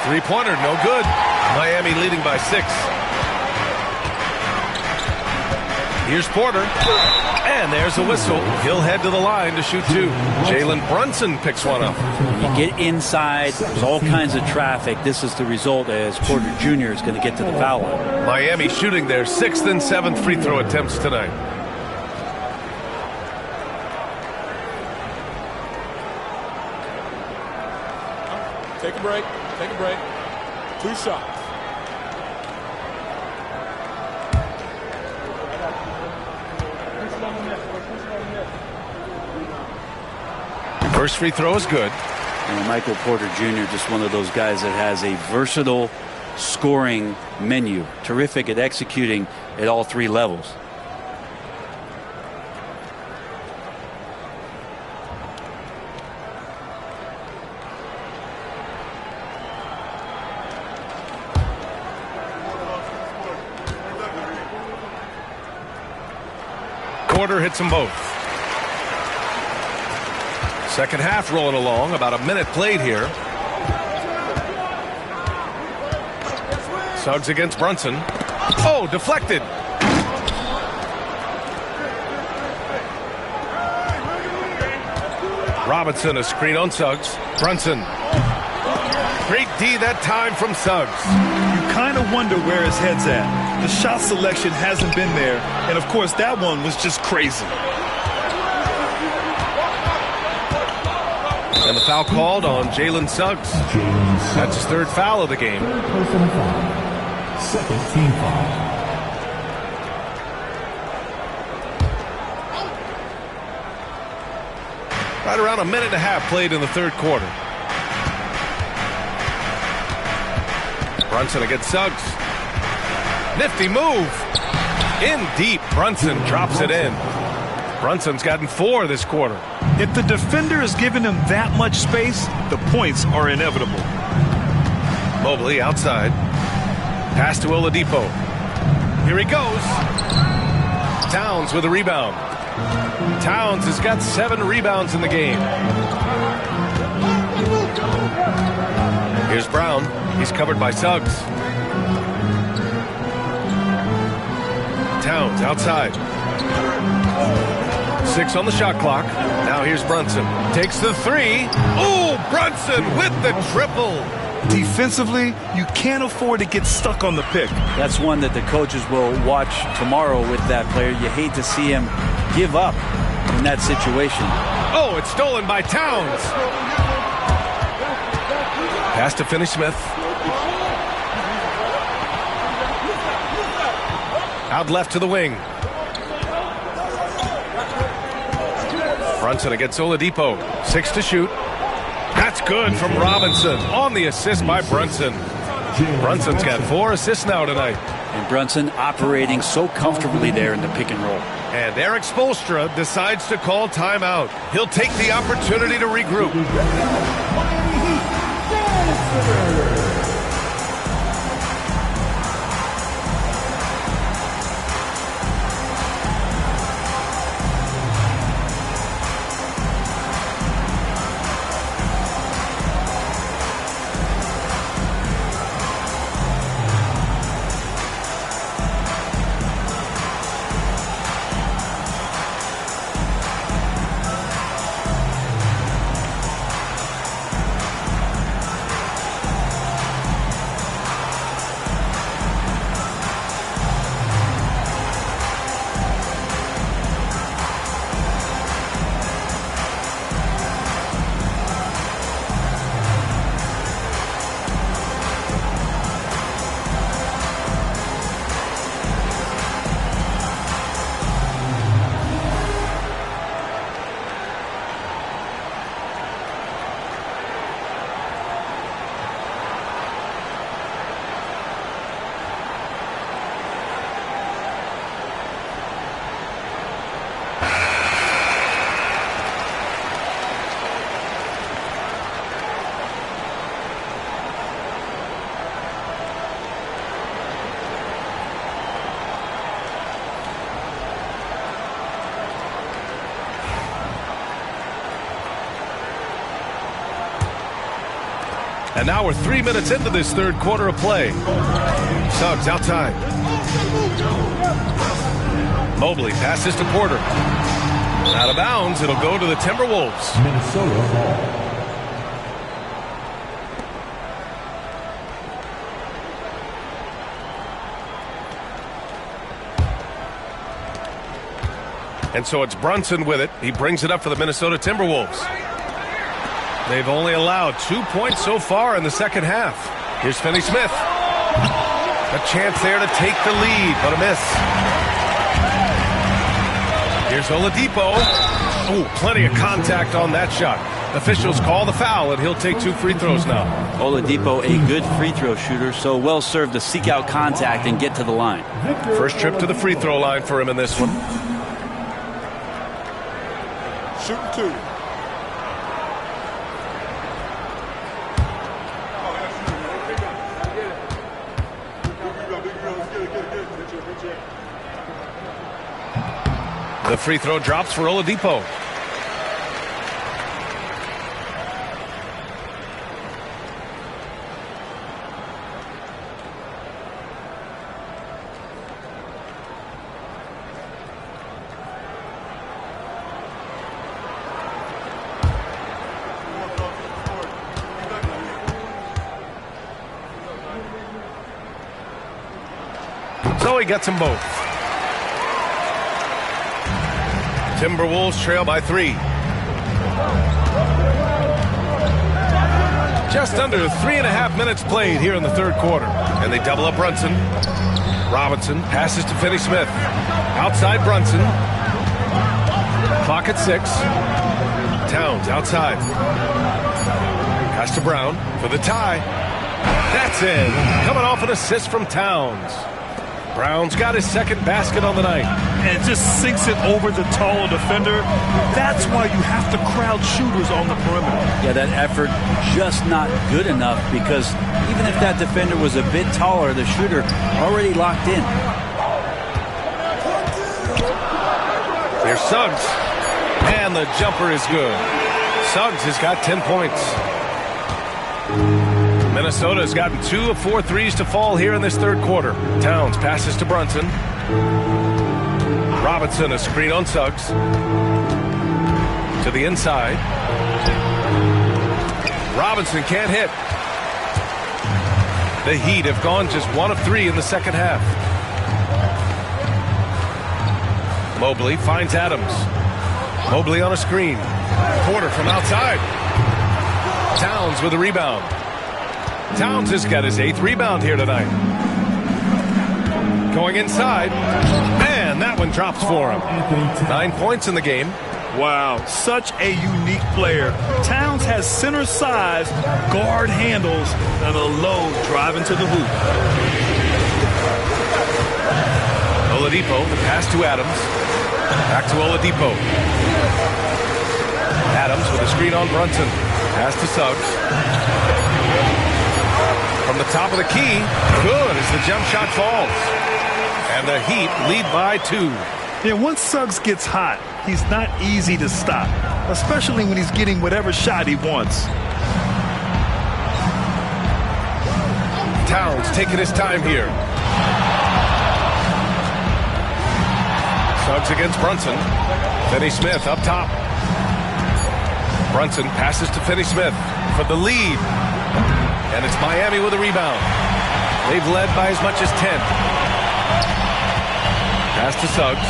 Three-pointer, no good. Miami leading by 6. Here's Porter. And there's a whistle. He'll head to the line to shoot 2. Jalen Brunson picks one up. You get inside. There's all kinds of traffic. This is the result as Porter Jr. is going to get to the foul line. Miami shooting their 6th and 7th free throw attempts tonight. Take a break. Take a break. 2 shots. First free throw is good. And Michael Porter Jr. just one of those guys that has a versatile scoring menu. Terrific at executing at all 3 levels. Porter hits them both. Second half rolling along, about a minute played here. Suggs against Brunson. Oh, deflected. Robinson, a screen on Suggs. Brunson. Great D that time from Suggs. You kind of wonder where his head's at. The shot selection hasn't been there, and of course that one was just crazy. And the foul called on Jalen Suggs. That's his 3rd foul of the game. Personal foul. 2nd team foul. Right around a minute and a half played in the 3rd quarter. Brunson against Suggs. Nifty move. In deep. Brunson drops it in. Brunson's gotten 4 this quarter. If the defender is giving him that much space, the points are inevitable. Mobley outside. Pass to Oladipo. Here he goes. Towns with a rebound. Towns has got 7 rebounds in the game. Here's Brown. He's covered by Suggs. Towns outside. 6 on the shot clock. Now here's Brunson. Takes the 3. Oh, Brunson with the triple. Defensively, you can't afford to get stuck on the pick. That's one that the coaches will watch tomorrow with that player. You hate to see him give up in that situation. Oh, it's stolen by Towns. Pass to Finney-Smith. Out left to the wing. Brunson against Oladipo. 6 to shoot. That's good from Robinson on the assist by Brunson. Brunson's got 4 assists now tonight. And Brunson operating so comfortably there in the pick and roll. And Eric Spoelstra decides to call timeout. He'll take the opportunity to regroup. And now we're 3 minutes into this third quarter of play. Suggs outside. Mobley passes to Porter. Out of bounds, it'll go to the Timberwolves. Minnesota ball. And so it's Brunson with it. He brings it up for the Minnesota Timberwolves. They've only allowed 2 points so far in the second half. Here's Finney-Smith. A chance there to take the lead, but a miss. Here's Oladipo. Oh, plenty of contact on that shot. Officials call the foul, and he'll take 2 free throws now. Oladipo, a good free throw shooter, so well served to seek out contact and get to the line. First trip to the free throw line for him in this one. Shooting 2. The free throw drops for Oladipo. So he gets them both. Timberwolves trail by 3. Just under 3.5 minutes played here in the third quarter. And they double up Brunson. Robinson passes to Finney-Smith. Outside Brunson. Clock at 6. Towns outside. Pass to Brown for the tie. That's in. Coming off an assist from Towns. Brown's got his second basket on the night. And just sinks it over the taller defender. That's why you have to crowd shooters on the perimeter. Yeah, that effort just not good enough because even if that defender was a bit taller, the shooter already locked in. Here's Suggs. And the jumper is good. Suggs has got 10 points. Minnesota has gotten 2 of 4 threes to fall here in this third quarter. Towns passes to Brunson. Robinson, a screen on Suggs. To the inside. Robinson can't hit. The Heat have gone just 1 of 3 in the second half. Mobley finds Adams. Mobley on a screen. Porter from outside. Towns with a rebound. Towns has got his 8th rebound here tonight. Going inside. Man, that one drops for him. 9 points in the game. Wow, such a unique player. Towns has center size, guard handles, and a low drive into the hoop. Oladipo, the pass to Adams. Back to Oladipo. Adams with a screen on Brunson. Pass to Suggs. From the top of the key, good as the jump shot falls. And the Heat lead by 2. Yeah, once Suggs gets hot, he's not easy to stop, especially when he's getting whatever shot he wants. Towns taking his time here. Suggs against Brunson. Finney Smith up top. Brunson passes to Finney Smith for the lead. And it's Miami with a rebound. They've led by as much as 10. Pass to Suggs.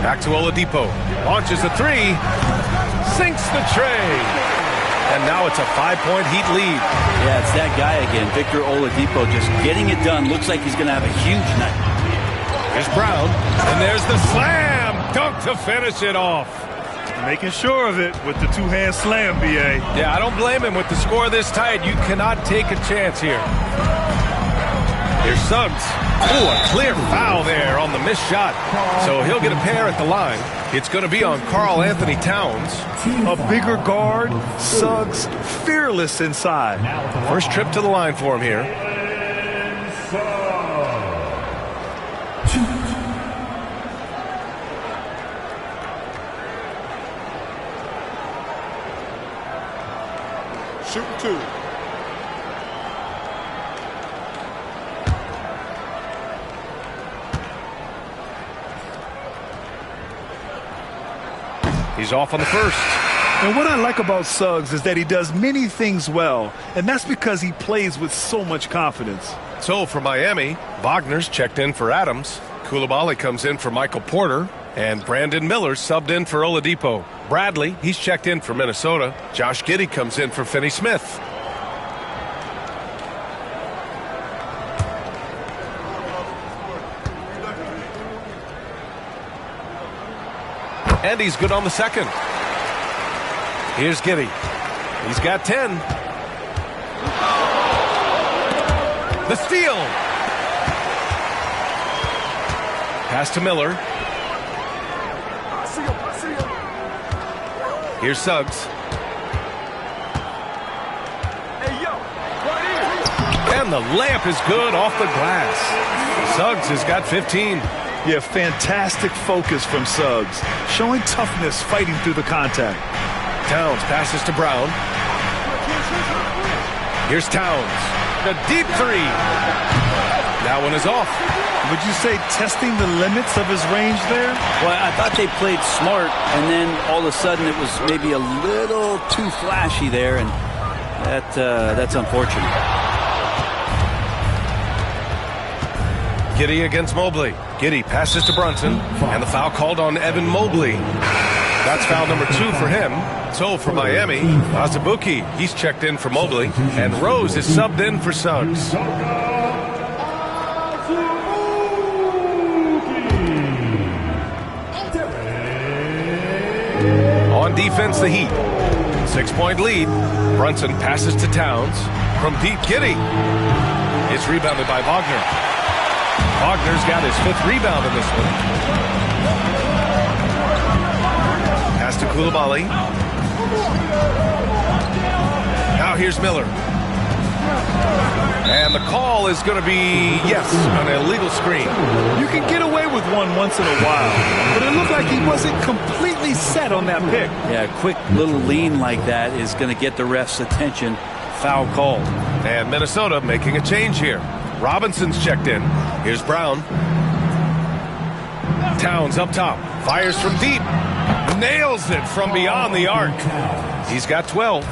Back to Oladipo. Launches a 3. Sinks the tray. And now it's a 5-point Heat lead. Yeah, it's that guy again, Victor Oladipo, just getting it done. Looks like he's going to have a huge night. Here's Brown. And there's the slam. Dunk to finish it off. Making sure of it with the two-hand slam, B.A. Yeah, I don't blame him. With the score this tight, you cannot take a chance here. Here's Suggs. Oh, a clear foul there on the missed shot. So he'll get a pair at the line. It's going to be on Karl Anthony Towns. A bigger guard, Suggs, fearless inside. First trip to the line for him here. Shooting 2. He's off on the first. And what I like about Suggs is that he does many things well, and that's because he plays with so much confidence. So for Miami, Wagner's checked in for Adams. Coulibaly comes in for Michael Porter. And Brandon Miller subbed in for Oladipo. Bradley, he's checked in for Minnesota. Josh Giddey comes in for Finney Smith. And he's good on the second. Here's Giddey. He's got 10. The steal. Pass to Miller. Here's Suggs. And the layup is good off the glass. Suggs has got 15. Yeah, fantastic focus from Suggs. Showing toughness fighting through the contact. Towns passes to Brown. Here's Towns. The deep 3. That one is off. Would you say testing the limits of his range there? Well, I thought they played smart, and then all of a sudden it was maybe a little too flashy there, and that's unfortunate. Giddey against Mobley. Giddey passes to Brunson, and the foul called on Evan Mobley. That's foul number 2 for him. So for Miami, Azubuike, he's checked in for Mobley, and Rose is subbed in for Suggs. On defense, the Heat. 6-point lead. Brunson passes to Towns. From deep, Giddey. It's rebounded by Wagner. Wagner's got his 5th rebound in this one. Pass to Coulibaly. Now here's Miller. And the call is going to be, yes, an illegal screen. You can get away with one once in a while, but it looked like he wasn't completely set on that pick. Yeah, a quick little lean like that is going to get the ref's attention. Foul called. And Minnesota making a change here. Robinson's checked in. Here's Brown. Towns up top. Fires from deep. Nails it from beyond the arc. He's got 12.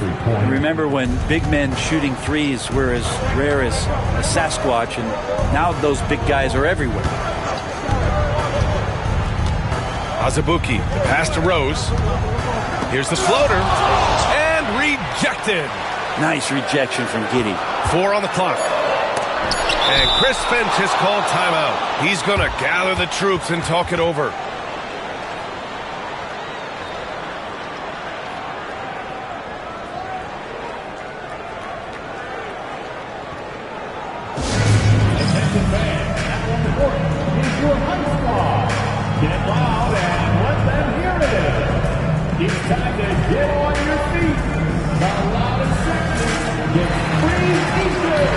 Remember when big men shooting threes were as rare as a Sasquatch, and now those big guys are everywhere. Azubuike, the pass to Rose. Here's the floater. And rejected. Nice rejection from Giddey. 4 on the clock. And Chris Finch has called timeout. He's going to gather the troops and talk it over. Attention fans, now on the court is your high squad. Get loud and let them hear it. It's time to get on your feet. The loudest section gets free t-shirts.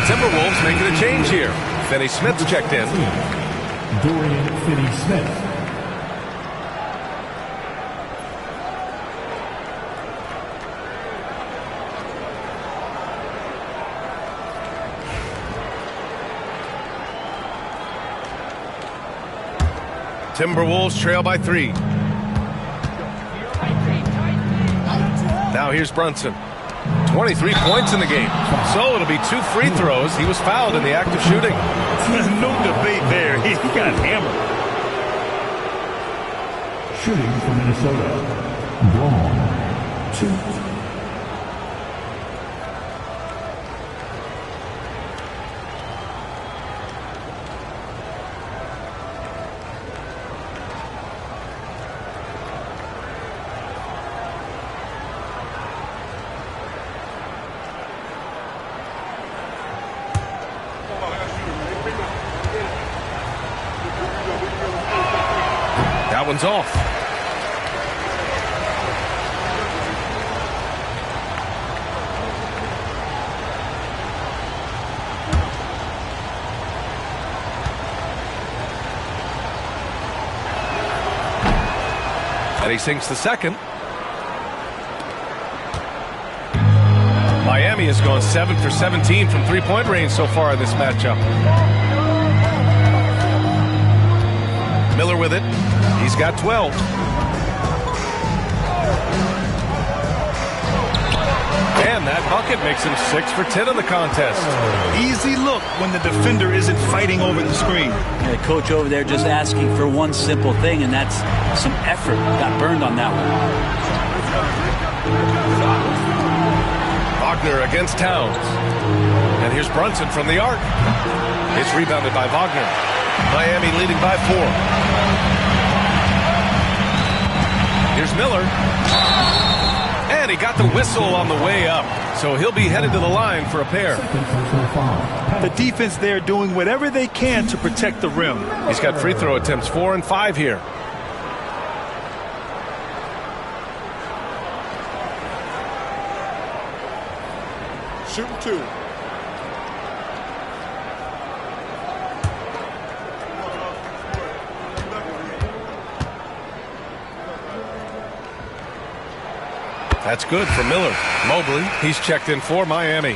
Timberwolves making a change here. Finney Smith's checked in. Dorian Finney-Smith. Timberwolves trail by 3. Now here's Brunson. 23 points in the game. So it'll be 2 free throws. He was fouled in the act of shooting. No debate there. He got hammered. Shooting for Minnesota. Braun. 2. That one's off. And he sinks the second. Miami has gone 7 for 17 from three-point range so far in this matchup. Miller with it. He's got 12. And that bucket makes him 6 for 10 in the contest. Easy look when the defender isn't fighting over the screen. The coach over there just asking for one simple thing, and that's some effort. Got burned on that one. Wagner against Towns. And here's Brunson from the arc. It's rebounded by Wagner. Miami leading by 4. Here's Miller. And he got the whistle on the way up. So he'll be headed to the line for a pair. The defense there doing whatever they can to protect the rim. He's got free throw attempts 4 and 5 here. Shooting 2. That's good for Miller. Mobley, he's checked in for Miami.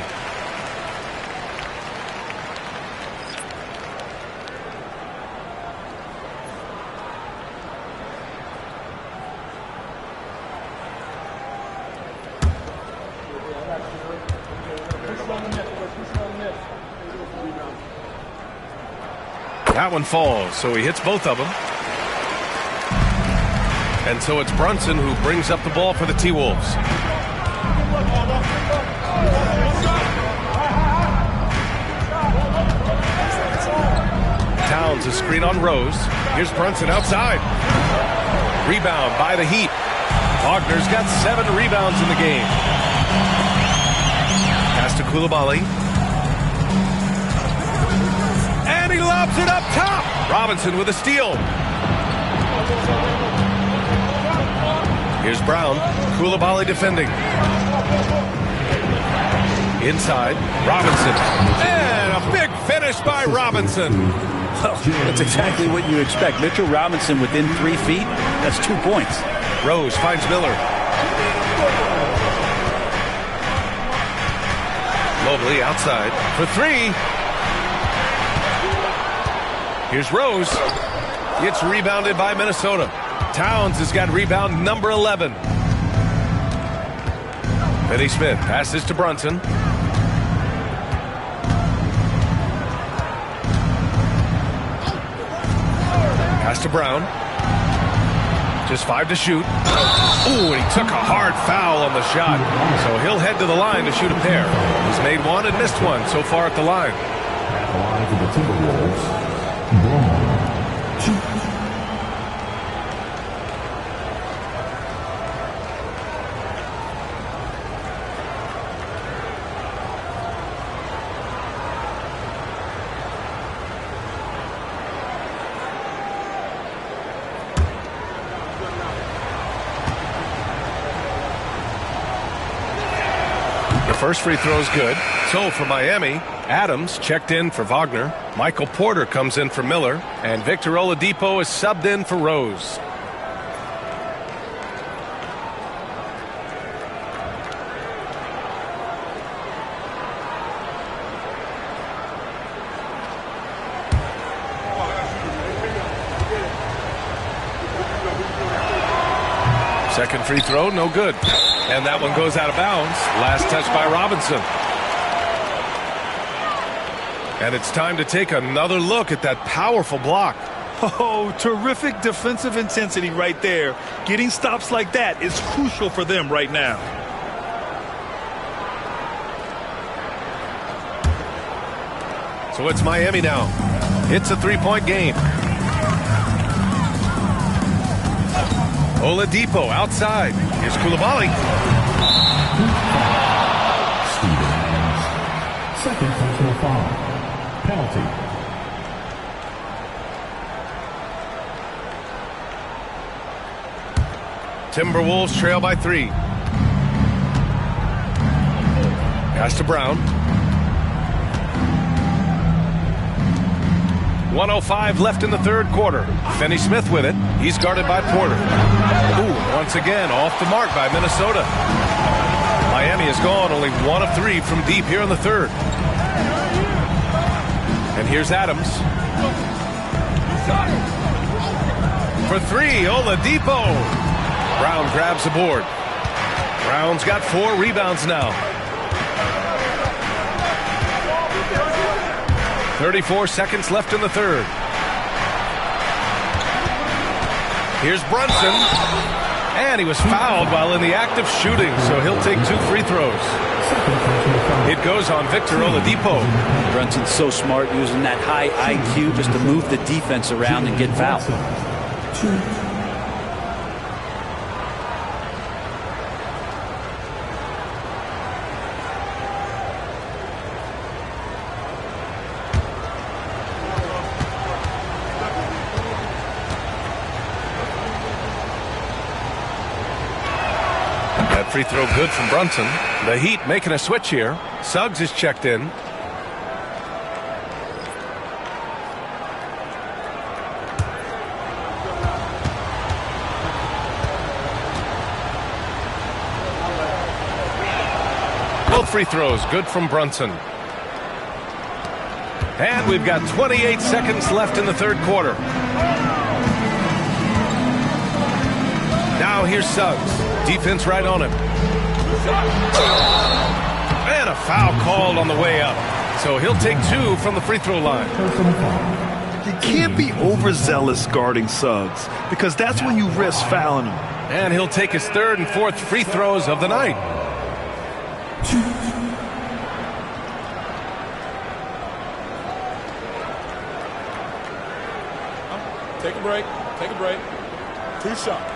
That one falls, so he hits both of them. And so it's Brunson who brings up the ball for the T-Wolves. Towns a screen on Rose. Here's Brunson outside. Rebound by the Heat. Wagner's got 7 rebounds in the game. Pass to Coulibaly. And he lobs it up top. Robinson with a steal. Here's Brown. Coulibaly defending. Inside. Robinson. And a big finish by Robinson. That's exactly what you expect. Mitchell Robinson within 3 feet. That's 2 points. Rose finds Miller. Mobley outside for 3. Here's Rose. It's rebounded by Minnesota. Towns has got rebound number 11. Finney Smith passes to Brunson. Pass to Brown. Just 5 to shoot. Ooh, and he took a hard foul on the shot. So he'll head to the line to shoot a pair. He's made 1 and missed 1 so far at the line. At the line for the Timberwolves, Braun, shoot. First free throw is good. So for Miami, Adams checked in for Wagner. Michael Porter comes in for Miller. And Victor Oladipo is subbed in for Rose. Second free throw, no good. And that one goes out of bounds. Last touch by Robinson. And it's time to take another look at that powerful block. Oh, terrific defensive intensity right there. Getting stops like that is crucial for them right now. So it's Miami now. It's a 3-point game. Oladipo outside. Here's Coulibaly. Stevens. Second personal foul. Penalty. Timberwolves trail by 3. Pass to Brown. 1:05 left in the third quarter. Finney Smith with it. He's guarded by Porter. Ooh, once again off the mark by Minnesota. Miami has gone only 1 of 3 from deep here in the third. And here's Adams. For 3, Oladipo. Brown grabs the board. Brown's got 4 rebounds now. 34 seconds left in the third. Here's Brunson. And he was fouled while in the act of shooting, so he'll take 2 free throws. It goes on Victor Oladipo. Brunson's so smart using that high IQ just to move the defense around and get fouled. Free throw good from Brunson. The Heat making a switch here. Suggs is checked in. Both free throws good from Brunson. And we've got 28 seconds left in the third quarter. Now here's Suggs. Defense right on him. And a foul called on the way up. So he'll take 2 from the free throw line. You can't be overzealous guarding Suggs because that's when you risk fouling him. And he'll take his 3rd and 4th free throws of the night. Take a break. Take a break. 2 shots.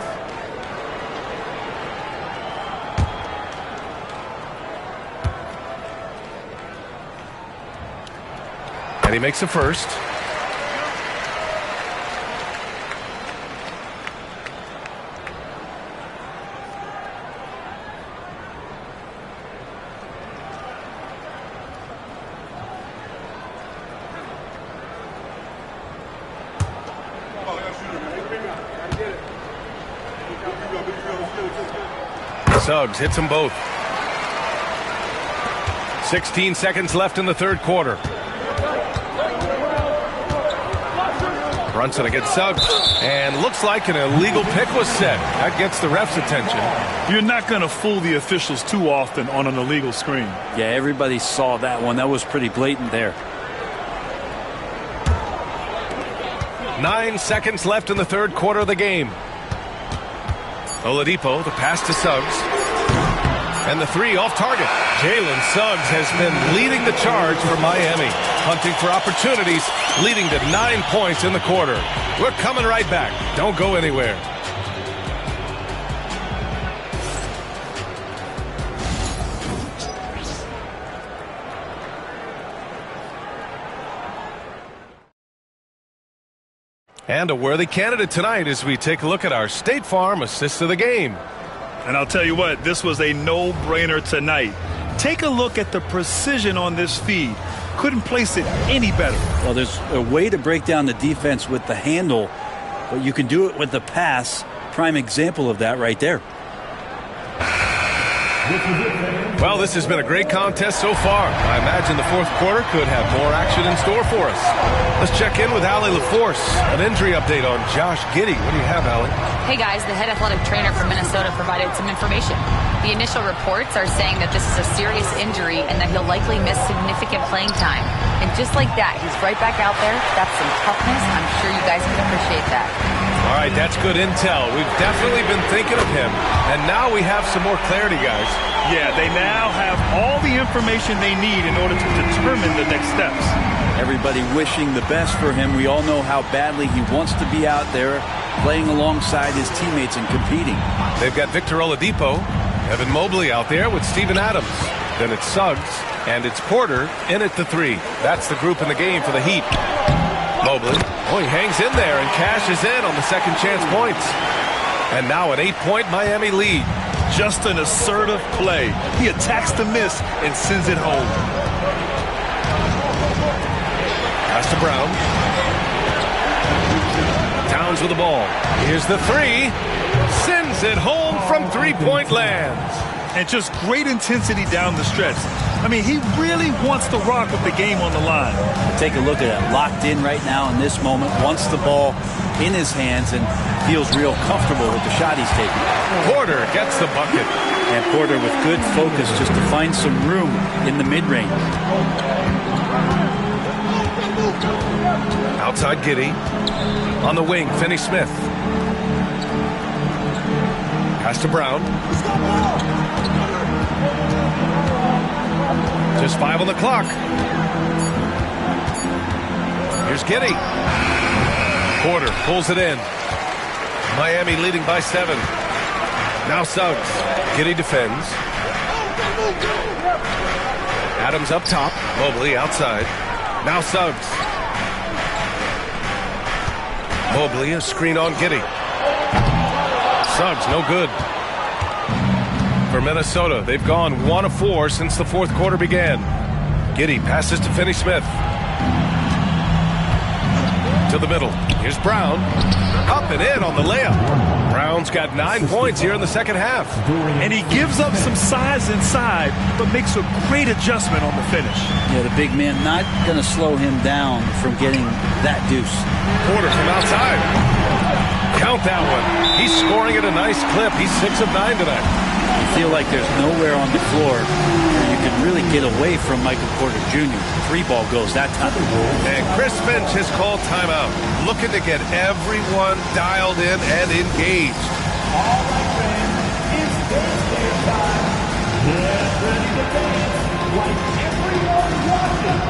And he makes the first. Suggs hits them both. 16 seconds left in the third quarter. Brunson against Suggs, and looks like an illegal pick was set. That gets the ref's attention. You're not going to fool the officials too often on an illegal screen. Yeah, everybody saw that one. That was pretty blatant there. 9 seconds left in the third quarter of the game. Oladipo, the pass to Suggs. And the three off target. Jalen Suggs has been leading the charge for Miami. Hunting for opportunities, leading to 9 points in the quarter. We're coming right back. Don't go anywhere. And a worthy candidate tonight as we take a look at our State Farm assist of the game. And I'll tell you what, this was a no-brainer tonight. Take a look at the precision on this feed. Couldn't place it any better. Well, there's a way to break down the defense with the handle, but you can do it with the pass. Prime example of that right there. Well, this has been a great contest so far. I imagine the fourth quarter could have more action in store for us. Let's check in with Allie LaForce. An injury update on Josh Giddey. What do you have, Allie? Hey guys, the head athletic trainer from Minnesota provided some information. The initial reports are saying that this is a serious injury and that he'll likely miss significant playing time. And just like that, he's right back out there. That's some toughness. I'm sure you guys can appreciate that. All right, that's good intel. We've definitely been thinking of him. And now we have some more clarity, guys. Yeah, they now have all the information they need in order to determine the next steps. Everybody wishing the best for him. We all know how badly he wants to be out there playing alongside his teammates and competing. They've got Victor Oladipo, Evan Mobley out there with Steven Adams. Then it's Suggs, and it's Porter in at the three. That's the group in the game for the Heat. Mobley, he hangs in there and cashes in on the second chance points. And now an 8-point Miami lead. Just an assertive play. He attacks the miss and sends it home. Pass to Brown. Towns with the ball. Here's the three. Sends it home from three-point land. And just great intensity down the stretch. I mean, he really wants to rock with the game on the line. Take a look at it. Locked in right now in this moment. Wants the ball in his hands and feels real comfortable with the shot he's taking. Porter gets the bucket. And Porter with good focus just to find some room in the mid-range. Outside Giddey. On the wing, Finney-Smith. Pass to Brown. Just 5 on the clock. Here's Giddey. Porter pulls it in. Miami leading by 7. Now Suggs. Giddey defends. Adams up top. Mobley outside. Now Suggs. Mobley, a screen on Giddey. Suggs, no good. For Minnesota, they've gone 1 of 4 since the fourth quarter began. Giddey passes to Finney-Smith. To the middle. Here's Brown. Up and in on the layup. Brown's got 9 points here in the second half. And he gives up some size inside, but makes a great adjustment on the finish. Yeah, the big man not going to slow him down from getting that deuce. Porter from outside. Count that one. He's scoring at a nice clip. He's 6 of 9 tonight. You feel like there's nowhere on the floor where you can really get away from Michael Porter Jr. 3-ball goes that time. And Chris Finch has called timeout, looking to get everyone dialed in and engaged. All right, fans, it's Thursday time. Get ready to dance like everyone watching.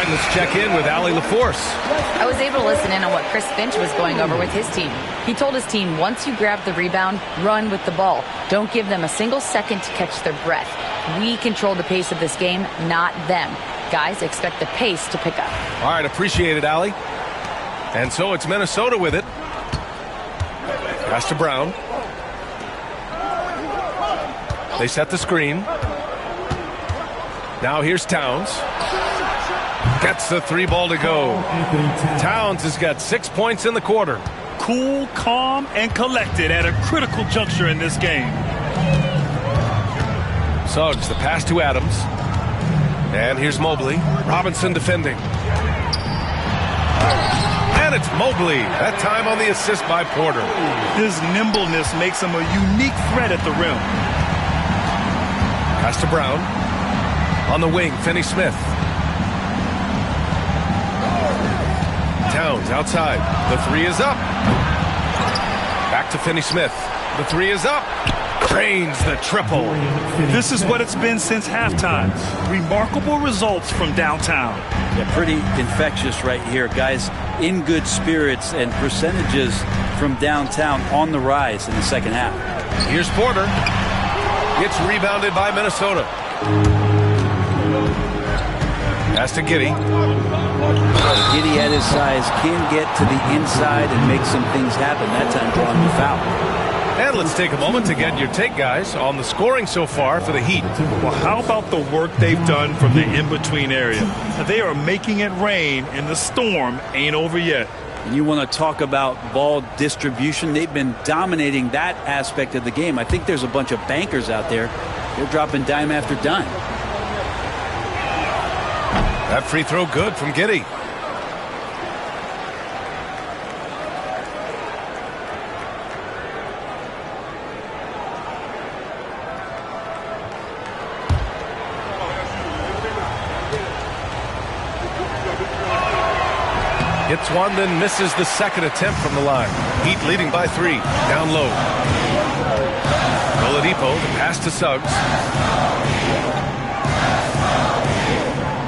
right, let's check in with Allie LaForce. I was able to listen in on what Chris Finch was going over with his team. He told his team, once you grab the rebound, run with the ball. Don't give them a single second to catch their breath. We control the pace of this game, not them. Guys, expect the pace to pick up. All right, appreciate it, Allie. And so it's Minnesota with it. Pass to Brown. They set the screen. Now here's Towns. Gets the 3 ball to go. Towns has got 6 points in the quarter. Cool, calm, and collected at a critical juncture in this game. Suggs, the pass to Adams. And here's Mobley. Robinson defending. And it's Mobley. That time on the assist by Porter. His nimbleness makes him a unique threat at the rim. Pass to Brown. On the wing, Finney-Smith. Towns outside. The 3 is up. Back to Finney-Smith. The 3 is up. Drains the triple. This is what it's been since halftime. Remarkable results from downtown. Yeah, pretty infectious right here. Guys in good spirits and percentages from downtown on the rise in the second half. Here's Porter. It's rebounded by Minnesota. Pass to Giddey. Giddey at his size can get to the inside and make some things happen. That time drawing the foul. And let's take a moment to get your take, guys, on the scoring so far for the Heat. Well, how about the work they've done from the in-between area? They are making it rain, and the storm ain't over yet. And you want to talk about ball distribution. They've been dominating that aspect of the game. I think there's a bunch of bankers out there. They're dropping dime after dime. That free throw good from Giddey. Hits one, then misses the second attempt from the line. Heat leading by 3. Down low. Oladipo, the pass to Suggs.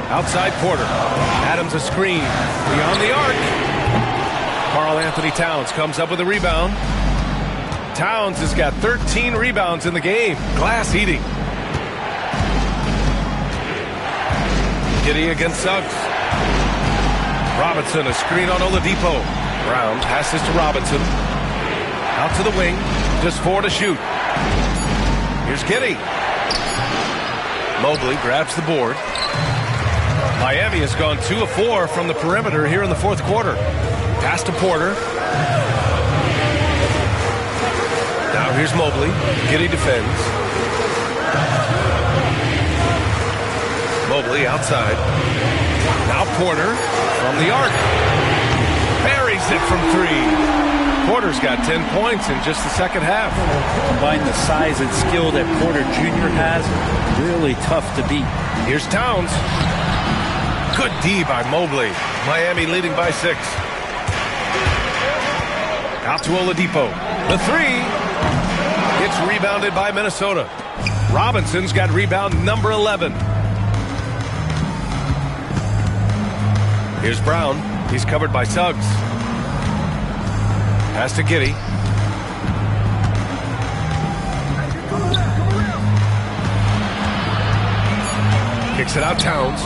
Outside Porter. Adams a screen. Beyond the arc. Karl-Anthony Towns comes up with a rebound. Towns has got 13 rebounds in the game. Glass eating. Giddey against Suggs. Robinson, a screen on Oladipo. Brown passes to Robinson. Out to the wing. Just 4 to shoot. Here's Giddey. Mobley grabs the board. Miami has gone 2 of 4 from the perimeter here in the fourth quarter. Pass to Porter. Now here's Mobley. Giddey defends. Mobley outside. Now Porter from the arc. Buries it from 3. Porter's got 10 points in just the second half. Combine the size and skill that Porter Jr. has, really tough to beat. Here's Towns. Good D by Mobley. Miami leading by 6. Out to Oladipo. The 3. It's rebounded by Minnesota. Robinson's got rebound number 11. Here's Brown. He's covered by Suggs. Pass to Giddey. Kicks it out Towns.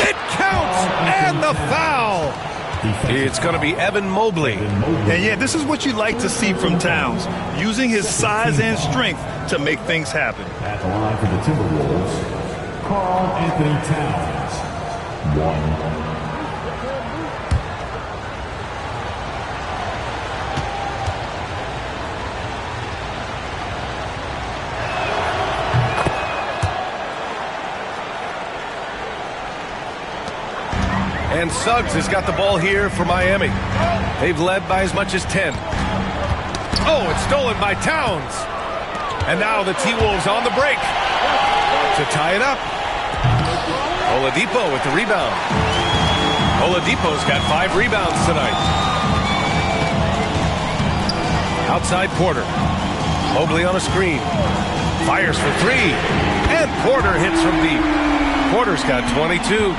It counts! And the foul! It's going to be Evan Mobley. And yeah, this is what you like to see from Towns. Using his size and strength to make things happen. At the line for the Timberwolves, Karl-Anthony Towns. 1. And Suggs has got the ball here for Miami. They've led by as much as 10. Oh, it's stolen by Towns. And now the T-Wolves on the break to tie it up. Oladipo with the rebound. Oladipo's got 5 rebounds tonight. Outside Porter. Mobley on a screen. Fires for 3. And Porter hits from deep. Porter's got 22.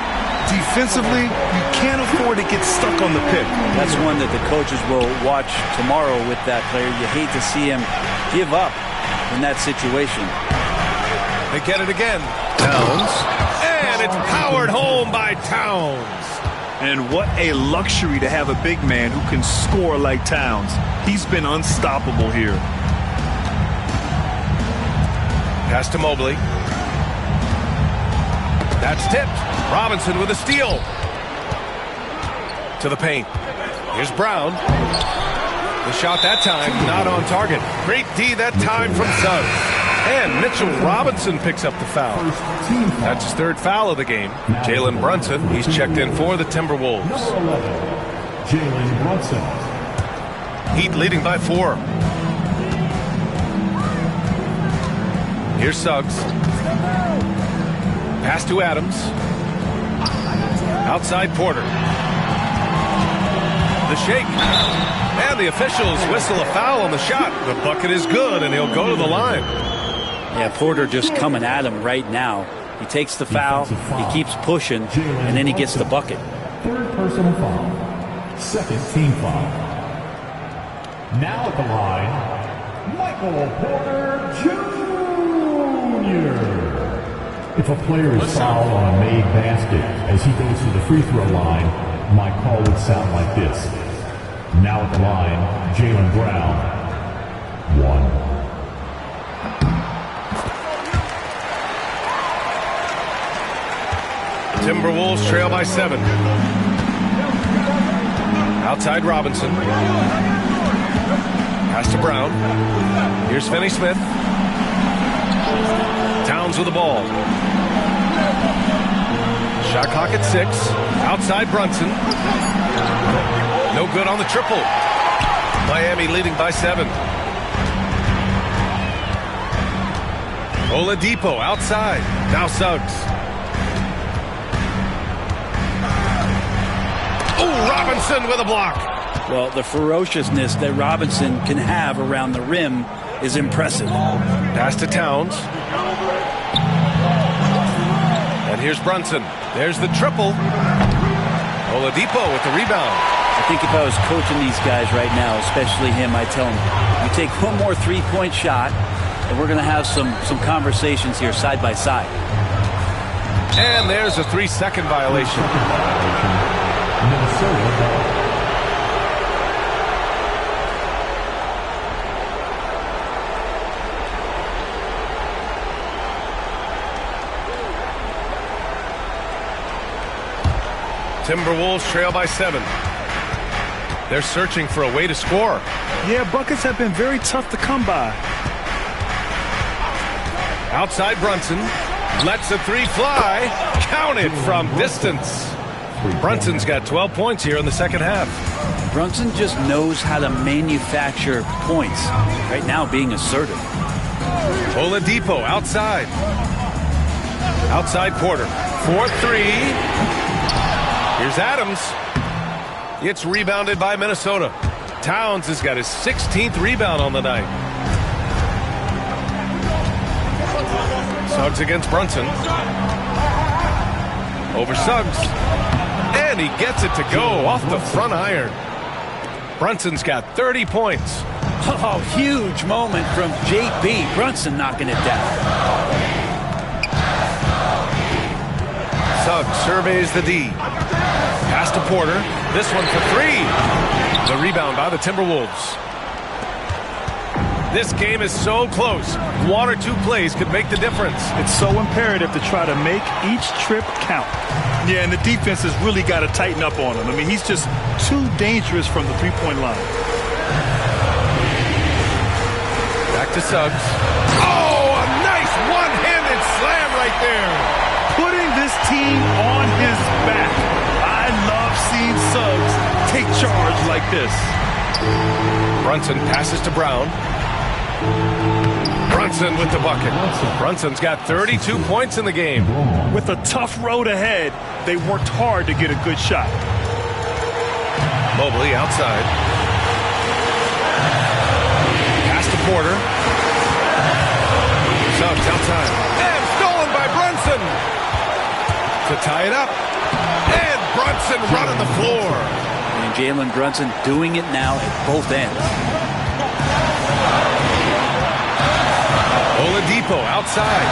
Defensively, you can't afford to get stuck on the pick. That's one that the coaches will watch tomorrow with that player. You hate to see him give up in that situation. They get it again. Towns. And it's powered home by Towns. And what a luxury to have a big man who can score like Towns. He's been unstoppable here. Pass to Mobley. That's tipped. Robinson with a steal. To the paint. Here's Brown. The shot that time, not on target. Great D that time from Suggs. And Mitchell Robinson picks up the foul. That's his third foul of the game. Jalen Brunson, he's checked in for the Timberwolves. Jalen Brunson. Heat leading by 4. Here's Suggs. Pass to Adams. Outside Porter. The shake. And the officials whistle a foul on the shot. The bucket is good, and he'll go to the line. Yeah, Porter just coming at him right now. He takes the foul, he keeps pushing, and then he gets the bucket. Third personal foul. Second team foul. Now at the line, Michael Porter Jr. If a player is fouled on a made basket as he goes to the free throw line, my call would sound like this. Now at the line, Jaylen Brown. 1. Timberwolves trail by 7. Outside Robinson. Pass to Brown. Here's Finney-Smith. Towns with the ball. Shot clock at 6. Outside Brunson. No good on the triple. Miami leading by 7. Oladipo outside. Now Suggs. Oh, Robinson with a block. Well, the ferociousness that Robinson can have around the rim is impressive. Pass to Towns. And here's Brunson. There's the triple. Oladipo with the rebound. I think if I was coaching these guys right now, especially him, I'd tell him, you take one more three-point shot, and we're going to have some conversations here side by side. And there's a 3-second violation. Minnesota. Timberwolves trail by 7. They're searching for a way to score. Yeah, buckets have been very tough to come by. Outside Brunson. Lets the 3 fly. Counted from distance. Brunson's got 12 points here in the second half. Brunson just knows how to manufacture points. Right now being assertive. Oladipo outside. Outside Porter. 4-3. Here's Adams. It's rebounded by Minnesota. Towns has got his 16th rebound on the night. Suggs against Brunson. Over Suggs. And he gets it to go off the front iron. Brunson's got 30 points. Oh, huge moment from JB. Brunson knocking it down. Suggs surveys the D. Pass to Porter. This one for 3. The rebound by the Timberwolves. This game is so close. 1 or 2 plays could make the difference. It's so imperative to try to make each trip count. Yeah, and the defense has really got to tighten up on him. I mean, he's just too dangerous from the three-point line. Back to Suggs. Oh, a nice one-handed slam right there. Putting this team on his back. I love seeing Suggs take charge like this. Brunson passes to Brown. Brunson with the bucket. Brunson's got 32 points in the game. With a tough road ahead, they worked hard to get a good shot. Mobley outside. Pass to Porter. Suggs outside. And stolen by Brunson. tie it up. And Brunson running the floor. And Jalen Brunson doing it now at both ends. Oladipo outside.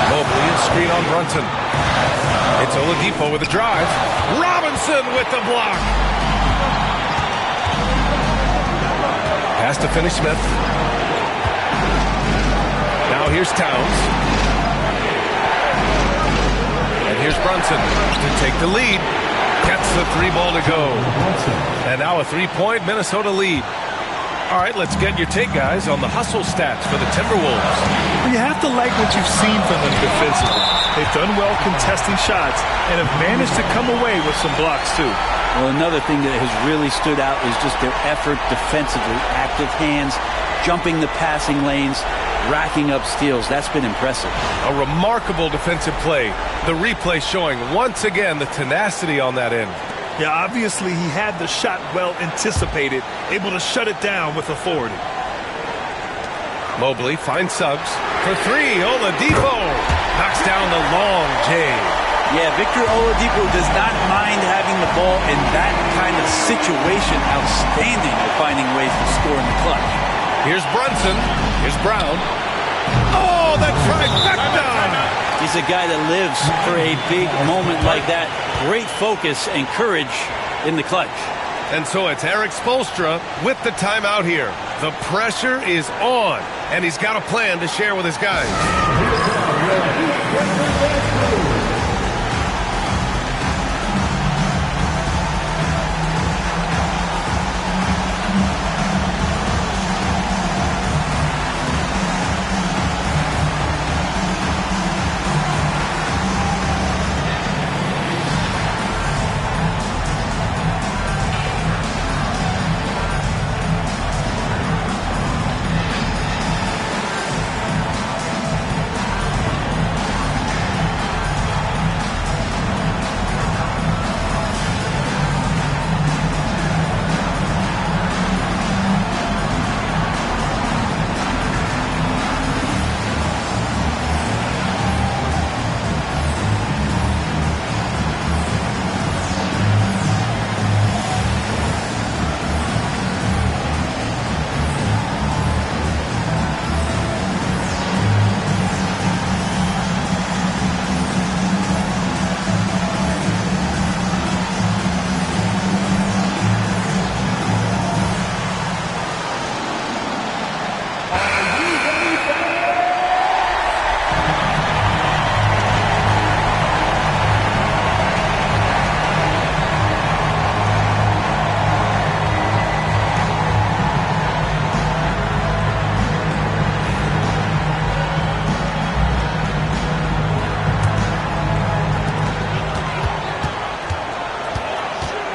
Mobley and screen on Brunson. It's Oladipo with a drive. Robinson with the block. Pass to Finney-Smith. Now here's Towns. And here's Brunson to take the lead. Gets the 3-ball to go. And now a 3-point Minnesota lead. All right, let's get your take, guys, on the hustle stats for the Timberwolves. You have to like what you've seen from them defensively. They've done well contesting shots and have managed to come away with some blocks, too. Well, another thing that has really stood out is just their effort defensively. Active hands, jumping the passing lanes, racking up steals. That's been impressive. A remarkable defensive play. The replay showing once again the tenacity on that end. Yeah, obviously he had the shot well anticipated, able to shut it down with authority. Mobley finds Suggs for 3. Oladipo knocks down the long J. Yeah, Victor Oladipo does not mind having the ball in that kind of situation. Outstanding at finding ways to score in the clutch. Here's Brunson. Here's Brown. Oh, the trifecta! He's a guy that lives for a big moment like that. Great focus and courage in the clutch. And so it's Eric Spoelstra with the timeout here. The pressure is on, and he's got a plan to share with his guys.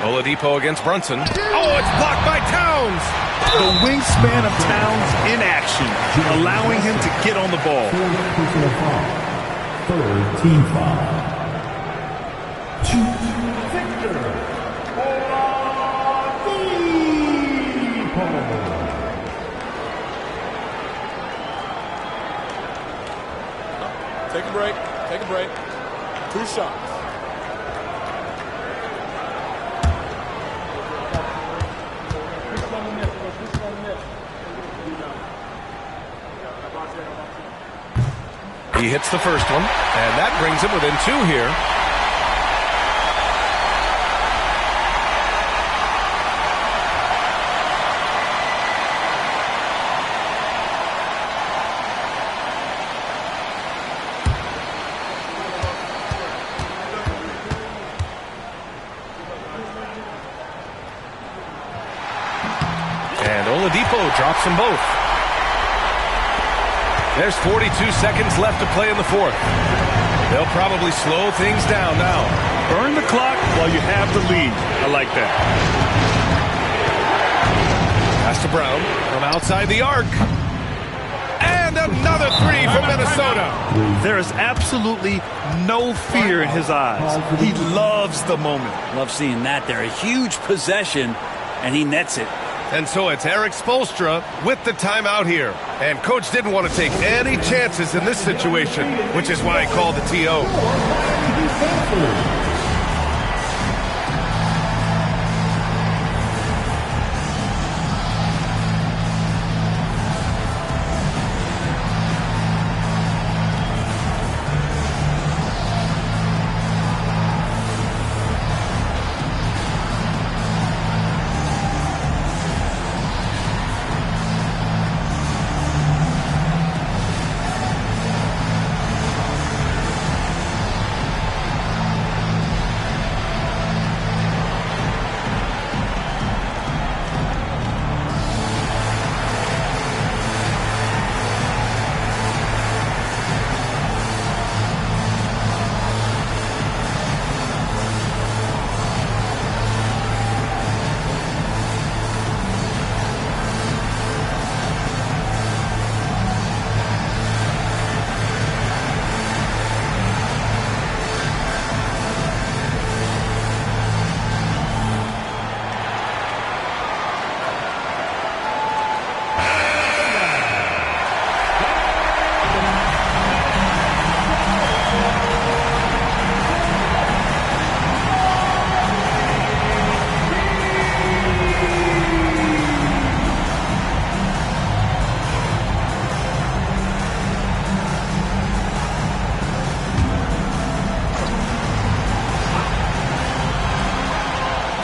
Oladipo against Brunson. Oh, it's blocked by Towns. The wingspan of Towns in action, allowing him to get on the ball. Third team foul. Victor Take a break. Take a break. 2 shots. He hits the first one, and that brings him within 2 here. And Oladipo drops them both. There's 42 seconds left to play in the 4th. They'll probably slow things down now. Burn the clock while you have the lead. I like that. Pass to Brown from outside the arc. And another 3 for Minnesota. There is absolutely no fear in his eyes. He loves the moment. Love seeing that there. A huge possession, and he nets it. And so it's Eric Spoelstra with the timeout here. And Coach didn't want to take any chances in this situation, which is why he called the TO.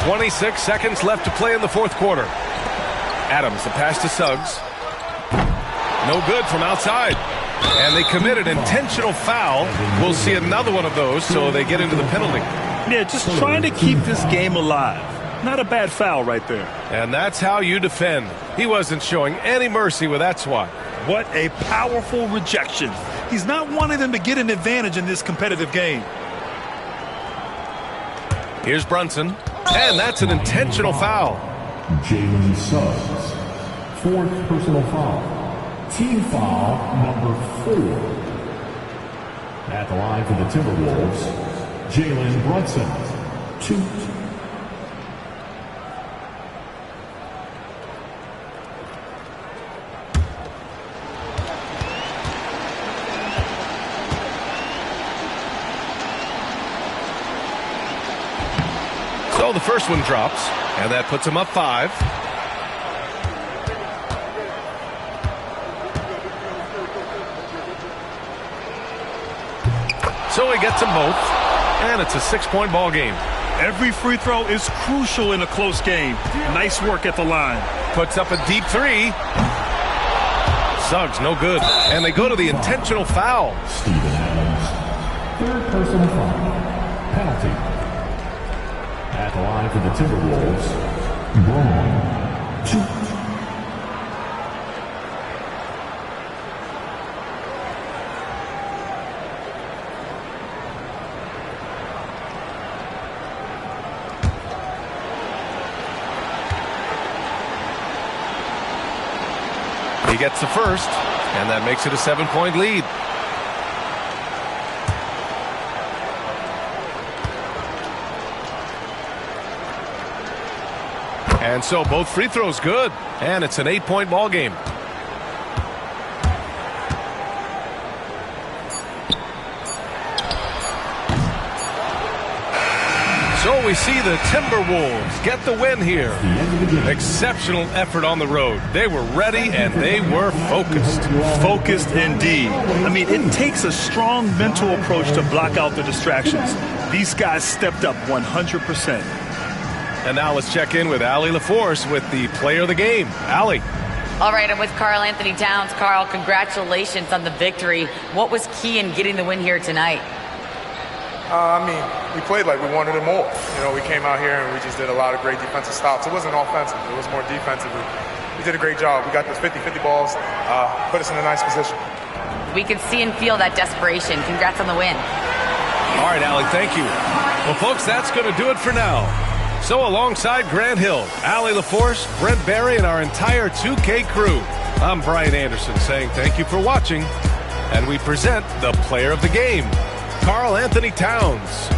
26 seconds left to play in the fourth quarter. Adams, the pass to Suggs. No good from outside. And they commit an intentional foul. We'll see another one of those, so they get into the penalty. Yeah, just trying to keep this game alive. Not a bad foul right there. And that's how you defend. He wasn't showing any mercy with that swat. What a powerful rejection. He's not wanting them to get an advantage in this competitive game. Here's Brunson. And that's an intentional foul. Jalen Suggs, fourth personal foul. Team foul number 4. At the line for the Timberwolves, Jalen Brunson, 2. So the first one drops, and that puts him up 5. So he gets them both, and it's a 6-point ball game. Every free throw is crucial in a close game. Nice work at the line. Puts up a deep 3. Suggs, no good. And they go to the intentional foul. Steven Adams, third personal foul. Penalty. At the line for the Timberwolves, Braun, 2. He gets the first, and that makes it a 7-point lead. And so both free throws good, and it's an 8-point ball game. So we see the Timberwolves get the win here. Exceptional effort on the road. They were ready and they were focused. Focused indeed. I mean, it takes a strong mental approach to block out the distractions. These guys stepped up 100%. And now let's check in with Allie LaForce with the player of the game. Allie. All right, I'm with Karl Anthony Towns. Karl, congratulations on the victory. What was key in getting the win here tonight? We played like we wanted it more. You know, we came out here and we just did a lot of great defensive stops. It wasn't offensive. It was more defensive. We did a great job. We got those 50-50 balls, put us in a nice position. We could see and feel that desperation. Congrats on the win. All right, Allie, thank you. Well, folks, that's going to do it for now. So alongside Grant Hill, Allie LaForce, Brent Barry, and our entire 2K crew, I'm Brian Anderson saying thank you for watching. And we present the player of the game, Karl Anthony Towns.